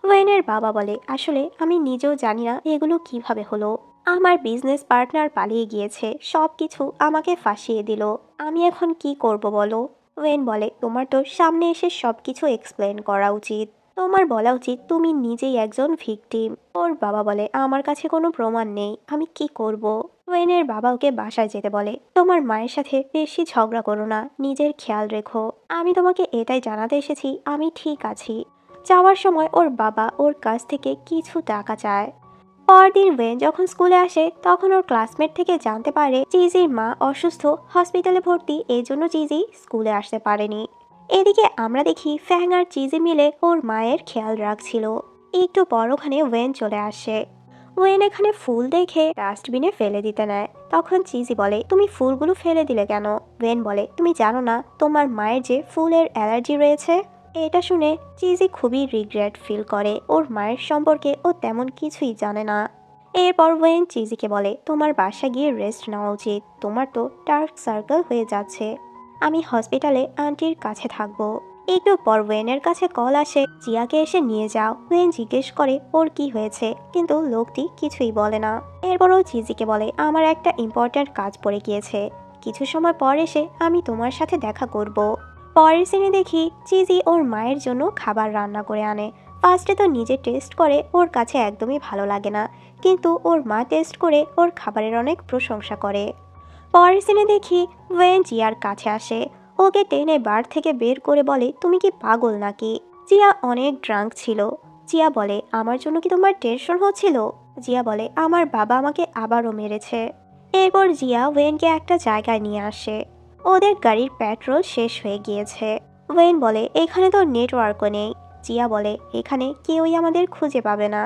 ওয়েনের বাবা বলে, আসলে আমি নিজেও জানি না এগুলো কিভাবে হলো, আমার বিজনেস পার্টনার পালিয়ে গিয়েছে, সব কিছু আমাকে ফাঁসিয়ে দিল, আমি এখন কি করব বলো? ওয়েন বলে, তোমার তো সামনে এসে সবকিছু এক্সপ্লেন করা উচিত, তোমার বলা উচিত তুমি নিজেই একজন ভিকটিম। ওর বাবা বলে, আমার কাছে কোনো প্রমাণ নেই, আমি কি করব? ওয়েনের বাবা ওকে বাসায় যেতে বলে, তোমার মায়ের সাথে বেশি ঝগড়া করো না, নিজের খেয়াল রেখো, আমি তোমাকে এটাই জানাতে এসেছি আমি ঠিক আছি। যাওয়ার সময় ওর বাবা ওর কাছ থেকে কিছু টাকা চায়। পরদিন ওয়েন যখন স্কুলে আসে তখন ওর ক্লাসমেট থেকে জানতে পারে চিজির মা অসুস্থ, হসপিটালে ভর্তি, এই জন্য চিজি স্কুলে আসতে পারেনি। এদিকে আমরা দেখি ফ্যাং আর চিজি মিলে ওর মায়ের খেয়াল রাখছিল। একটু পর ওখানে ওয়েন চলে আসে। ওয়েন এখানে ফুল দেখে ডাস্টবিনে ফেলে দিতে নেয়। তখন চিজি বলে, তুমি ফুলগুলো ফেলে দিলে কেন? ওয়েন বলে, তুমি জানো না তোমার মায়ের যে ফুলের অ্যালার্জি রয়েছে? এটা শুনে চিজি খুবই রিগ্রেট ফিল করে। ওর মায়ের সম্পর্কে ও তেমন কিছুই জানে না। এরপর ওয়েন চিজিকে বলে, তোমার বাসা গিয়ে রেস্ট নেওয়া উচিত, তোমার তো ডার্ক সার্কেল হয়ে যাচ্ছে। আমি হসপিটালে আন্টির কাছে থাকবো। একটু পর ওয়েনের কাছে কল আসে, জিয়াকে এসে নিয়ে যাও। ওয়েন জিজ্ঞেস করে ওর কি হয়েছে, কিন্তু লোকটি কিছুই বলে না। এরপর ও চিজিকে বলে, আমার একটা ইম্পর্ট্যান্ট কাজ পড়ে গিয়েছে, কিছু সময় পর এসে আমি তোমার সাথে দেখা করব। পরের সিনে দেখি চিজি ওর মায়ের জন্য খাবার রান্না করে আনে। ফার্স্টে তো নিজে টেস্ট করে ওর কাছে একদমই ভালো লাগে না, কিন্তু ওর মা টেস্ট করে ওর খাবারের অনেক প্রশংসা করে। পরের সিনে দেখি ওয়েন জিয়ার কাছে আসে, ওকে টেনে বার থেকে বের করে বলে, তুমি কি পাগল নাকি? জিয়া অনেক ড্রাঙ্ক ছিল। জিয়া বলে, আমার জন্য কি তোমার টেনশন হচ্ছিল? জিয়া বলে, আমার বাবা আমাকে আবারও মেরেছে। এরপর জিয়া ওয়েনকে একটা জায়গায় নিয়ে আসে। ওদের গাড়ির পেট্রোল শেষ হয়ে গিয়েছে। ওয়েন বলে, এখানে তো নেটওয়ার্কও নেই। জিয়া বলে, এখানে কেউই আমাদের খুঁজে পাবে না।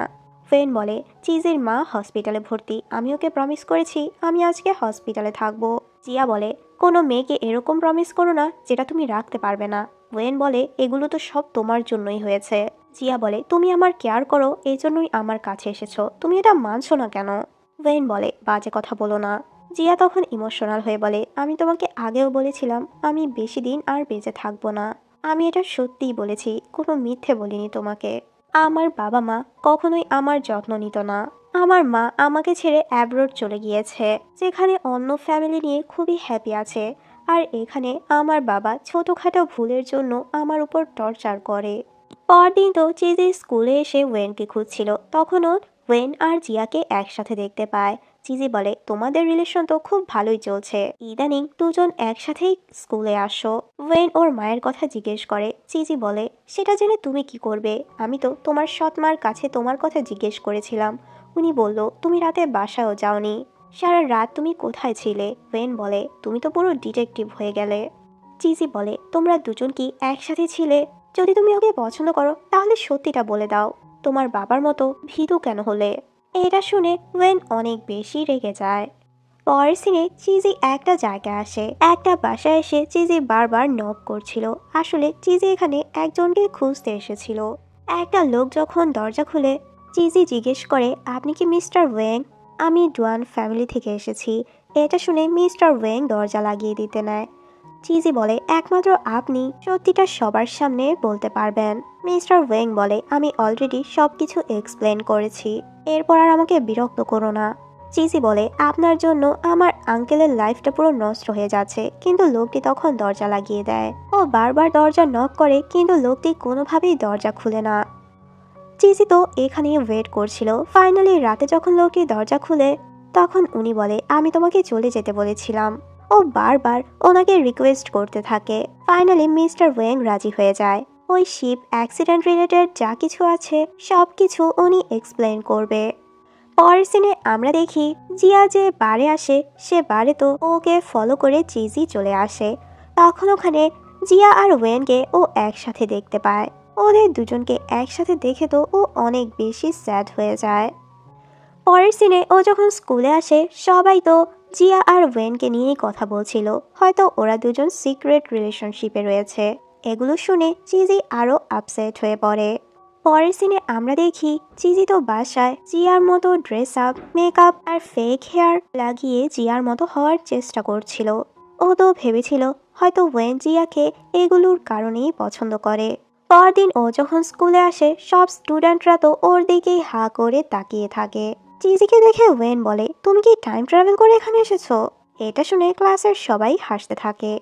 ওয়েন বলে, চিজির মা হসপিটালে ভর্তি, আমি ওকে প্রমিস করেছি আমি আজকে হসপিটালে থাকবো। জিয়া বলে, কোনো মেয়েকে এরকম প্রমিস করো না যেটা তুমি রাখতে পারবে না। ওয়েন বলে, এগুলো তো সব তোমার জন্যই হয়েছে। জিয়া বলে, তুমি আমার কেয়ার করো, এই জন্যই আমার কাছে এসেছো, তুমি এটা মানছো না কেন? ওয়েন বলে, বাজে কথা বলো না। জিয়া তখন ইমোশনাল হয়ে বলে, আমি তোমাকে আগেও বলেছিলাম আমি বেশি দিন আর বেঁচে থাকবো না। আমি এটা সত্যিই বলেছি, কোনো মিথ্যে বলিনি তোমাকে। আমার বাবা মা কখনোই আমার যত্ন নিত না। আমার মা আমাকে ছেড়ে অ্যাব্রোড চলে গিয়েছে, যেখানে অন্য ফ্যামিলি নিয়ে খুবই হ্যাপি আছে। আর এখানে আমার বাবা ছোটোখাটো ভুলের জন্য আমার উপর টর্চার করে। পরদিন তো চিজি স্কুলে এসে ওয়েনকে খুঁজছিল, তখনও ওয়েন আর জিয়াকে একসাথে দেখতে পায়। চিজি বলে, তোমাদের রিলেশন তো খুব ভালোই চলছে, ইদানিং দুজন একসাথেই স্কুলে আসো। ওয়েন ওর মায়ের কথা জিজ্ঞেস করে। চিজি বলে, সেটা জেনে তুমি কি করবে? আমি তো তোমার সৎ মার কাছে তোমার কথা জিজ্ঞেস করেছিলাম, উনি বলল তুমি রাতে বাসায়ও যাওনি। সারা রাত তুমি কোথায় ছিলে? ওয়েন বলে, তুমি তো পুরো ডিটেকটিভ হয়ে গেলে। চিজি বলে, তোমরা দুজন কি একসাথে ছিলে? যদি তুমি ওকে পছন্দ করো তাহলে সত্যিটা বলে দাও, তোমার বাবার মতো ভীতু কেন হলে? এটা শুনে ওয়েন অনেক বেশি রেগে যায়। পরের সিনে চিজি একটা জায়গায় আসে। একটা বাসায় এসে চিজি বারবার নক করছিল। আসলে চিজি এখানে একজনকে খুঁজতে এসেছিল। একটা লোক যখন দরজা খুলে, চিজি জিজ্ঞেস করে, আপনি কি মিস্টার ওয়েং? আমি ডুয়ান ফ্যামিলি থেকে এসেছি। এটা শুনে মিস্টার ওয়েং দরজা লাগিয়ে দিতে নেয়। চিজি বলে, একমাত্র আপনি সত্যিটা সবার সামনে বলতে পারবেন। মিস্টার ওয়েং বলে, আমি অলরেডি সবকিছু এক্সপ্লেন করেছি, এরপর আর আমাকে বিরক্ত করো না। চিজি বলে, আপনার জন্য আমার আঙ্কেলের লাইফটা পুরো নষ্ট হয়ে যাচ্ছে, কিন্তু লোকটি তখন দরজা লাগিয়ে দেয়। ও বারবার দরজা নক করে, কিন্তু লোকটি কোনোভাবেই দরজা খুলে না। চিজি তো এখানেই ওয়েট করছিল। ফাইনালি রাতে যখন লোকটি দরজা খুলে, তখন উনি বলে, আমি তোমাকে চলে যেতে বলেছিলাম। ও বারবার ওনাকে রিকোয়েস্ট করতে থাকে। ফাইনালি মিস্টার ওয়েং রাজি হয়ে যায়। ওই শিপ অ্যাক্সিডেন্ট রিলেটেড যা কিছু আছে সব কিছু উনি এক্সপ্লেন করবে। পরের সিনে আমরা দেখি জিয়া যে বারে আসে, সে বারে তো ওকে ফলো করে চিজি চলে আসে। তখন ওখানে জিয়া আর ওয়েনকে ও একসাথে দেখতে পায়। ওদের দুজনকে একসাথে দেখে তো ও অনেক বেশি স্যাড হয়ে যায়। পরের সিনে ও যখন স্কুলে আসে, সবাই তো জিয়া আর ওয়েনকে নিয়েই কথা বলছিল, হয়তো ওরা দুজন সিক্রেট রিলেশনশিপে রয়েছে। এগুলো শুনে চিজি আরো আপসেট হয়ে পড়ে। পরের সিনে আমরা দেখি চিজি তো বাসায় জিয়ার মতো ড্রেস আপ, মেকআপ আর ফেক হেয়ার লাগিয়ে জিয়ার মতো হওয়ার চেষ্টা করছিল। ও তো ভেবেছিল হয়তো ওয়েন জিয়াকে এগুলোর কারণেই পছন্দ করে। পরদিন ও যখন স্কুলে আসে, সব স্টুডেন্টরা তো ওর দিকেই হা করে তাকিয়ে থাকে। চিজিকে দেখে ওয়েন বলে, তুমি কি টাইম ট্রাভেল করে এখানে এসেছো? এটা শুনে ক্লাসের সবাই হাসতে থাকে।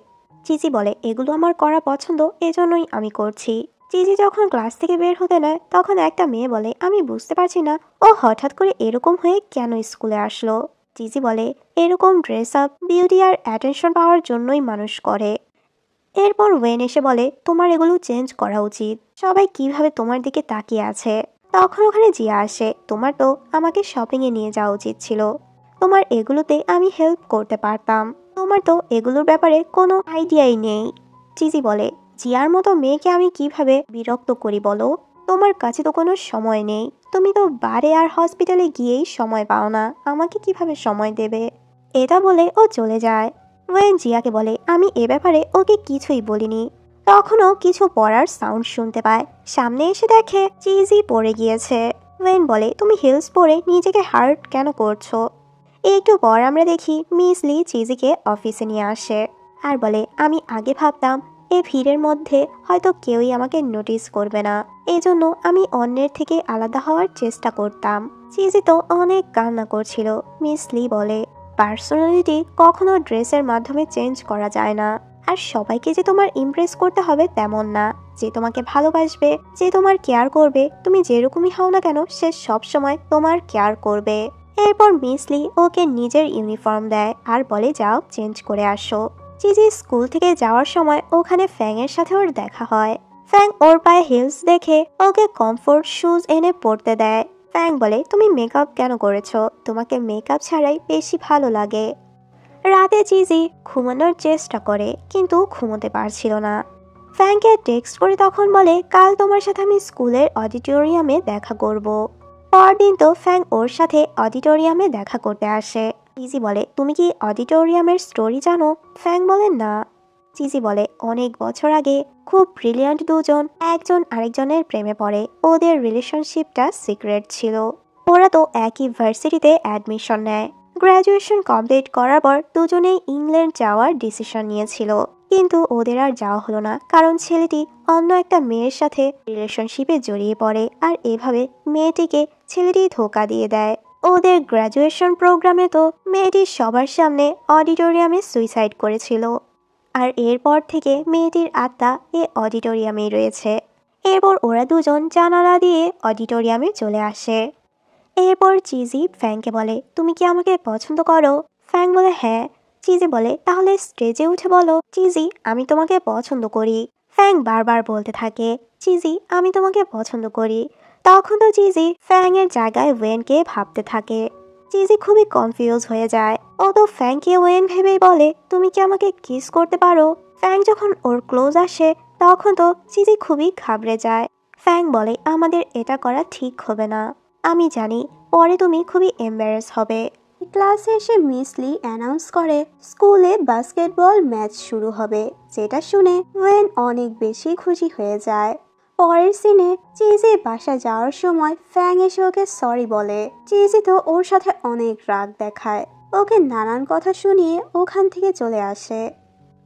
চিজি বলে, এগুলো আমার করা পছন্দ, এজন্যই আমি করছি। চিজি যখন ক্লাস থেকে বের হতে নেয়, তখন একটা মেয়ে বলে, আমি বুঝতে পারছি না ও হঠাৎ করে এরকম হয়ে কেন স্কুলে আসলো। চিজি বলে, এরকম ড্রেস আপ বিউটি আর অ্যাটেনশন পাওয়ার জন্যই মানুষ করে। এরপর ওয়েন এসে বলে, তোমার এগুলো চেঞ্জ করা উচিত, সবাই কিভাবে তোমার দিকে তাকিয়ে আছে। তখন ওখানে জিয়া আসে। তোমার তো আমাকে শপিংয়ে নিয়ে যাওয়া উচিত ছিল, তোমার এগুলোতে আমি হেল্প করতে পারতাম, তোমার তো এগুলোর ব্যাপারে কোনো আইডিয়াই নেই। চিজি বলে, জিয়ার মতো মেয়েকে আমি কিভাবে বিরক্ত করি বলো, তোমার কাছে তো কোনো সময় নেই, তুমি তো বারে আর হসপিটালে গিয়েই সময় পাও না, আমাকে কিভাবে সময় দেবে। এটা বলে ও চলে যায়। ওয়েন জিয়াকে বলে, আমি এ ব্যাপারে ওকে কিছুই বলিনি। তখনও কিছু পড়ার সাউন্ড শুনতে পায়, সামনে এসে দেখে চিজি পড়ে গিয়েছে। ওয়েন বলে, তুমি হিলস পরে নিজেকে হার্ট কেন করছো। একটু পর আমরা দেখি মিস লি চিজিকে অফিসে নিয়ে আসে আর বলে, আমি আগে ভাবতাম এই ভিড়ের মধ্যে হয়তো কেউই আমাকে নোটিস করবে না, এই জন্য আমি অন্যের থেকে আলাদা হওয়ার চেষ্টা করতাম। চিজি তো অনেক কান্না করছিল। মিস লি বলে, পার্সোনালিটি কখনো ড্রেসের মাধ্যমে চেঞ্জ করা যায় না, আর সবাইকে যে তোমার ইমপ্রেস করতে হবে তেমন না। যে তোমাকে ভালোবাসবে, যে তোমার কেয়ার করবে, তুমি যেরকমই হও না কেন সে সবসময় তোমার কেয়ার করবে। এরপর মিস লি ওকে নিজের ইউনিফর্ম দেয় আর বলে, যাও চেঞ্জ করে আসো। চিজি স্কুল থেকে যাওয়ার সময় ওখানে ফ্যাংয়ের সাথে ওর দেখা হয়। ফ্যাং ওর পায়ে হিলস দেখে ওকে কমফোর্ট শুজ এনে পরতে দেয়। ফ্যাং বলে, তুমি মেকআপ কেন করেছো, তোমাকে মেকআপ ছাড়াই বেশি ভালো লাগে। রাতে চিজি ঘুমানোর চেষ্টা করে কিন্তু ঘুমোতে পারছিল না। ফ্যাংকে টেক্সট করে তখন বলে, কাল তোমার সাথে আমি স্কুলের অডিটোরিয়ামে দেখা করব। পরদিন তো ফ্যাং ওর সাথে অডিটোরিয়ামে দেখা করতে আসে। চিজি বলে, তুমি কি অডিটোরিয়ামের স্টোরি জানো। ফ্যাং বলে, না। চিজি বলে, অনেক বছর আগে খুব ব্রিলিয়ান্ট দুজন একজন আরেকজনের প্রেমে পড়ে, ওদের রিলেশনশিপটা সিক্রেট ছিল। ওরা তো একই ভার্সিটিতে অ্যাডমিশন নেয়। গ্র্যাজুয়েশন কমপ্লিট করার পর দুজনেই ইংল্যান্ড যাওয়ার ডিসিশন নিয়েছিল, কিন্তু ওদের আর যাওয়া হলো না, কারণ ছেলেটি অন্য একটা মেয়ের সাথে রিলেশনশিপে জড়িয়ে পড়ে আর এভাবে মেয়েটিকে ছেলেটি ধোঁকা দিয়ে দেয়। ওদের গ্র্যাজুয়েশন প্রোগ্রামে তো মেয়েটি সবার সামনে অডিটোরিয়ামে সুইসাইড করেছিল, আর এরপর থেকে মেয়েটির আত্মা এ অডিটোরিয়ামেই রয়েছে। এরপর ওরা দুজন জানালা দিয়ে অডিটোরিয়ামে চলে আসে। এরপর চিজি ফ্যাংকে বলে, তুমি কি আমাকে পছন্দ করো। ফ্যাং বলে, হ্যাঁ। চিজি বলে, তাহলে স্টেজে উঠে বলো, চিজি আমি তোমাকে পছন্দ করি। ফ্যাং বারবার বলতে থাকে, চিজি আমি তোমাকে পছন্দ করি। তখন তো চিজি ফ্যাং এর জায়গায় ওয়েনকে ভাবতে থাকে। চিজি খুবই কনফিউজ হয়ে যায়। ও তো ফ্যাংকে ওয়েন ভেবেই বলে, তুমি কি আমাকে কিস করতে পারো। ফ্যাং যখন ওর ক্লোজ আসে তখন তো চিজি খুবই ঘাবড়ে যায়। ফ্যাং বলে, আমাদের এটা করা ঠিক হবে না, আমি জানি পরে তুমি খুবই এম্বারেস হবে। ক্লাসে এসে মিস লি অ্যানাউন্স করে স্কুলে বাস্কেটবল ম্যাচ শুরু হবে, যেটা শুনে ওয়েন অনেক বেশি খুশি হয়ে যায়। পরের সিনে চিজি বাসা যাওয়ার সময় ফ্যাং এসে ওকে সরি বলে। চিজি তো ওর সাথে অনেক রাগ দেখায়, ওকে নানান কথা শুনিয়ে ওখান থেকে চলে আসে।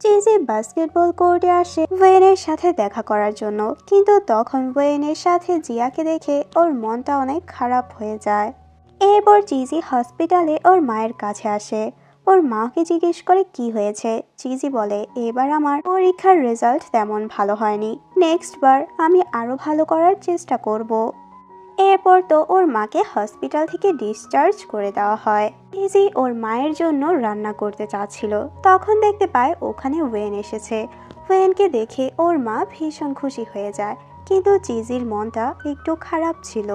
চিজি বাস্কেটবল কোর্টে আসে ওয়েনের সাথে দেখা করার জন্য, কিন্তু তখন ওয়েনের সাথে জিয়াকে দেখে ওর মনটা অনেক খারাপ হয়ে যায়। এরপর চিজি হসপিটালে ওর মায়ের কাছে আসে। ওর মাকে জিজ্ঞেস করে কি হয়েছে। চিজি বলে, এবার আমার পরীক্ষার রেজাল্ট তেমন ভালো হয়নি, নেক্সট বার আমি আরো ভালো করার চেষ্টা করব। এরপর তো ওর মাকে হসপিটাল থেকে ডিসচার্জ করে দেওয়া হয়। চিজি ওর মায়ের জন্য রান্না করতে চাচ্ছিল, তখন দেখতে পায় ওখানে ওয়েন এসেছে। ওয়েনকে দেখে ওর মা ভীষণ খুশি হয়ে যায়, কিন্তু চিজির মনটা একটু খারাপ ছিল।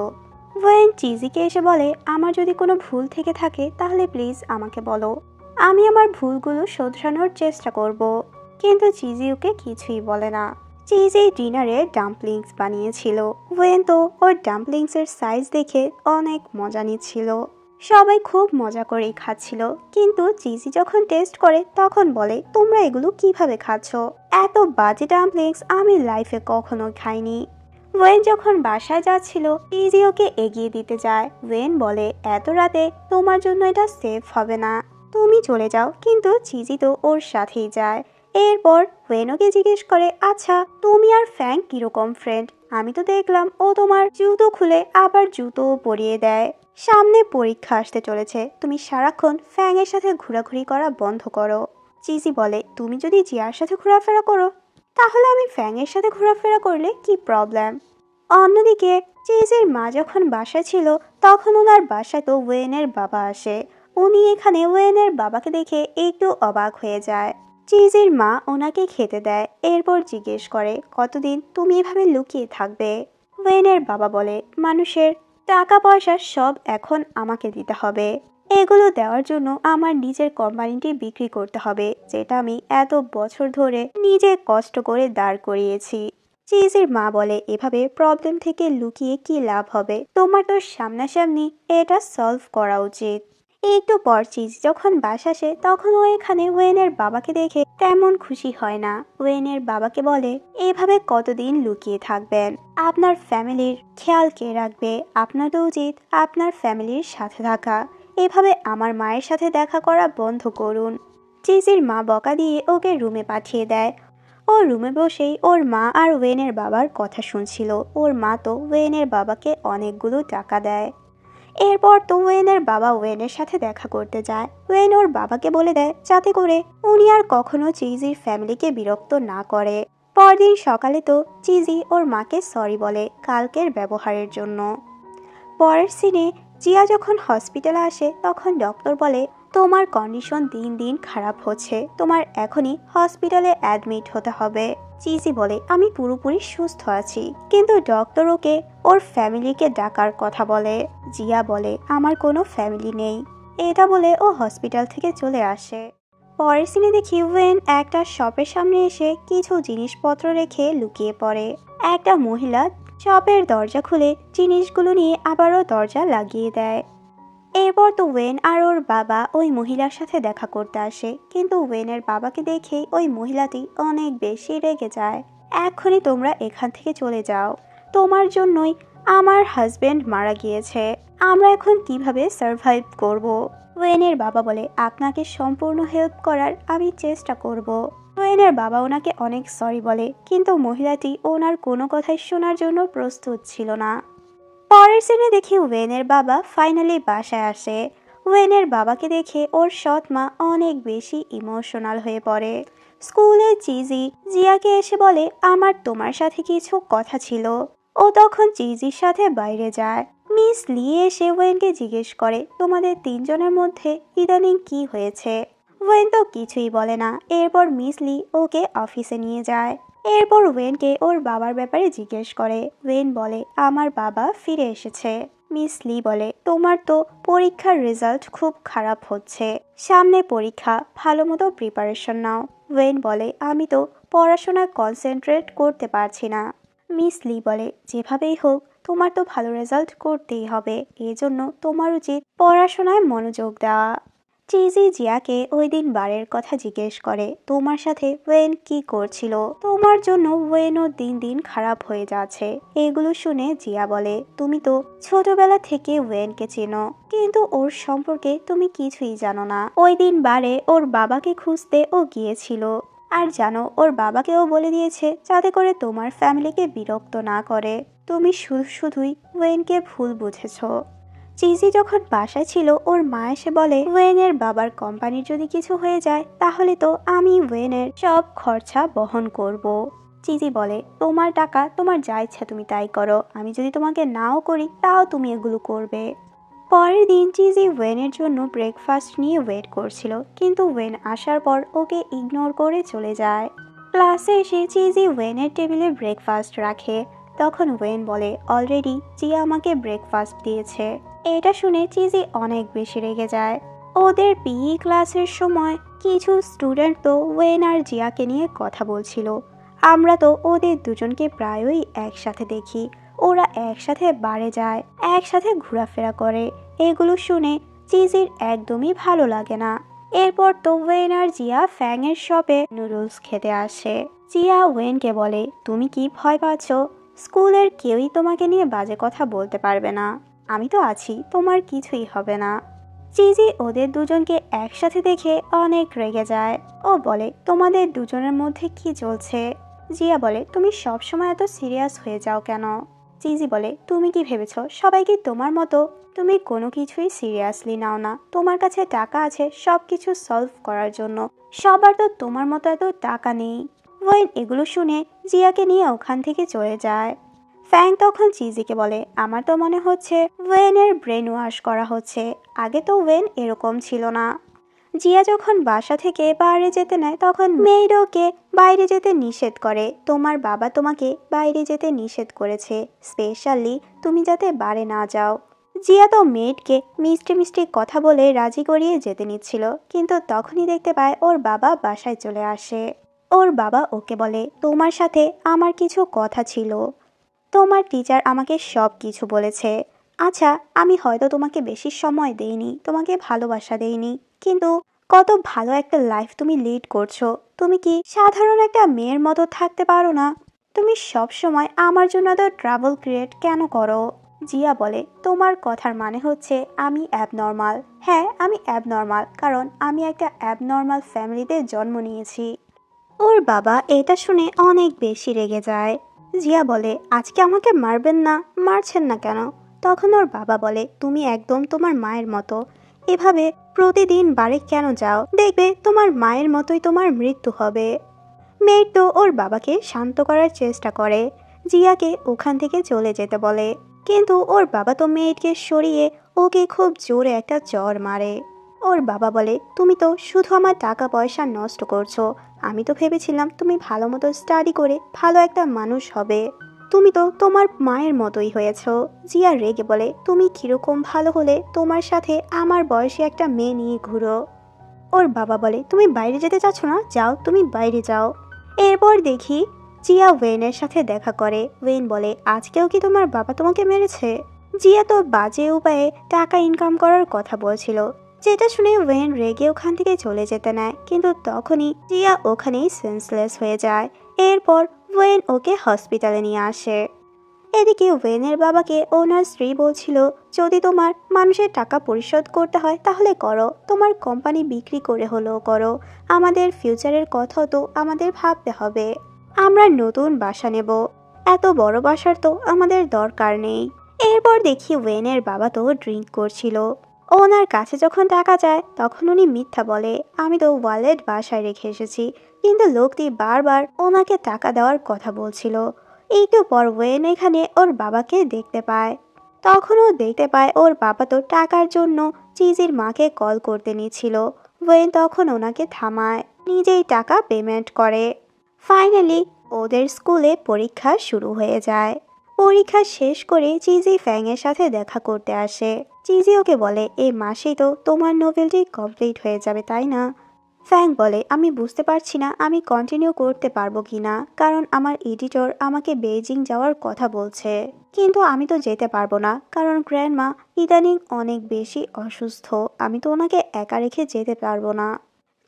ওয়েন চিজিকে এসে বলে, আমার যদি কোনো ভুল থেকে থাকে তাহলে প্লিজ আমাকে বলো, আমি আমার ভুলগুলো শোধরানোর চেষ্টা করব। কিন্তু চিজি ওকে কিছুই বলে না। চিজি ডিনারে ডাম্পলিংস বানিয়েছিল। ওয়েন তো ওর ডাম্পলিংসের সাইজ দেখে অনেক মজা নিচ্ছিল। সবাই খুব মজা করেই খাচ্ছিল, কিন্তু চিজি যখন টেস্ট করে তখন বলে, তোমরা এগুলো কিভাবে খাচ্ছ, এত বাজে ডাম্পলিংস আমি লাইফে কখনো খাইনি। ওয়েন যখন বাসায় যাচ্ছিল চিজি ওকে এগিয়ে দিতে যায়। ওয়েন বলে, এত রাতে তোমার জন্য এটা সেফ হবে না, তুমি চলে যাও, কিন্তু চিজি তো ওর সাথেই যায়। এরপর ওয়েন ওকে জিজ্ঞেস করে, আচ্ছা তুমি আর ফ্যাং কিরকম ফ্রেন্ড, আমি তো দেখলাম ও তোমার জুতো খুলে আবার জুতোও পরিয়ে দেয়। সামনে পরীক্ষা আসতে চলেছে, তুমি সারাক্ষণ ফ্যাং এর সাথে ঘোরাঘুরি করা বন্ধ করো। চিজি বলে, তুমি যদি জিয়ার সাথে ঘোরাফেরা করো তাহলে আমি ফ্যাং এর সাথে ঘোরাফেরা করলে কি প্রবলেম। অন্যদিকে চিজির মা যখন বাসায় ছিল তখন ওনার বাসায় তো ওয়েনের বাবা আসে। উনি এখানে ওয়েনের বাবাকে দেখে একটু অবাক হয়ে যায়। চিজির মা ওনাকে খেতে দেয়, এরপর জিজ্ঞেস করে, কতদিন তুমি এভাবে লুকিয়ে থাকবে। ওয়েনের বাবা বলে, মানুষের টাকা পয়সা সব এখন আমাকে দিতে হবে। এগুলো দেওয়ার জন্য আমার নিজের কোম্পানিটি বিক্রি করতে হবে, যেটা আমি এত বছর ধরে নিজে কষ্ট করে দাঁড় করিয়েছি। চিজির মা বলে, এভাবে প্রবলেম থেকে লুকিয়ে কি লাভ হবে? তোমার তো সামনাসামনি এটা সলভ করা উচিত। একটু পর চিজি যখন বাসা আসে তখন ও এখানে ওয়েনের বাবাকে দেখে তেমন খুশি হয় না। ওয়েনের বাবাকে বলে, এভাবে কতদিন লুকিয়ে থাকবেন? আপনার ফ্যামিলির খেয়াল কে রাখবে? আপনার তো উচিত আপনার ফ্যামিলির সাথে থাকা। এভাবে আমার মায়ের সাথে দেখা করা বন্ধ করুন। চিজির মা বকা দিয়ে ওকে রুমে পাঠিয়ে দেয়। ও রুমে বসেই ওর মা আর ওয়েনের বাবার কথা শুনছিল। ওর মা তো ওয়েনের বাবাকে অনেকগুলো টাকা দেয়। এরপর তো ওয়েনের বাবা ওয়েনের সাথে দেখা করতে যায়। ওয়েন ওর বাবাকে বলে দেয় যাতে করে উনি আর কখনো চিজির ফ্যামিলিকে বিরক্ত না করে। পরদিন সকালে তো চিজি ওর মাকে সরি বলে কালকের ব্যবহারের জন্য। পরের সিনে জিয়া যখন হসপিটালে আসে তখন ডক্টর বলে, তোমার কন্ডিশন দিন দিন খারাপ হচ্ছে, তোমার এখনই হসপিটালে অ্যাডমিট হতে হবে। চিজি বলে, আমি পুরোপুরি সুস্থ আছি, কিন্তু ডক্টর ওকে ওর ফ্যামিলিকে ডাকার কথা বলে। জিয়া বলে, আমার কোনো ফ্যামিলি নেই। এটা বলে ও হসপিটাল থেকে চলে আসে। পরের সিনে দেখি ওয়েন একটা শপের সামনে এসে কিছু জিনিসপত্র রেখে লুকিয়ে পড়ে। একটা মহিলা শপের দরজা খুলে জিনিসগুলো নিয়ে আবারও দরজা লাগিয়ে দেয়। এরপর তো ওয়েন আর ওর বাবা ওই মহিলার সাথে দেখা করতে আসে, কিন্তু ওয়েনের বাবাকে দেখেই ওই মহিলাটি অনেক বেশি রেগে যায়। এক্ষুনি তোমরা এখান থেকে চলে যাও, তোমার জন্যই আমার হাজবেন্ড মারা গিয়েছে, আমরা এখন কিভাবে সার্ভাইভ করব? ওয়েনের বাবা বলে, আপনাকে সম্পূর্ণ হেল্প করার আমি চেষ্টা করব। ওয়েনের বাবা ওনাকে অনেক সরি বলে, কিন্তু মহিলাটি ওনার কোনো কথাই শোনার জন্য প্রস্তুত ছিল না। পরের সিনে দেখি ওয়েনের বাবা ফাইনালি বাসায় আসে। ওয়েনের বাবাকে দেখে ওর সৎ মা অনেক বেশি ইমোশনাল হয়ে পড়ে। স্কুলে চিজি জিয়াকে এসে বলে, আমার তোমার সাথে কিছু কথা ছিল। ও তখন চিজির সাথে বাইরে যায়। মিস লি এসে ওয়েনকে জিজ্ঞেস করে, তোমাদের তিনজনের মধ্যে ইদানিং কি হয়েছে? ওয়েন তো কিছুই বলে না। এরপর মিস লি ওকে অফিসে নিয়ে যায়। এরপর ওয়েনকে ওর বাবার ব্যাপারে জিজ্ঞেস করে। ওয়েন বলে, আমার বাবা ফিরে এসেছে। মিস লি বলে, তোমার তো পরীক্ষার রেজাল্ট খুব খারাপ হচ্ছে, সামনে পরীক্ষা, ভালো মতো প্রিপারেশন নাও। ওয়েন বলে, আমি তো পড়াশোনায় কনসেন্ট্রেট করতে পারছি না। মিস লি বলে, যেভাবেই হোক তোমার তো ভালো রেজাল্ট করতেই হবে, এজন্য তোমার উচিত পড়াশোনায় মনোযোগ দেওয়া। চিজি জিয়াকে ওই দিন বারের কথা জিজ্ঞেস করে, তোমার সাথে ওয়েন কি করছিল? তোমার জন্য ওয়েনও দিন দিন খারাপ হয়ে যাচ্ছে। এগুলো শুনে জিয়া বলে, তুমি তো ছোটবেলা থেকে ওয়েনকে চেনো, কিন্তু ওর সম্পর্কে তুমি কিছুই জানো না। ওই দিন বারে ওর বাবাকে খুঁজতে ও গিয়েছিল, আর জানো ওর বাবাকেও বলে দিয়েছে যাতে করে তোমার ফ্যামিলিকে বিরক্ত না করে। তুমি শুধুই ওয়েনকে ভুল বুঝেছো। চিজি যখন বাসায় ছিল ওর মা এসে বলে, ওয়েনের বাবার কোম্পানির যদি কিছু হয়ে যায় তাহলে তো আমি ওয়েনের সব খরচা বহন করব। চিজি বলে, তোমার টাকা, তোমার যা ইচ্ছা তুমি তাই করো, আমি যদি তোমাকে নাও করি তাও তুমি এগুলো করবে। পরের দিন চিজি ওয়েনের জন্য ব্রেকফাস্ট নিয়ে ওয়েট করছিল, কিন্তু ওয়েন আসার পর ওকে ইগনোর করে চলে যায়। ক্লাসে এসে চিজি ওয়েনের টেবিলে ব্রেকফাস্ট রাখে। তখন ওয়েন বলে, অলরেডি জিয়া আমাকে ব্রেকফাস্ট দিয়েছে। এটা শুনে চিজি অনেক বেশি রেগে যায়। ওদের পিই ক্লাসের সময় কিছু স্টুডেন্ট তো ওয়েন আর জিয়াকে নিয়ে কথা বলছিল। আমরা তো ওদের দুজনকে প্রায়ই একসাথে দেখি, ওরা একসাথে বারে যায়, একসাথে ঘোরাফেরা করে। এগুলো শুনে চিজির একদমই ভালো লাগে না। এরপর তো ওয়েন আর জিয়া ফ্যাংয়ের শপে নুডলস খেতে আসে। জিয়া ওয়েনকে বলে, তুমি কি ভয় পাচ্ছ? স্কুলের কেউই তোমাকে নিয়ে বাজে কথা বলতে পারবে না, আমি তো আছি, তোমার কিছুই হবে না। চিজি ওদের দুজনকে একসাথে দেখে অনেক রেগে যায়। ও বলে, তোমাদের দুজনের মধ্যে কি চলছে? জিয়া বলে, তুমি সবসময় এত সিরিয়াস হয়ে যাও কেন? চিজি বলে, তুমি কি ভেবেছো সবাই কি তোমার মতো? তুমি কোনো কিছুই সিরিয়াসলি নাও না। তোমার কাছে টাকা আছে সব কিছু সলভ করার জন্য, সবার তো তোমার মতো এত টাকা নেই। ওয়েন এগুলো শুনে জিয়াকে নিয়ে ওখান থেকে চলে যায়। ফ্যাং তখন চিজিকে বলে, আমার তো মনে হচ্ছে ওয়েনের ব্রেন ওয়াশ করা হচ্ছে, আগে তো ওয়েন এরকম ছিল না। জিয়া যখন বাসা থেকে বাইরে যেতে নেয় তখন মেয়েড ওকে বাইরে যেতে নিষেধ করে। তোমার বাবা তোমাকে বাইরে যেতে নিষেধ করেছে, স্পেশালি তুমি যাতে বারে না যাও। জিয়া তো মেয়েডকে মিষ্টি মিষ্টি কথা বলে রাজি করিয়ে যেতে নিচ্ছিল, কিন্তু তখনই দেখতে পায় ওর বাবা বাসায় চলে আসে। ওর বাবা ওকে বলে, তোমার সাথে আমার কিছু কথা ছিল। তোমার টিচার আমাকে সব কিছু বলেছে। আচ্ছা, আমি হয়তো তোমাকে বেশি সময় দেইনি, তোমাকে ভালোবাসা দেইনি, কিন্তু কত ভালো একটা লাইফ তুমি লিড করছো। তুমি কি সাধারণ একটা মেয়ের মতো থাকতে পারো না? তুমি সব সময় আমার জন্য এত ট্রাবল ক্রিয়েট কেন করো? জিয়া বলে, তোমার কথার মানে হচ্ছে আমি অ্যাবনর্মাল। হ্যাঁ, আমি অ্যাবনর্মাল, কারণ আমি একটা অ্যাবনর্মাল ফ্যামিলিতে জন্ম নিয়েছি। ওর বাবা এটা শুনে অনেক বেশি রেগে যায়। জিয়া বলে, আজকে আমাকে মারবেন না? মারছেন না কেন? তখন ওর বাবা বলে, তুমি একদম তোমার মায়ের মতো, এভাবে প্রতিদিন বাড়ি কেন যাও? দেখবে তোমার মায়ের মতোই তোমার মৃত্যু হবে। মেয়ের তো ওর বাবাকে শান্ত করার চেষ্টা করে, জিয়াকে ওখান থেকে চলে যেতে বলে, কিন্তু ওর বাবা তো মেয়েকে সরিয়ে ওকে খুব জোরে একটা চড় মারে। ওর বাবা বলে, তুমি তো শুধু আমার টাকা পয়সা নষ্ট করছো। আমি তো ভেবেছিলাম তুমি ভালো মতো স্টাডি করে ভালো একটা মানুষ হবে। তুমি তো তোমার মায়ের মতোই হয়েছো। জিয়া রেগে বলে, তুমি কিরকম ভালো হলে তোমার সাথে আমার বয়সী একটা মেয়ে নিয়ে ঘুরো? ওর বাবা বলে, তুমি বাইরে যেতে চাচ্ছ না? যাও, তুমি বাইরে যাও। এরপর দেখি জিয়া ওয়েনের সাথে দেখা করে। ওয়েন বলে, আজকেও কি তোমার বাবা তোমাকে মেরেছে? জিয়া তো বাজে উপায়ে টাকা ইনকাম করার কথা বলছিল, যেটা শুনে ওয়েন রেগে ওখান থেকে চলে যেতে নেয়, কিন্তু তখনই জিয়া ওখানেই সেন্সলেস হয়ে যায়। এরপর ওয়েন ওকে হসপিটালে নিয়ে আসে। এদিকে ওয়েনের বাবাকে ওনার স্ত্রী বলছিল, যদি তোমার মানুষের টাকা পরিশোধ করতে হয় তাহলে করো, তোমার কোম্পানি বিক্রি করে হলেও করো, আমাদের ফিউচারের কথাও তো আমাদের ভাবতে হবে। আমরা নতুন বাসা নেব, এত বড় বাসার তো আমাদের দরকার নেই। এরপর দেখি ওয়েনের বাবা তো ড্রিঙ্ক করছিল। ওনার কাছে যখন টাকা যায় তখন উনি মিথ্যা বলে, আমি তো ওয়ালেট বাসায় রেখে এসেছি, কিন্তু লোকটি বারবার ওনাকে টাকা দেওয়ার কথা বলছিল। একটু পর ওয়েন এখানে ওর বাবাকে দেখতে পায়। তখনও দেখতে পায় ওর বাবা তো টাকার জন্য চিজির মাকে কল করতে নিচ্ছিল। ওয়েন তখন ওনাকে থামায়, নিজেই টাকা পেমেন্ট করে। ফাইনালি ওদের স্কুলে পরীক্ষা শুরু হয়ে যায়। পরীক্ষা শেষ করে চিজি ফ্যাংয়ের সাথে দেখা করতে আসে। চিজি ওকে বলে, এই মাসেই তো তোমার নোভেলটি কমপ্লিট হয়ে যাবে, তাই না? ফ্যাং বলে, আমি বুঝতে পারছি না আমি কন্টিনিউ করতে পারবো কিনা, কারণ আমার এডিটর আমাকে বেইজিং যাওয়ার কথা বলছে, কিন্তু আমি তো যেতে পারবো না, কারণ গ্র্যান্ডমা ইদানিং অনেক বেশি অসুস্থ, আমি তো ওনাকে একা রেখে যেতে পারবো না।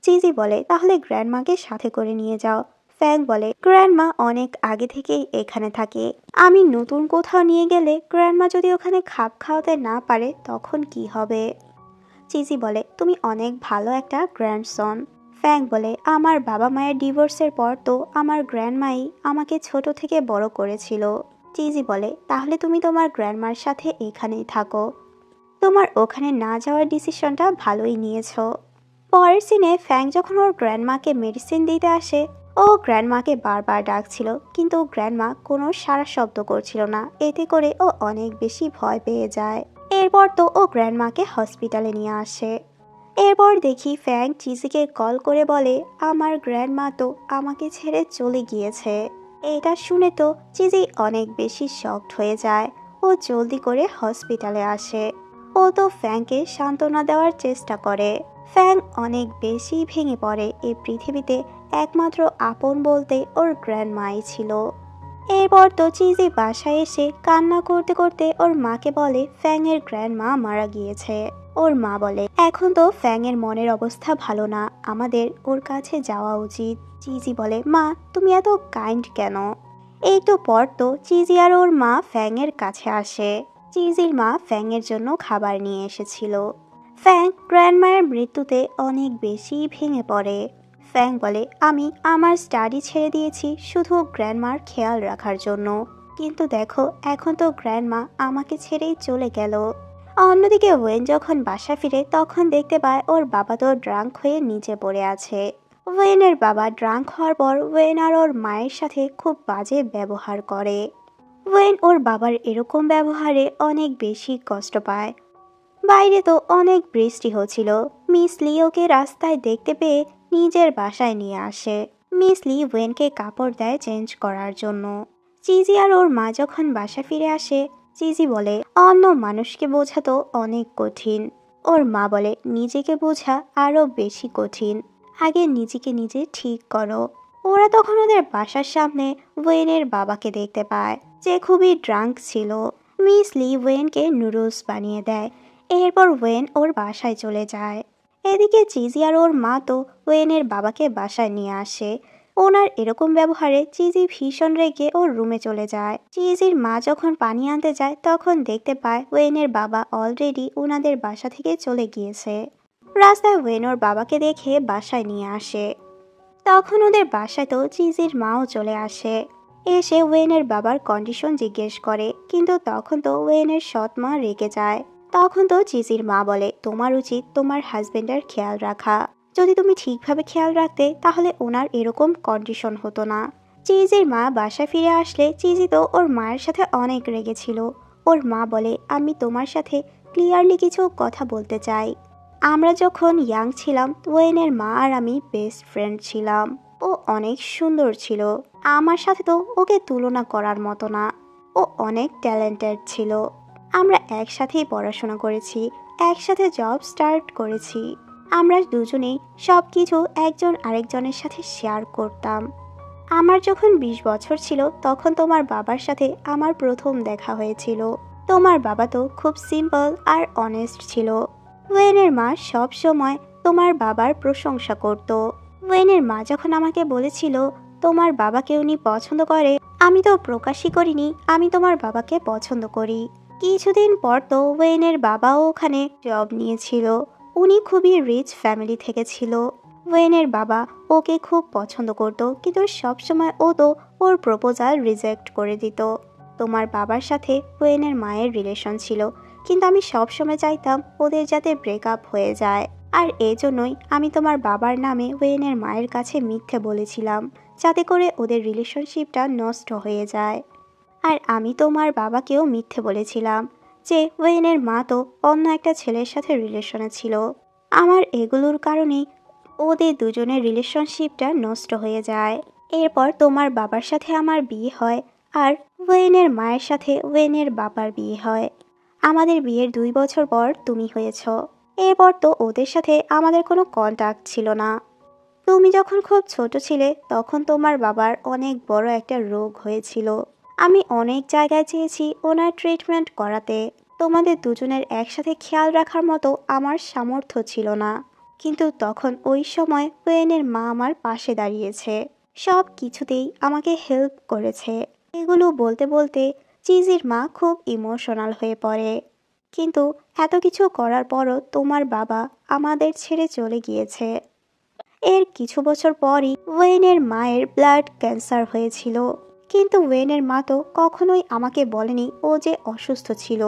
চিজি বলে, তাহলে গ্র্যান্ডমাকে সাথে করে নিয়ে যাও। ফ্যাং বলে, গ্র্যান্ডমা অনেক আগে থেকেই এখানে থাকে, আমি নতুন কোথাও নিয়ে গেলে গ্র্যান্ডমা যদি ওখানে খাপ খাওয়াতে না পারে তখন কি হবে? চিজি বলে, তুমি অনেক ভালো একটা গ্র্যান্ডসন। ফ্যাং বলে, আমার বাবা মায়ের ডিভোর্সের পর তো আমার গ্র্যান্ডমাই আমাকে ছোট থেকে বড় করেছিল। চিজি বলে, তাহলে তুমি তোমার গ্র্যান্ডমার সাথে এখানেই থাকো, তোমার ওখানে না যাওয়ার ডিসিশনটা ভালোই নিয়েছো। পরের সিনে ফ্যাং যখন ওর গ্র্যান্ডমাকে মেডিসিন দিতে আসে, ও গ্র্যান্ডমাকে বারবার ডাকছিল, কিন্তু গ্র্যান্ডমা কোনো সাড়া শব্দ করছিল না, এতে করে ও অনেক বেশি ভয় পেয়ে যায়। এরপর তো ও গ্র্যান্ডমাকে হসপিটালে নিয়ে আসে। এরপর দেখি ফ্যাং চিজিকে কল করে বলে, আমার গ্র্যান্ডমা তো আমাকে ছেড়ে চলে গিয়েছে। এটা শুনে তো চিজি অনেক বেশি শকড হয়ে যায়। ও জলদি করে হসপিটালে আসে। ও তো ফ্যাংকে সান্ত্বনা দেওয়ার চেষ্টা করে। ফ্যাং অনেক বেশি ভেঙে পড়ে, এই পৃথিবীতে একমাত্র আপন বলতে ওর গ্র্যান্ডমাই ছিল। এরপর তো চিজি বাসায় এসে কান্না করতে করতে ওর মাকে বলে ফ্যাংয়ের গ্র্যান্ডমা মারা গিয়েছে। ওর মা বলে, এখন তো ফ্যাংয়ের মনের অবস্থা ভালো না, আমাদের ওর কাছে যাওয়া উচিত। চিজি বলে, মা তুমি এত কাইন্ড কেন? একটু পর তো চিজি আর ওর মা ফ্যাংয়ের কাছে আসে। চিজির মা ফ্যাংয়ের জন্য খাবার নিয়ে এসেছিল। ফ্যাং গ্র্যান্ডমায়ের মৃত্যুতে অনেক বেশি ভেঙে পড়ে। ফ্যাং বলে, আমি আমার স্টাডি ছেড়ে দিয়েছি শুধু গ্র্যান্ডমার খেয়াল রাখার জন্য, কিন্তু দেখো এখন তো গ্র্যান্ডমা আমাকে ছেড়েই চলে গেল। অন্যদিকে ওয়েন যখন বাসা ফিরে তখন দেখতে পায় ওর বাবা তো ড্রাঙ্ক হয়ে নিচে পড়ে আছে। ওয়েনের বাবা ড্রাঙ্ক হওয়ার পর ওয়েন আর ওর মায়ের সাথে খুব বাজে ব্যবহার করে। ওয়েন ওর বাবার এরকম ব্যবহারে অনেক বেশি কষ্ট পায়। বাইরে তো অনেক বৃষ্টি হচ্ছিল। মিস লি ওকে রাস্তায় দেখতে পেয়ে নিজের বাসায় নিয়ে আসে। মিস লি ওয়েনকে কাপড় দেয় চেঞ্জ করার জন্য। চিজি আর ওর মা যখন বাসা ফিরে আসে, চিজি বলে অন্য মানুষকে বোঝা তো অনেক কঠিন। ওর মা বলে নিজেকে বোঝা আরো বেশি কঠিন, আগে নিজেকে নিজে ঠিক করো। ওরা তখন ওদের বাসার সামনে ওয়েনের বাবাকে দেখতে পায়, যে খুবই ড্রাঙ্ক ছিল। মিস লি ওয়েনকে নুডলস বানিয়ে দেয়। এরপর ওয়েন ওর বাসায় চলে যায়। এদিকে চিজি আর ওর মা তো ওয়েনের বাবাকে বাসায় নিয়ে আসে। ওনার এরকম ব্যবহারে চিজি ভীষণ রেগে ওর রুমে চলে যায়। চিজির মা যখন পানি আনতে যায় তখন দেখতে পায় ওয়েনের বাবা অলরেডি ওনাদের বাসা থেকে চলে গিয়েছে। রাস্তায় ওয়েন ওর বাবাকে দেখে বাসায় নিয়ে আসে। তখন ওদের বাসায় তো চিজির মাও চলে আসে। এসে ওয়েনের বাবার কন্ডিশন জিজ্ঞেস করে, কিন্তু তখন তো ওয়েনের সৎ মা রেগে যায়। তখন তো চিজির মা বলে তোমার উচিত তোমার হাজবেন্ডের খেয়াল রাখা। যদি তুমি ঠিকভাবে খেয়াল রাখতে তাহলে ওনার এরকম কন্ডিশন হতো না। চিজির মা বাসায় ফিরে আসলে চিজি তো ওর মায়ের সাথে অনেক রেগেছিল। ওর মা বলে আমি তোমার সাথে ক্লিয়ারলি কিছু কথা বলতে চাই। আমরা যখন ইয়াং ছিলাম ওয়েনের মা আর আমি বেস্ট ফ্রেন্ড ছিলাম। ও অনেক সুন্দর ছিল, আমার সাথে তো ওকে তুলনা করার মতো না। ও অনেক ট্যালেন্টেড ছিল। আমরা একসাথেই পড়াশোনা করেছি, একসাথে জব স্টার্ট করেছি। আমরা দুজনেই সব কিছু একজন আরেকজনের সাথে শেয়ার করতাম। আমার যখন 20 বছর ছিল তখন তোমার বাবার সাথে আমার প্রথম দেখা হয়েছিল। তোমার বাবা তো খুব সিম্পল আর অনেস্ট ছিল। ওয়েনের মা সব সময় তোমার বাবার প্রশংসা করত। ওয়েনের মা যখন আমাকে বলেছিল তোমার বাবাকে উনি পছন্দ করে, আমি তো প্রকাশই করিনি আমি তোমার বাবাকে পছন্দ করি। কিছুদিন পর তো ওয়েনের বাবাও ওখানে জব নিয়েছিল। উনি খুবই রিচ ফ্যামিলি থেকে ছিল। ওয়েনের বাবা ওকে খুব পছন্দ করত, কিন্তু সবসময় ও তো ওর প্রপোজাল রিজেক্ট করে দিত। তোমার বাবার সাথে ওয়েনের মায়ের রিলেশন ছিল, কিন্তু আমি সবসময় চাইতাম ওদের যাতে ব্রেকআপ হয়ে যায়। আর এজন্যই আমি তোমার বাবার নামে ওয়েনের মায়ের কাছে মিথ্যে বলেছিলাম, যাতে করে ওদের রিলেশনশিপটা নষ্ট হয়ে যায়। আর আমি তোমার বাবাকেও মিথ্যে বলেছিলাম যে ওয়েনের মা তো অন্য একটা ছেলের সাথে রিলেশনে ছিল। আমার এগুলোর কারণেই ওদের দুজনের রিলেশনশিপটা নষ্ট হয়ে যায়। এরপর তোমার বাবার সাথে আমার বিয়ে হয়, আর ওয়েনের মায়ের সাথে ওয়েনের বাবার বিয়ে হয়। আমাদের বিয়ের 2 বছর পর তুমি হয়েছ। এরপর তো ওদের সাথে আমাদের কোনো কন্টাক্ট ছিল না। তুমি যখন খুব ছোট ছিলে তখন তোমার বাবার অনেক বড় একটা রোগ হয়েছিল। আমি অনেক জায়গায় চেয়েছি ওনার ট্রিটমেন্ট করাতে। তোমাদের দুজনের একসাথে খেয়াল রাখার মতো আমার সামর্থ্য ছিল না, কিন্তু তখন ওই সময় ওয়েনের মা আমার পাশে দাঁড়িয়েছে, সব কিছুতেই আমাকে হেল্প করেছে। এগুলো বলতে বলতে চিজির মা খুব ইমোশনাল হয়ে পড়ে। কিন্তু এত কিছু করার পরও তোমার বাবা আমাদের ছেড়ে চলে গিয়েছে। এর কিছু বছর পরই ওয়েনের মায়ের ব্লাড ক্যান্সার হয়েছিল, কিন্তু ওয়েনের মা তো কখনোই আমাকে বলেনি ও যে অসুস্থ ছিল।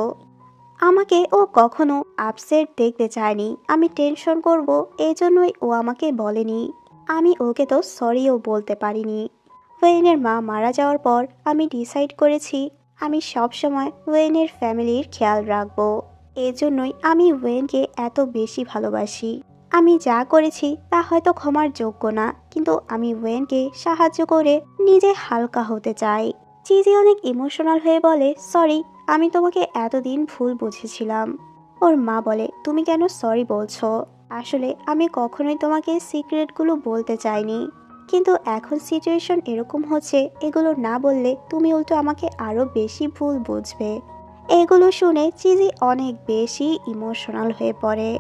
আমাকে ও কখনো আপসেট দেখতে চায়নি, আমি টেনশন করব এজন্যই ও আমাকে বলেনি। আমি ওকে তো সরিও বলতে পারিনি। ওয়েনের মা মারা যাওয়ার পর আমি ডিসাইড করেছি আমি সবসময় ওয়েনের ফ্যামিলির খেয়াল রাখবো। এজন্যই আমি ওয়েনকে এত বেশি ভালোবাসি। আমি যা করেছি তা হয়তো ক্ষমার যোগ্য না, কিন্তু আমি ওয়েনকে সাহায্য করে নিজে হালকা হতে চাই। চিজি অনেক ইমোশনাল হয়ে বলে সরি, আমি তোমাকে এতদিন ভুল বুঝেছিলাম। ওর মা বলে তুমি কেন সরি বলছো? আসলে আমি কখনোই তোমাকে সিক্রেটগুলো বলতে চাইনি, কিন্তু এখন সিচুয়েশন এরকম হচ্ছে, এগুলো না বললে তুমি উল্টো আমাকে আরো বেশি ভুল বুঝবে। এগুলো শুনে চিজি অনেক বেশি ইমোশনাল হয়ে পড়ে।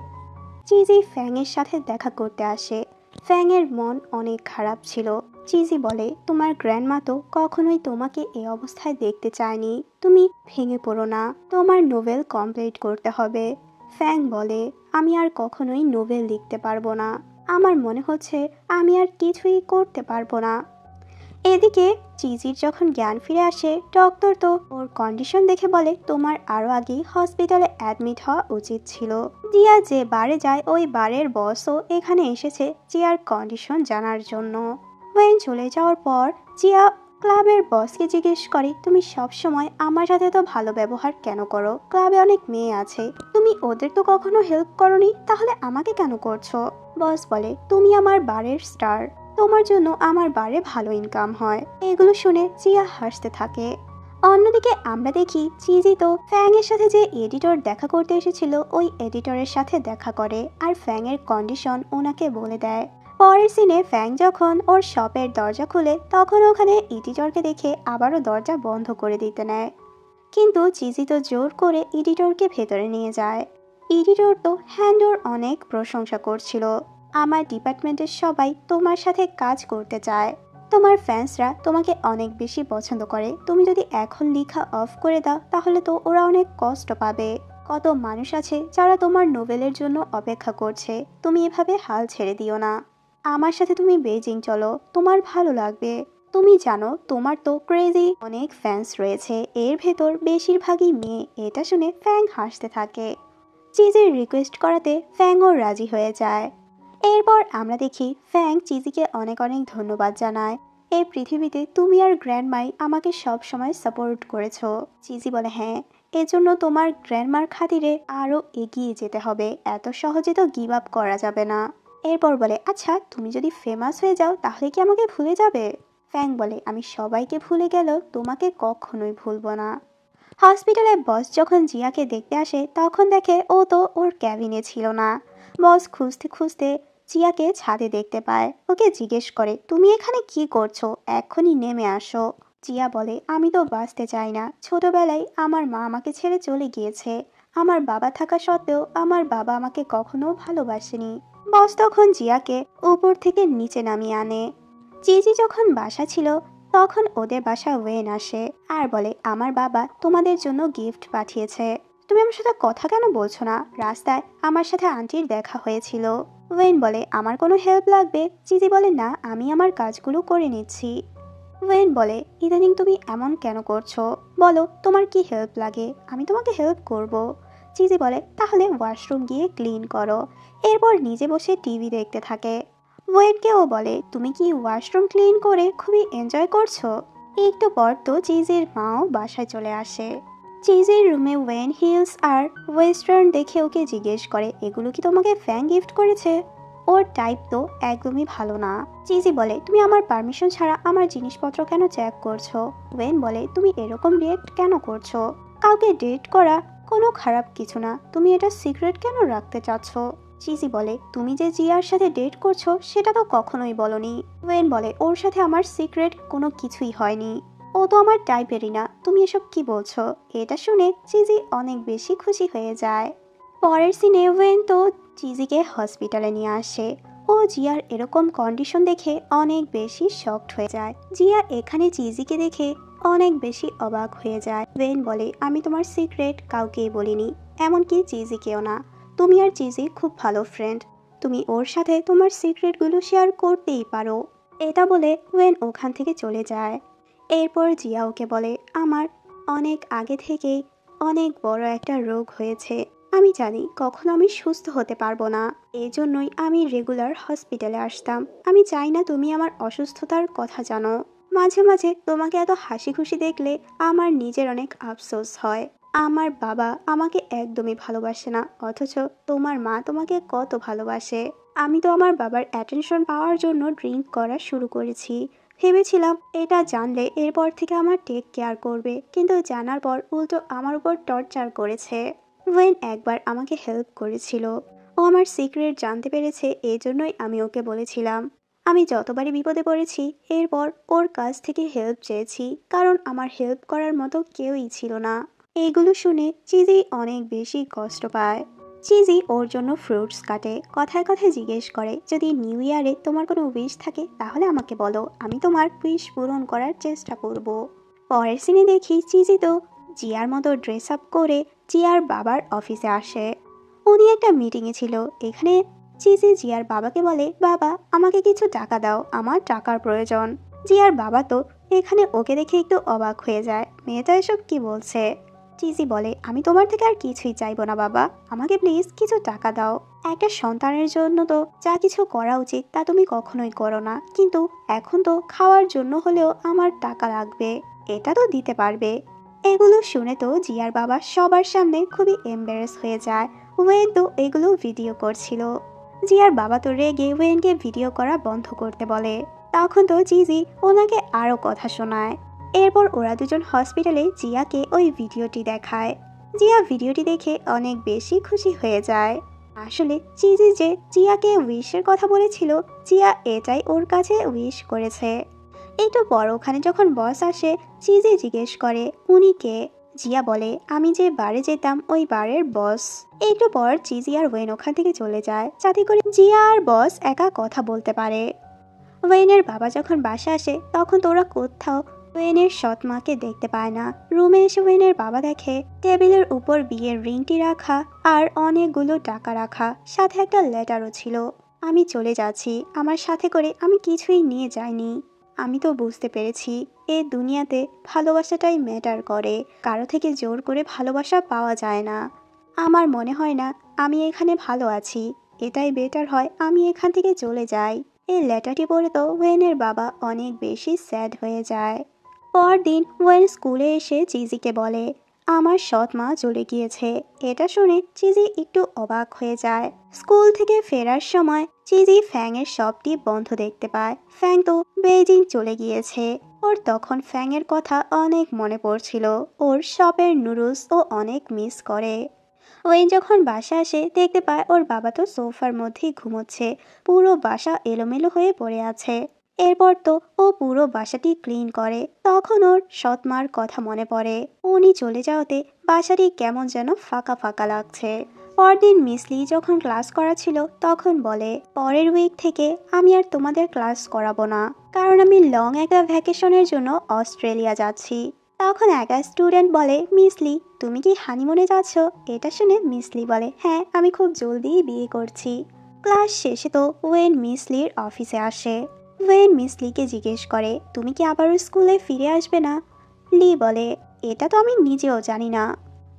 চিজি ফ্যাংয়ের সাথে দেখা করতে আসে। ফ্যাংয়ের মন অনেক খারাপ ছিল। চিজি বলে তোমার গ্র্যান্ডমা তো কখনোই তোমাকে এই অবস্থায় দেখতে চায়নি, তুমি ভেঙে পড়ো না, তোমার নোভেল কমপ্লিট করতে হবে। ফ্যাং বলে আমি আর কখনোই নোভেল লিখতে পারবো না, আমার মনে হচ্ছে আমি আর কিছুই করতে পারবো না। এদিকে চিজির যখন জ্ঞান ফিরে আসে, ডক্টর তো ওর কন্ডিশন দেখে বলে তোমার আরো আগেই হসপিটালে অ্যাডমিট হওয়া উচিত ছিল। জিয়া যে বারে যায় ওই বারের বসও এখানে এসেছে জিয়ার কন্ডিশন জানার জন্য। ওয়েন চলে যাওয়ার পর জিয়া ক্লাবের বসকে জিজ্ঞেস করে তুমি সব সময় আমার সাথে তো ভালো ব্যবহার কেন করো? ক্লাবে অনেক মেয়ে আছে, তুমি ওদের তো কখনো হেল্প করনি, তাহলে আমাকে কেন করছো? বস বলে তুমি আমার বারের স্টার, তোমার জন্য আমার বারে ভালো ইনকাম হয়। এগুলো শুনে জিয়া হাসতে থাকে। অন্যদিকে আমরা দেখি চিজি তো ফ্যাং এর সাথে যে এডিটর দেখা করতে এসেছিল ওই এডিটরের সাথে দেখা করে আর ফ্যাং এর কন্ডিশন ওনাকে বলে দেয়। পরের সিনে ফ্যাং যখন ওর শপের দরজা খুলে তখন ওখানে এডিটরকে দেখে আবারও দরজা বন্ধ করে দিতে নেয়, কিন্তু চিজি তো জোর করে এডিটরকে ভেতরে নিয়ে যায়। এডিটর তো হ্যান্ডোর অনেক প্রশংসা করছিল, আমার ডিপার্টমেন্টের সবাই তোমার সাথে কাজ করতে চায়, তোমার ফ্যান্সরা তোমাকে অনেক বেশি পছন্দ করে, তুমি যদি এখন লেখা অফ করে দাও তাহলে তো ওরা অনেক কষ্ট পাবে। কত মানুষ আছে যারা তোমার নোভেলের জন্য অপেক্ষা করছে, তুমি এভাবে হাল ছেড়ে দিও না। আমার সাথে তুমি বেজিং চলো, তোমার ভালো লাগবে। তুমি জানো তোমার তো ক্রেজি অনেক ফ্যান্স রয়েছে, এর ভেতর বেশিরভাগই মেয়ে। এটা শুনে ফ্যাং হাসতে থাকে। চিজির রিকোয়েস্ট করাতে ফ্যাংও রাজি হয়ে যায়। এরপর আমরা দেখি ফ্যাং চিজিকে অনেক অনেক ধন্যবাদ জানায়, এই পৃথিবীতে তুমি আর গ্র্যান্ডমাই আমাকে সব সময় সাপোর্ট করেছো। চিজি বলে হ্যাঁ, এজন্য তোমার গ্র্যান্ডমার খাতিরে আরও এগিয়ে যেতে হবে, এত সহজে তো গিভ আপ করা যাবে না। এরপর বলে আচ্ছা তুমি যদি ফেমাস হয়ে যাও তাহলে কি আমাকে ভুলে যাবে? ফ্যাং বলে আমি সবাইকে ভুলে গেলেও তোমাকে কখনোই ভুলবো না। হসপিটালে বস যখন জিয়াকে দেখতে আসে তখন দেখে ও তো ওর ক্যাবিনে ছিল না। বস খুঁজতে খুঁজতে জিয়াকে ছাদে দেখতে পায়, ওকে জিজ্ঞেস করে তুমি এখানে কি করছো, এক্ষুনি নেমে আসো। জিয়া বলে আমি তো বাঁচতে চাই না, ছোটবেলায় আমার মা আমাকে ছেড়ে চলে গিয়েছে, আমার বাবা থাকা সত্ত্বেও আমার বাবা আমাকে কখনো ভালোবাসেনি। বস তখন জিয়াকে উপর থেকে নিচে নামিয়ে আনে। চিজি যখন বাসা ছিল তখন ওদের বাসা ওয়েন আসে আর বলে আমার বাবা তোমাদের জন্য গিফট পাঠিয়েছে, তুমি আমার সাথে কথা কেন বলছো না? রাস্তায় আমার সাথে আন্টির দেখা হয়েছিল। ওয়েন বলে আমার কোনো হেল্প লাগবে? চিজি বলে না, আমি আমার কাজগুলো করে নিচ্ছি। ওয়েন বলে ইদানিং তুমি এমন কেন করছো, বলো তোমার কি হেল্প লাগে, আমি তোমাকে হেল্প করব। চিজি বলে তাহলে ওয়াশরুম গিয়ে ক্লিন করো। এরপর নিজে বসে টিভি দেখতে থাকে। ওয়েনকেও বলে তুমি কি ওয়াশরুম ক্লিন করে খুবই এনজয় করছো? একটু পর তো চিজির মাও বাসায় চলে আসে। চিজির রুমে ওয়েন হিলস আর ওয়েস্টার্ন দেখে ওকে জিজ্ঞেস করে এগুলো কি তোমাকে ফ্যাং গিফট করেছে? ওর টাইপ তো একদমই ভালো না। চিজি বলে তুমি আমার পারমিশন ছাড়া আমার জিনিসপত্র কেন চেক করছো? ওয়েন বলে তুমি এরকম রিয়েক্ট কেন করছো? কাউকে ডেট করা কোনো খারাপ কিছু না, তুমি এটা সিক্রেট কেন রাখতে চাচ্ছ? চিজি বলে তুমি যে জিয়ার সাথে ডেট করছো সেটা তো কখনোই বলনি। ওয়েন বলে ওর সাথে আমার সিক্রেট কোনো কিছুই হয়নি, ও তো আমার টাইপেরই না, তুমি এসব কি বলছো? এটা শুনে চিজি অনেক বেশি খুশি হয়ে যায়। পরের সিনে ওয়েন তো চিজিকে হসপিটালে নিয়ে আসে। ও জিয়ার এরকম কন্ডিশন দেখে অনেক বেশি শকড হয়ে যায়। জিয়া এখানে চিজিকে দেখে অনেক বেশি অবাক হয়ে যায়। ওয়েন বলে আমি তোমার সিক্রেট কাউকেই বলিনি, এমনকি চিজিকেও না, তুমি আর চিজি খুব ভালো ফ্রেন্ড, তুমি ওর সাথে তোমার সিক্রেটগুলো শেয়ার করতেই পারো। এটা বলে ওয়েন ওখান থেকে চলে যায়। এরপর জিয়া ওকে বলে আমার অনেক আগে থেকেই অনেক বড় একটা রোগ হয়েছে, আমি জানি কখনো আমি সুস্থ হতে পারবো না, এই জন্যই আমি রেগুলার হসপিটালে আসতাম। আমি চাই না তুমি আমার অসুস্থতার কথা জানো, মাঝে মাঝে তোমাকে এত হাসি খুশি দেখলে আমার নিজের অনেক আফসোস হয়। আমার বাবা আমাকে একদমই ভালোবাসে না, অথচ তোমার মা তোমাকে কত ভালোবাসে। আমি তো আমার বাবার অ্যাটেনশন পাওয়ার জন্য ড্রিঙ্ক করা শুরু করেছি, ভেবেছিলাম এটা জানলে এরপর থেকে আমার টেক কেয়ার করবে, কিন্তু জানার পর উল্টো আমার উপর টর্চার করেছে। ওয়েন একবার আমাকে হেল্প করেছিল, ও আমার সিক্রেট জানতে পেরেছে, এই জন্যই আমি ওকে বলেছিলাম। আমি যতবারই বিপদে পড়েছি এরপর ওর কাছ থেকে হেল্প চেয়েছি, কারণ আমার হেল্প করার মতো কেউই ছিল না। এইগুলো শুনে চিজি অনেক বেশি কষ্ট পায়। চিজি ওর জন্য ফ্রুটস কাটে, কথায় কথায় জিজ্ঞেস করে যদি নিউ ইয়ারে তোমার কোনো উইশ থাকে তাহলে আমাকে বলো, আমি তোমার উইশ পূরণ করার চেষ্টা করব। পরের সিনে দেখি চিজি তো জিয়ার মতো ড্রেস আপ করে জিয়ার বাবার অফিসে আসে। উনি একটা মিটিংয়ে ছিল। এখানে চিজি জিয়ার বাবাকে বলে বাবা আমাকে কিছু টাকা দাও, আমার টাকার প্রয়োজন। জিয়ার বাবা তো এখানে ওকে দেখে একটু অবাক হয়ে যায়, মেয়েটা এসব কি বলছে। চিজি বলে, আমি তোমার থেকে আর কিছুই চাইবো না বাবা, আমাকে প্লিজ কিছু টাকা দাও। একটা সন্তানের জন্য তো যা কিছু করা উচিত তা তুমি কখনোই করো না, কিন্তু এখন তো খাওয়ার জন্য হলেও আমার টাকা লাগবে, এটা তো দিতে পারবে। এগুলো শুনে তো জিয়ার বাবা সবার সামনে খুবই এম্বারেস হয়ে যায়। ওয়েন তো এগুলো ভিডিও করছিল। জিয়ার বাবা তো রেগে ওয়েনকে ভিডিও করা বন্ধ করতে বলে। তখন তো জিজি ওনাকে আরও কথা শোনায়। এরপর ওরা দুজন হসপিটালে জিয়াকে ওই ভিডিওটি দেখায়। জিয়া ভিডিওটি দেখে অনেক বেশি খুশি হয়ে যায়। আসলে চিজি যে জিয়াকে উইশের কথা বলেছিল, জিয়া এটাই ওর কাছে উইশ করেছে। একটু পর ওখানে যখন বস আসে, চিজি জিজ্ঞেস করে উনি কে। জিয়া বলে, আমি যে বারে যেতাম ওই বারের বস। একটু পর চিজি আর ওয়েন ওখান থেকে চলে যায়, যাতে করে জিয়া আর বস একা কথা বলতে পারে। ওয়েনের বাবা যখন বাসা আসে তখন তো ওরা কোথাও ওয়েনের সৎ মাকে দেখতে পায় না। রুমে এসে ওয়েনের বাবা দেখে টেবিলের উপর বিয়ের রিংটি রাখা আর অনেকগুলো টাকা রাখা, সাথে একটা লেটারও ছিল। আমি চলে যাচ্ছি, আমার সাথে করে আমি কিছুই নিয়ে যাইনি। আমি তো বুঝতে পেরেছি এ দুনিয়াতে ভালোবাসাটাই ম্যাটার করে, কারো থেকে জোর করে ভালোবাসা পাওয়া যায় না। আমার মনে হয় না আমি এখানে ভালো আছি, এটাই বেটার হয় আমি এখান থেকে চলে যাই। এই লেটারটি পড়ে তো ওয়েনের বাবা অনেক বেশি স্যাড হয়ে যায়। পরদিন ওয়েন স্কুলে এসে চিজিকে বলে, আমার সৎ মা চলে গিয়েছে। এটা শুনে চিজি একটু অবাক হয়ে যায়। স্কুল থেকে ফেরার সময় চিজি ফ্যাংয়ের শপটি বন্ধ দেখতে পায়। ফ্যাং তো বেইজিং চলে গিয়েছে। ওর তখন ফ্যাংয়ের কথা অনেক মনে পড়ছিল। ওর শপের নুডলস ও অনেক মিস করে। ওয়েন যখন বাসা আসে দেখতে পায় ওর বাবা তো সোফার মধ্যেই ঘুমোচ্ছে, পুরো বাসা এলোমেলো হয়ে পড়ে আছে। এরপর তো ও পুরো বাসাটি ক্লিন করে। তখন ওর সৎ মার কথা মনে পড়ে। উনি চলে যাওয়াতে বাসাটি কেমন যেন ফাঁকা ফাঁকা লাগছে। পরদিন মিসলি যখন ক্লাস করাছিল তখন বলে, পরের উইক থেকে আমি আর তোমাদের ক্লাস করাবো না, কারণ আমি লং একটা ভ্যাকেশনের জন্য অস্ট্রেলিয়া যাচ্ছি। তখন একটা স্টুডেন্ট বলে, মিসলি তুমি কি হানিমুনে যাচ্ছ? এটা শুনে মিসলি বলে, হ্যাঁ আমি খুব জলদি বিয়ে করছি। ক্লাস শেষে তো ওয়েন মিসলির অফিসে আসে। ওয়েন মিসলিকে জিজ্ঞেস করে, তুমি কি আবারও স্কুলে ফিরে আসবে না? লি বলে, এটা তো আমি নিজেও জানি না।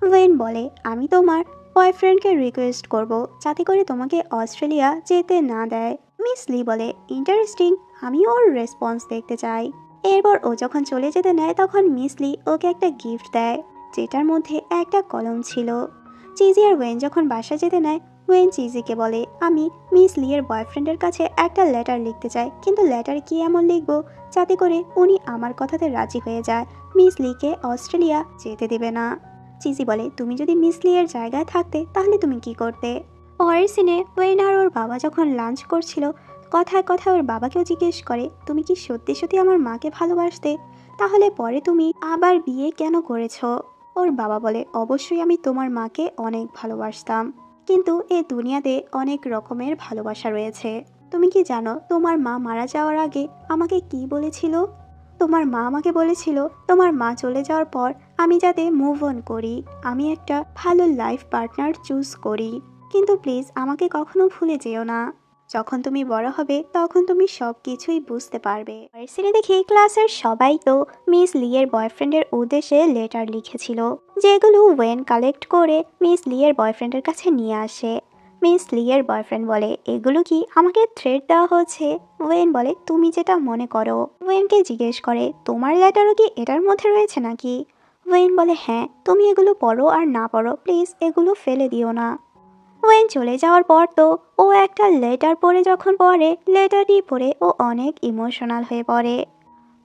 ওয়েন বলে, আমি তোমার বয়ফ্রেন্ডকে রিকোয়েস্ট করব যাতে করে তোমাকে অস্ট্রেলিয়া যেতে না দেয়। মিস লি বলে, ইন্টারেস্টিং, আমি ওর রেসপন্স দেখতে চাই। এরপর ও যখন চলে যেতে নেয় তখন মিস লি ওকে একটা গিফট দেয়, যেটার মধ্যে একটা কলম ছিল। চিজি আর ওয়েন যখন বাসা যেতে নেয়, ওয়েন চিজিকে বলে, আমি মিস লি এর বয়ফ্রেন্ডের কাছে একটা লেটার লিখতে চাই, কিন্তু লেটারে কি এমন লিখবো যাতে করে উনি আমার কথাতে রাজি হয়ে যায়, মিস লিকে অস্ট্রেলিয়া যেতে দেবে না। চিজি বলে, তুমি যদি মিস লি এর জায়গায় থাকতে তাহলে তুমি কি করতে? পরের সিনে ওয়েন আর ওর বাবা যখন লাঞ্চ করছিল, কথায় কথায় ওর বাবাকেও জিজ্ঞেস করে, তুমি কি সত্যি সত্যি আমার মাকে ভালোবাসতে? তাহলে পরে তুমি আবার বিয়ে কেন করেছো? ওর বাবা বলে, অবশ্যই আমি তোমার মাকে অনেক ভালোবাসতাম, কিন্তু এই দুনিয়াতে অনেক রকমের ভালোবাসা রয়েছে। তুমি কি জানো তোমার মা মারা যাওয়ার আগে আমাকে কি বলেছিল? তোমার মা আমাকে বলেছিল তোমার মা চলে যাওয়ার পর আমি যাতে মুভ অন করি, আমি একটা ভালো লাইফ পার্টনার চুজ করি, কিন্তু প্লিজ আমাকে কখনো ভুলে যেও না। যখন তুমি বড় হবে তখন তুমি সব কিছুই বুঝতে পারবে। সিনে দেখি ক্লাসের সবাই তো মিস লি এর বয়ফ্রেন্ডের উদ্দেশ্যে লেটার লিখেছিল, যেগুলো ওয়েন কালেক্ট করে মিস লি এর বয়ফ্রেন্ডের কাছে নিয়ে আসে। মিস লি এর বয়ফ্রেন্ড বলে, এগুলো কি আমাকে থ্রেট দেওয়া হচ্ছে? ওয়েন বলে, তুমি যেটা মনে করো। ওয়েনকে জিজ্ঞেস করে, তোমার লেটারও কি এটার মধ্যে রয়েছে নাকি? ওয়েন বলে, হ্যাঁ, তুমি এগুলো পড়ো আর না পড়ো প্লিজ এগুলো ফেলে দিও না। ওয়েন চলে যাওয়ার পর তো ও একটা লেটার পড়ে, যখন পড়ে লেটারটি পড়ে ও অনেক ইমোশনাল হয়ে পড়ে।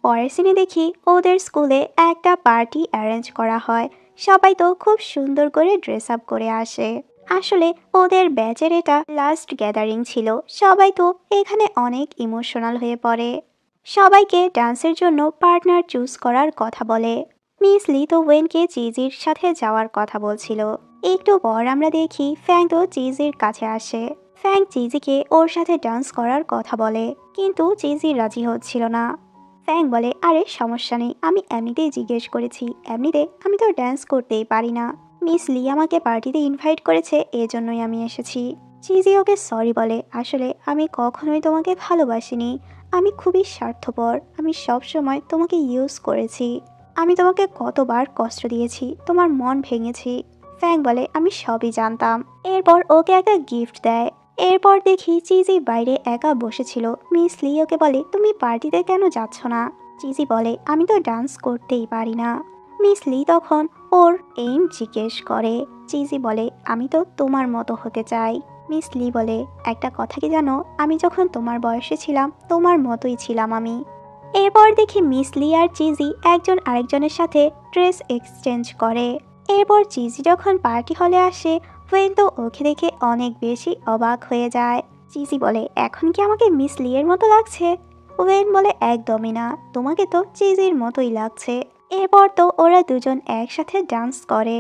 পরের সিনে দেখি ওদের স্কুলে একটা পার্টি অ্যারেঞ্জ করা হয়। সবাই তো খুব সুন্দর করে ড্রেস আপ করে আসে। আসলে ওদের ব্যাচের এটা লাস্ট গ্যাদারিং ছিল। সবাই তো এখানে অনেক ইমোশনাল হয়ে পড়ে। সবাইকে ডান্সের জন্য পার্টনার চুজ করার কথা বলে। মিস লি তো ওয়েনকে চিজির সাথে যাওয়ার কথা বলছিল। একটু পর আমরা দেখি ফ্যাং তো চিজির কাছে আসে। ফ্যাং চিজিকে ওর সাথে ডান্স করার কথা বলে, কিন্তু চিজি রাজি হচ্ছিল না। ফ্যাং বলে, আরে সমস্যা নেই, আমি এমনিতেই জিজ্ঞেস করেছি, এমনিতে আমি তো ডান্স করতেই পারি না। মিস লি আমাকে পার্টিতে ইনভাইট করেছে, এজন্যই আমি এসেছি। চিজি ওকে সরি বলে, আসলে আমি কখনোই তোমাকে ভালোবাসিনি, আমি খুবই স্বার্থপর, আমি সব সময় তোমাকে ইউজ করেছি। আমি তোমাকে কতবার কষ্ট দিয়েছি, তোমার মন ভেঙেছি। ফ্যাং বলে আমি সবই জানতাম। এরপর ওকে একটা গিফট দেয়। এরপর দেখি চিজি বাইরে একা বসেছিল। মিস লি ওকে বলে তুমি পার্টিতে কেন যাচ্ছ না? চিজি বলে আমি তো ডান্স করতেই পারি না। মিস লি তখন ওর এইম জিজ্ঞেস করে। চিজি বলে আমি তো তোমার মতো হতে চাই। মিস লি বলে একটা কথা কি জানো, আমি যখন তোমার বয়সে ছিলাম তোমার মতোই ছিলাম আমি। এরপর দেখি মিস লি আর চিজি একজন আরেকজনের সাথে ড্রেস এক্সচেঞ্জ করে। এরপর চিজি যখন পার্টি হলে আসে, ওয়েন তো ওকে দেখে অনেক বেশি অবাক হয়ে যায়। চিজি বলে এখন কি আমাকে মিস লি এর মতো লাগছে? ওয়েন বলে একদমই না, তোমাকে তো চিজির মতোই লাগছে। এরপর তো ওরা দুজন একসাথে ডান্স করে।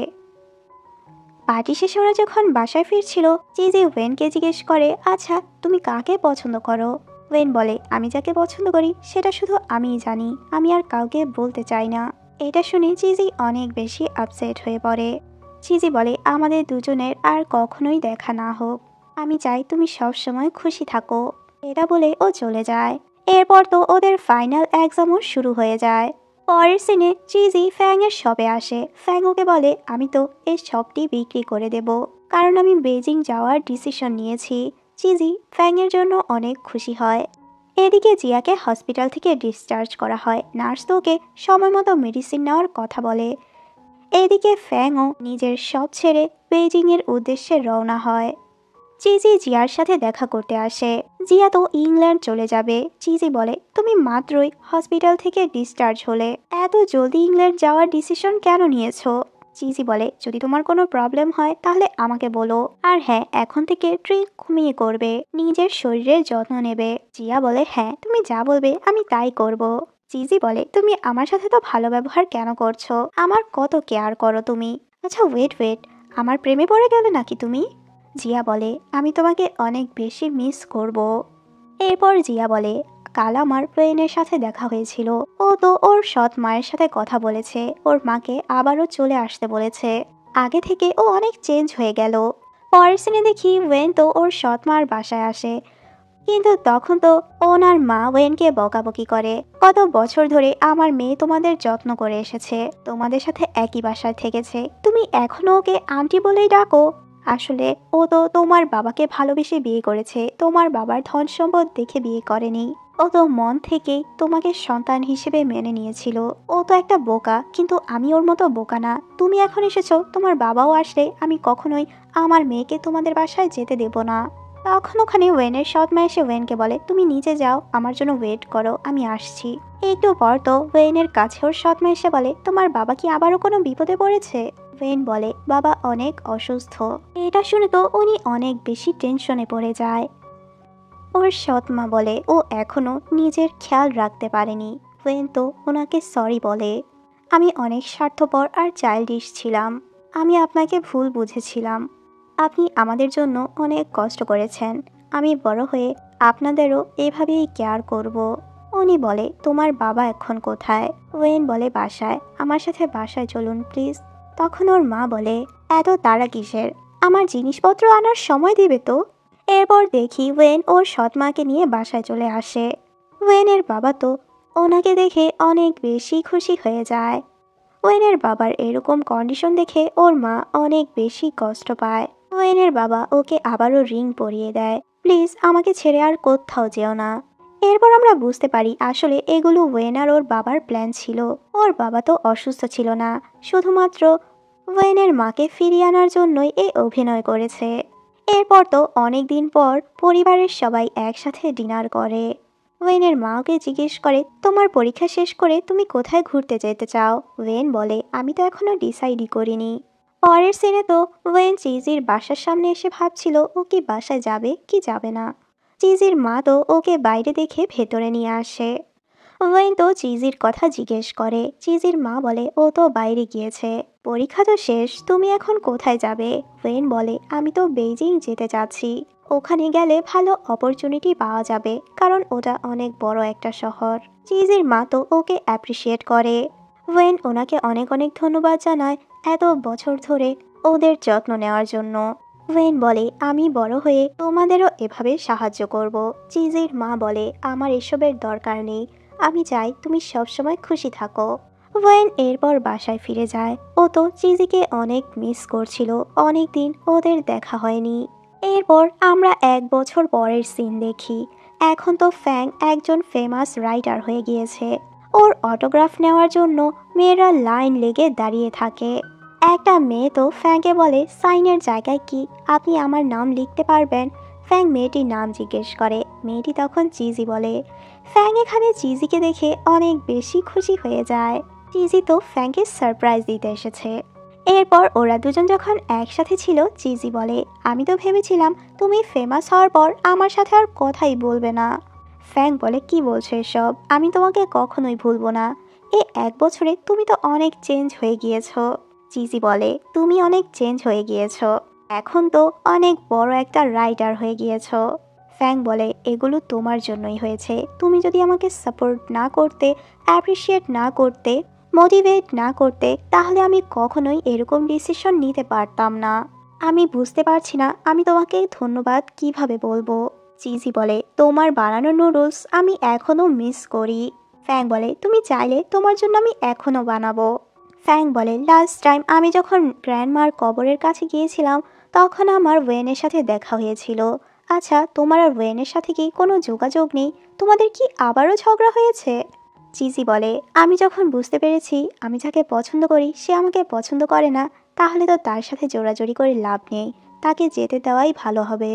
পার্টি শেষে ওরা যখন বাসায় ফিরছিল, চিজি ওয়েনকে জিজ্ঞেস করে আচ্ছা তুমি কাকে পছন্দ করো? ওয়েন বলে আমি যাকে পছন্দ করি সেটা শুধু আমিই জানি, আমি আর কাউকে বলতে চাই না। এটা শুনে চিজি অনেক বেশি আপসেট হয়ে পড়ে। চিজি বলে আমাদের দুজনের আর কখনোই দেখা না হোক, আমি চাই তুমি সব সময় খুশি থাকো। এটা বলে ও চলে যায়। এরপর তো ওদের ফাইনাল এক্সামও শুরু হয়ে যায়। পরের সিনে চিজি ফ্যাং এর শপে আসে। ফ্যাং ওকে বলে আমি তো এই শপটি বিক্রি করে দেব, কারণ আমি বেজিং যাওয়ার ডিসিশন নিয়েছি। চিজি ফ্যাং এর জন্য অনেক খুশি হয়। এদিকে জিয়াকে হসপিটাল থেকে ডিসচার্জ করা হয়। নার্স তো ওকে সময় মতো মেডিসিন নেওয়ার কথা বলে। এদিকে ফ্যাংও নিজের শপ ছেড়ে বেজিং এর উদ্দেশ্যে রওনা হয়। চিজি জিয়ার সাথে দেখা করতে আসে। জিয়া তো ইংল্যান্ড চলে যাবে। চিজি বলে তুমি মাত্রই হসপিটাল থেকে ডিসচার্জ হলে, এত জলদি ইংল্যান্ড যাওয়ার ডিসিশন কেন নিয়েছো? চিজি বলে যদি তোমার কোনো প্রবলেম হয় তাহলে আমাকে বলো, আর হ্যাঁ এখন থেকে ড্রিঙ্ক কমিয়ে করবে, নিজের শরীরের যত্ন নেবে। জিয়া বলে হ্যাঁ তুমি যা বলবে আমি তাই করব। চিজি বলে তুমি আমার সাথে তো ভালো ব্যবহার কেন করছো, আমার কত কেয়ার করো তুমি। আচ্ছা ওয়েট ওয়েট, আমার প্রেমে পড়ে গেলে নাকি তুমি? জিয়া বলে আমি তোমাকে অনেক বেশি মিস করব। এরপর জিয়া বলে কাল আমার ওয়েনের সাথে দেখা হয়েছিল, ও তো ওর সৎ মায়ের সাথে কথা বলেছে, ওর মাকে আবারও চলে আসতে বলেছে। আগে থেকে ও অনেক চেঞ্জ হয়ে গেল। পরের সিনে দেখি ওয়েন তো ওর সৎ মার বাসায় আসে, কিন্তু তখন তো ওনার মা ওয়েনকে বকাবকি করে, কত বছর ধরে আমার মেয়ে তোমাদের যত্ন করে এসেছে, তোমাদের সাথে একই বাসায় থেকেছে, তুমি এখনো ওকে আন্টি বলেই ডাকো? আসলে ও তো তোমার বাবাকে ভালোবেসে বিয়ে করেছে, তোমার বাবার ধন সম্পদ দেখে বিয়ে করেনি। ও তো মন থেকেই তোমাকে সন্তান হিসেবে মেনে নিয়েছিল। ও তো একটা বোকা, কিন্তু আমি ওর মতো বোকা না। তুমি এখন এসেছো, তোমার বাবাও আসলে আমি কখনোই আমার মেয়েকে তোমাদের বাসায় যেতে দেব না। তখন ওখানে ওয়েনের সৎ মা এসে ওয়েনকে বলে তুমি নিচে যাও, আমার জন্য ওয়েট করো, আমি আসছি। একটু পর তো ওয়েনের কাছে ওর সৎ মা এসে বলে তোমার বাবা কি আবারও কোনো বিপদে পড়েছে? ওয়েন বলে বাবা অনেক অসুস্থ। এটা শুনে তো উনি অনেক বেশি টেনশনে পড়ে যায়। ওর সৎ মা বলে ও এখনো নিজের খেয়াল রাখতে পারেনি। ওয়েন তো ওনাকে সরি বলে আমি অনেক স্বার্থপর আর চাইল্ডিশ ছিলাম, আমি আপনাকে ভুল বুঝেছিলাম, আপনি আমাদের জন্য অনেক কষ্ট করেছেন, আমি বড় হয়ে আপনাদেরও এভাবেই কেয়ার করব। উনি বলে তোমার বাবা এখন কোথায়? ওয়েন বলে বাসায়, আমার সাথে বাসায় চলুন প্লিজ। তখন ওর মা বলে এত তাড়া কিসের, আমার জিনিসপত্র আনার সময় দিবে তো। এরপর দেখি ওয়েন ওর সৎ মাকে নিয়ে বাসায় চলে আসে। ওয়েনের বাবা তো ওনাকে দেখে অনেক বেশি খুশি হয়ে যায়। ওয়েনের বাবার এরকম কন্ডিশন দেখে ওর মা অনেক বেশি কষ্ট পায়। ওয়েনের বাবা ওকে আবারও রিং পরিয়ে দেয়, প্লিজ আমাকে ছেড়ে আর কোথাও যেও না। এরপর আমরা বুঝতে পারি আসলে এগুলো ওয়েন আর ওর বাবার প্ল্যান ছিল। ওর বাবা তো অসুস্থ ছিল না, শুধুমাত্র ওয়েনের মাকে ফিরিয়ে আনার জন্যই এই অভিনয় করেছে। এরপর তো অনেক দিন পর পরিবারের সবাই একসাথে ডিনার করে। ওয়েনের মা ওকে জিজ্ঞেস করে তোমার পরীক্ষা শেষ করে তুমি কোথায় ঘুরতে যেতে চাও? ওয়েন বলে আমি তো এখনো ডিসাইডই করিনি। পরের সিনে তো ওয়েন চিজির বাসার সামনে এসে ভাবছিল ও কি বাসায় যাবে কি যাবে না। চিজির মা তো ওকে বাইরে দেখে ভেতরে নিয়ে আসে। ওয়েন তো চিজির কথা জিজ্ঞেস করে। চিজির মা বলে ও তো বাইরে গিয়েছে। পরীক্ষা তো শেষ, তুমি এখন কোথায় যাবে? ওয়েন বলে আমি তো বেইজিং যেতে চাচ্ছি, ওখানে গেলে ভালো অপরচুনিটি পাওয়া যাবে, কারণ ওটা অনেক বড় একটা শহর। চিজির মা তো ওকে অ্যাপ্রিসিয়েট করে। ওয়েন ওনাকে অনেক অনেক ধন্যবাদ জানায় এত বছর ধরে ওদের যত্ন নেওয়ার জন্য। ওয়েন বলে আমি বড় হয়ে তোমাদেরও এভাবে সাহায্য করব। চিজির মা বলে আমার এসবের দরকার নেই, আমি চাই তুমি সবসময় খুশি থাকো। ওয়েন এরপর বাসায় ফিরে যায়। ও তো চিজিকে অনেক মিস করছিল, অনেক দিন ওদের দেখা হয়নি। এরপর আমরা 1 বছর পরের সিন দেখি। এখন তো ফ্যাং একজন ফেমাস রাইটার হয়ে গিয়েছে। ওর অটোগ্রাফ নেওয়ার জন্য মেয়েরা লাইন লেগে দাঁড়িয়ে থাকে। একটা মেয়ে তো ফ্যাংকে বলে, সাইনের জায়গায় কি আপনি আমার নাম লিখতে পারবেন? ফ্যাং মেয়েটির নাম জিজ্ঞেস করে। মেয়েটি তখন চিজি বলে। ফ্যাং এখানে চিজিকে দেখে অনেক বেশি খুশি হয়ে যায়। চিজি তো ফ্যাংকে সারপ্রাইজ দিতে এসেছে। এরপর ওরা দুজন যখন একসাথে ছিল, চিজি বলে, আমি তো ভেবেছিলাম তুমি ফেমাস হওয়ার পর আমার সাথে আর কথাই বলবে না। ফ্যাং বলে, কি বলছো এসব? আমি তোমাকে কখনোই ভুলবো না। এই 1 বছরে তুমি তো অনেক চেঞ্জ হয়ে গিয়েছো। চিজি বলে, তুমি অনেক চেঞ্জ হয়ে গিয়েছো, এখন তো অনেক বড় একটা রাইটার হয়ে গিয়েছো। ফ্যাং বলে, এগুলো তোমার জন্যই হয়েছে। তুমি যদি আমাকে সাপোর্ট না করতে, অ্যাপ্রিসিয়েট না করতে, মোটিভেট না করতে, তাহলে আমি কখনোই এরকম ডিসিশন নিতে পারতাম না। আমি বুঝতে পারছি না আমি তোমাকে ধন্যবাদ কিভাবে বলবো। চিজি বলে, তোমার বানানো নুডলস আমি এখনো মিস করি। ফ্যাং বলে, তুমি চাইলে তোমার জন্য আমি এখনো বানাবো। ফ্যাং বলে, লাস্ট টাইম আমি যখন গ্র্যান্ডমার কবরের কাছে গিয়েছিলাম তখন আমার ওয়েনের সাথে দেখা হয়েছিল। আচ্ছা, তোমার আর ওয়েনের সাথে কি কোনো যোগাযোগ নেই? তোমাদের কি আবারও ঝগড়া হয়েছে? চিজি বলে, আমি যখন বুঝতে পেরেছি আমি যাকে পছন্দ করি সে আমাকে পছন্দ করে না, তাহলে তো তার সাথে জোরাজোরি করে লাভ নেই, তাকে যেতে দেওয়াই ভালো হবে।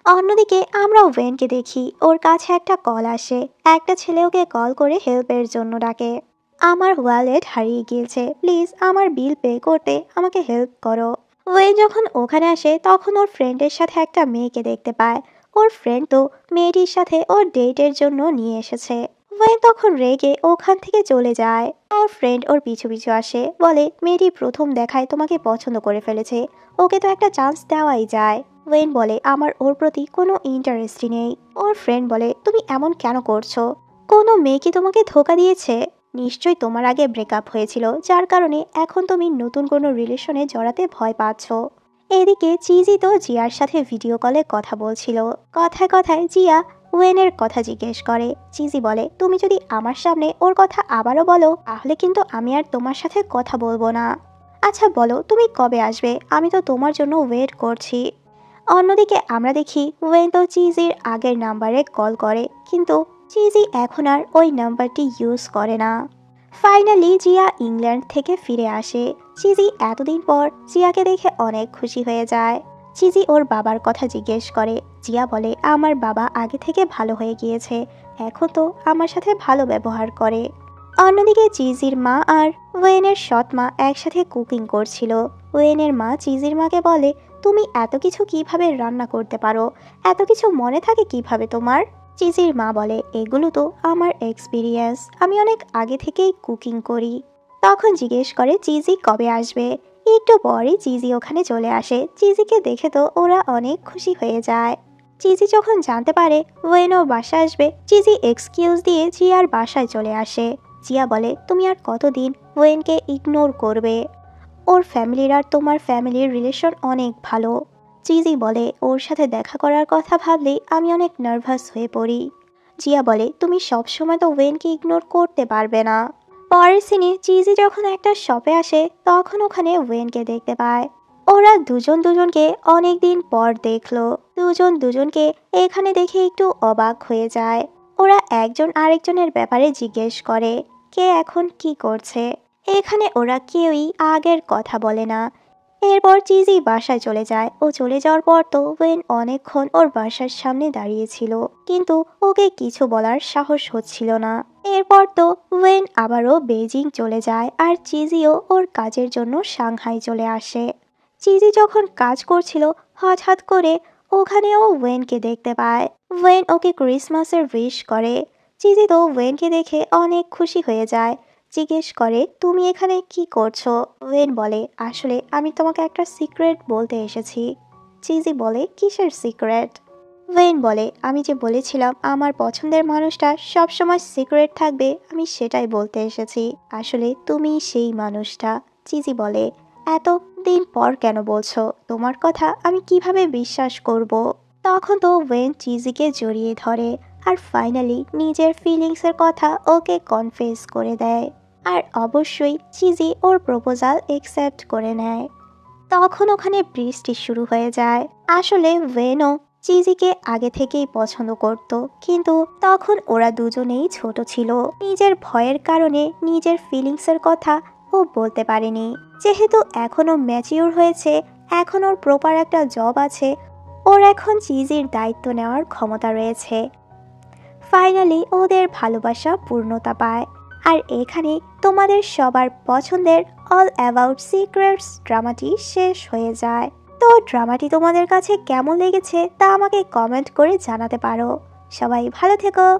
অন্যদিকে আমরা ওয়েনকে দেখি, ওর কাছে একটা কল আসে। একটা ছেলে ওকে কল করে হেল্পের জন্য ডাকে। আমার ওয়ালেট হারিয়ে গিয়েছে, প্লিজ আমার বিল পে করতে আমাকে হেল্প করো। ওয়েন যখন ওখানে আসে তখন ওর ফ্রেন্ডের সাথে একটা মেয়েকে দেখতে পায়। ওর ফ্রেন্ড তো মেয়েটির সাথে ওর ডেটের জন্য নিয়ে এসেছে। ওয়েন তখন রেগে ওখান থেকে চলে যায়। ওর ফ্রেন্ড ওর পিছু পিছু আসে, বলে, মেয়েটি প্রথম দেখায় তোমাকে পছন্দ করে ফেলেছে, ওকে তো একটা চান্স দেওয়াই যায়। ওয়েন বলে, আমার ওর প্রতি কোনো ইন্টারেস্টই নেই। ওর ফ্রেন্ড বলে, তুমি এমন কেন করছো? কোনো মেয়ে কি তোমাকে ধোকা দিয়েছে? নিশ্চয়ই তোমার আগে ব্রেকআপ হয়েছিল, যার কারণে এখন তুমি নতুন কোনো রিলেশনে জড়াতে ভয় পাচ্ছ। এদিকে চিজি তো জিয়ার সাথে ভিডিও কলে কথা বলছিল। কথায় কথায় জিয়া ওয়েনের কথা জিজ্ঞেস করে। চিজি বলে, তুমি যদি আমার সামনে ওর কথা আবারও বলো তাহলে কিন্তু আমি আর তোমার সাথে কথা বলবো না। আচ্ছা বলো, তুমি কবে আসবে? আমি তো তোমার জন্য ওয়েট করছি। অন্যদিকে আমরা দেখি ওয়েন তো চিজির আগের নাম্বারে কল করে, কিন্তু চিজি এখন আর ওই নাম্বারটি ইউজ করে না। ফাইনালি জিয়া ইংল্যান্ড থেকে ফিরে আসে। চিজি এতদিন পর জিয়াকে দেখে অনেক খুশি হয়ে যায়। চিজি ওর বাবার কথা জিজ্ঞেস করে। জিয়া বলে, আমার বাবা আগে থেকে ভালো হয়ে গিয়েছে, এখন তো আমার সাথে ভালো ব্যবহার করে। অন্যদিকে চিজির মা আর ওয়েনের সৎ মা একসাথে কুকিং করছিল। ওয়েনের মা চিজির মাকে বলে, তুমি এত কিছু কিভাবে রান্না করতে পারো? এত কিছু মনে থাকে কিভাবে তোমার? চিজির মা বলে, এগুলো তো আমার এক্সপিরিয়েন্স, আমি অনেক আগে থেকেই কুকিং করি। তখন জিজ্ঞেস করে, চিজি কবে আসবে? একটু পরে চিজি ওখানে চলে আসে। চিজিকে দেখে তো ওরা অনেক খুশি হয়ে যায়। চিজি যখন জানতে পারে ওয়েনও বাসায় আসবে, চিজি এক্সকিউজ দিয়ে জিয়ার বাসায় চলে আসে। জিয়া বলে, তুমি আর কতদিন ওয়েনকে ইগনোর করবে? ওর ফ্যামিলির আর তোমার ফ্যামিলির রিলেশন অনেক ভালো। চিজি বলে, ওর সাথে দেখা করার কথা ভাবলেই আমি অনেক নার্ভাস হয়ে পড়ি। জিয়া বলে, তুমি সবসময় তো ওয়েনকে ইগনোর করতে পারবে না। পরের সিনে চিজি যখন একটা শপে আসে তখন ওখানে ওয়েনকে দেখতে পায়। ওরা দুজন দুজনকে অনেকদিন পর দেখলো। দুজন দুজনকে এখানে দেখে একটু অবাক হয়ে যায়। ওরা একজন আরেকজনের ব্যাপারে জিজ্ঞেস করে, কে এখন কি করছে। এখানে ওরা কেউই আগের কথা বলে না। এরপর চিজি বাসায় চলে যায়। ও চলে যাওয়ার পর তো ওয়েন অনেকক্ষণ ওর বাসার সামনে দাঁড়িয়েছিল, কিন্তু ওকে কিছু বলার সাহস হচ্ছিল না। এরপর তো ওয়েন আবারও বেজিং চলে যায় আর চিজিও ওর কাজের জন্য সাংহাই চলে আসে। চিজি যখন কাজ করছিল হঠাৎ করে ওখানেও ওয়েনকে দেখতে পায়। ওয়েন ওকে ক্রিসমাসের উইশ করে। চিজি তো ওয়েনকে দেখে অনেক খুশি হয়ে যায়। জিজ্ঞেস করে, তুমি এখানে কি করছো? ওয়েন বলে, আসলে আমি তোমাকে একটা সিক্রেট বলতে এসেছি। চিজি বলে, কিসের সিক্রেট? ওয়েন বলে, আমি যে বলেছিলাম আমার পছন্দের মানুষটা সবসময় সিক্রেট থাকবে, আমি সেটাই বলতে এসেছি। আসলে তুমি সেই মানুষটা। চিজি বলে, এত দিন পর কেন বলছো? তোমার কথা আমি কিভাবে বিশ্বাস করব? তখন তো ওয়েন চিজিকে জড়িয়ে ধরে আর ফাইনালি নিজের ফিলিংসের কথা ওকে কনফেস করে দেয়। আর অবশ্যই চিজি ওর প্রপোজাল একসেপ্ট করে নেয়। তখন ওখানে বৃষ্টি শুরু হয়ে যায়। আসলে ওয়েনও চিজিকে আগে থেকেই পছন্দ করত, কিন্তু তখন ওরা দুজনেই ছোট ছিল। নিজের ভয়ের কারণে নিজের ফিলিংসের কথা ও বলতে পারেনি। যেহেতু এখনও ম্যাচিওর হয়েছে, এখন ওর প্রপার একটা জব আছে, ওর এখন চিজির দায়িত্ব নেওয়ার ক্ষমতা রয়েছে। ফাইনালি ওদের ভালোবাসা পূর্ণতা পায়। আর এখানে তোমাদের সবার পছন্দের অল অ্যাবাউট সিক্রেটস ড্রামাটি শেষ হয়ে যায়। তো ড্রামাটি তোমাদের কাছে কেমন লেগেছে তা আমাকে কমেন্ট করে জানাতে পারো। সবাই ভালো থেকো।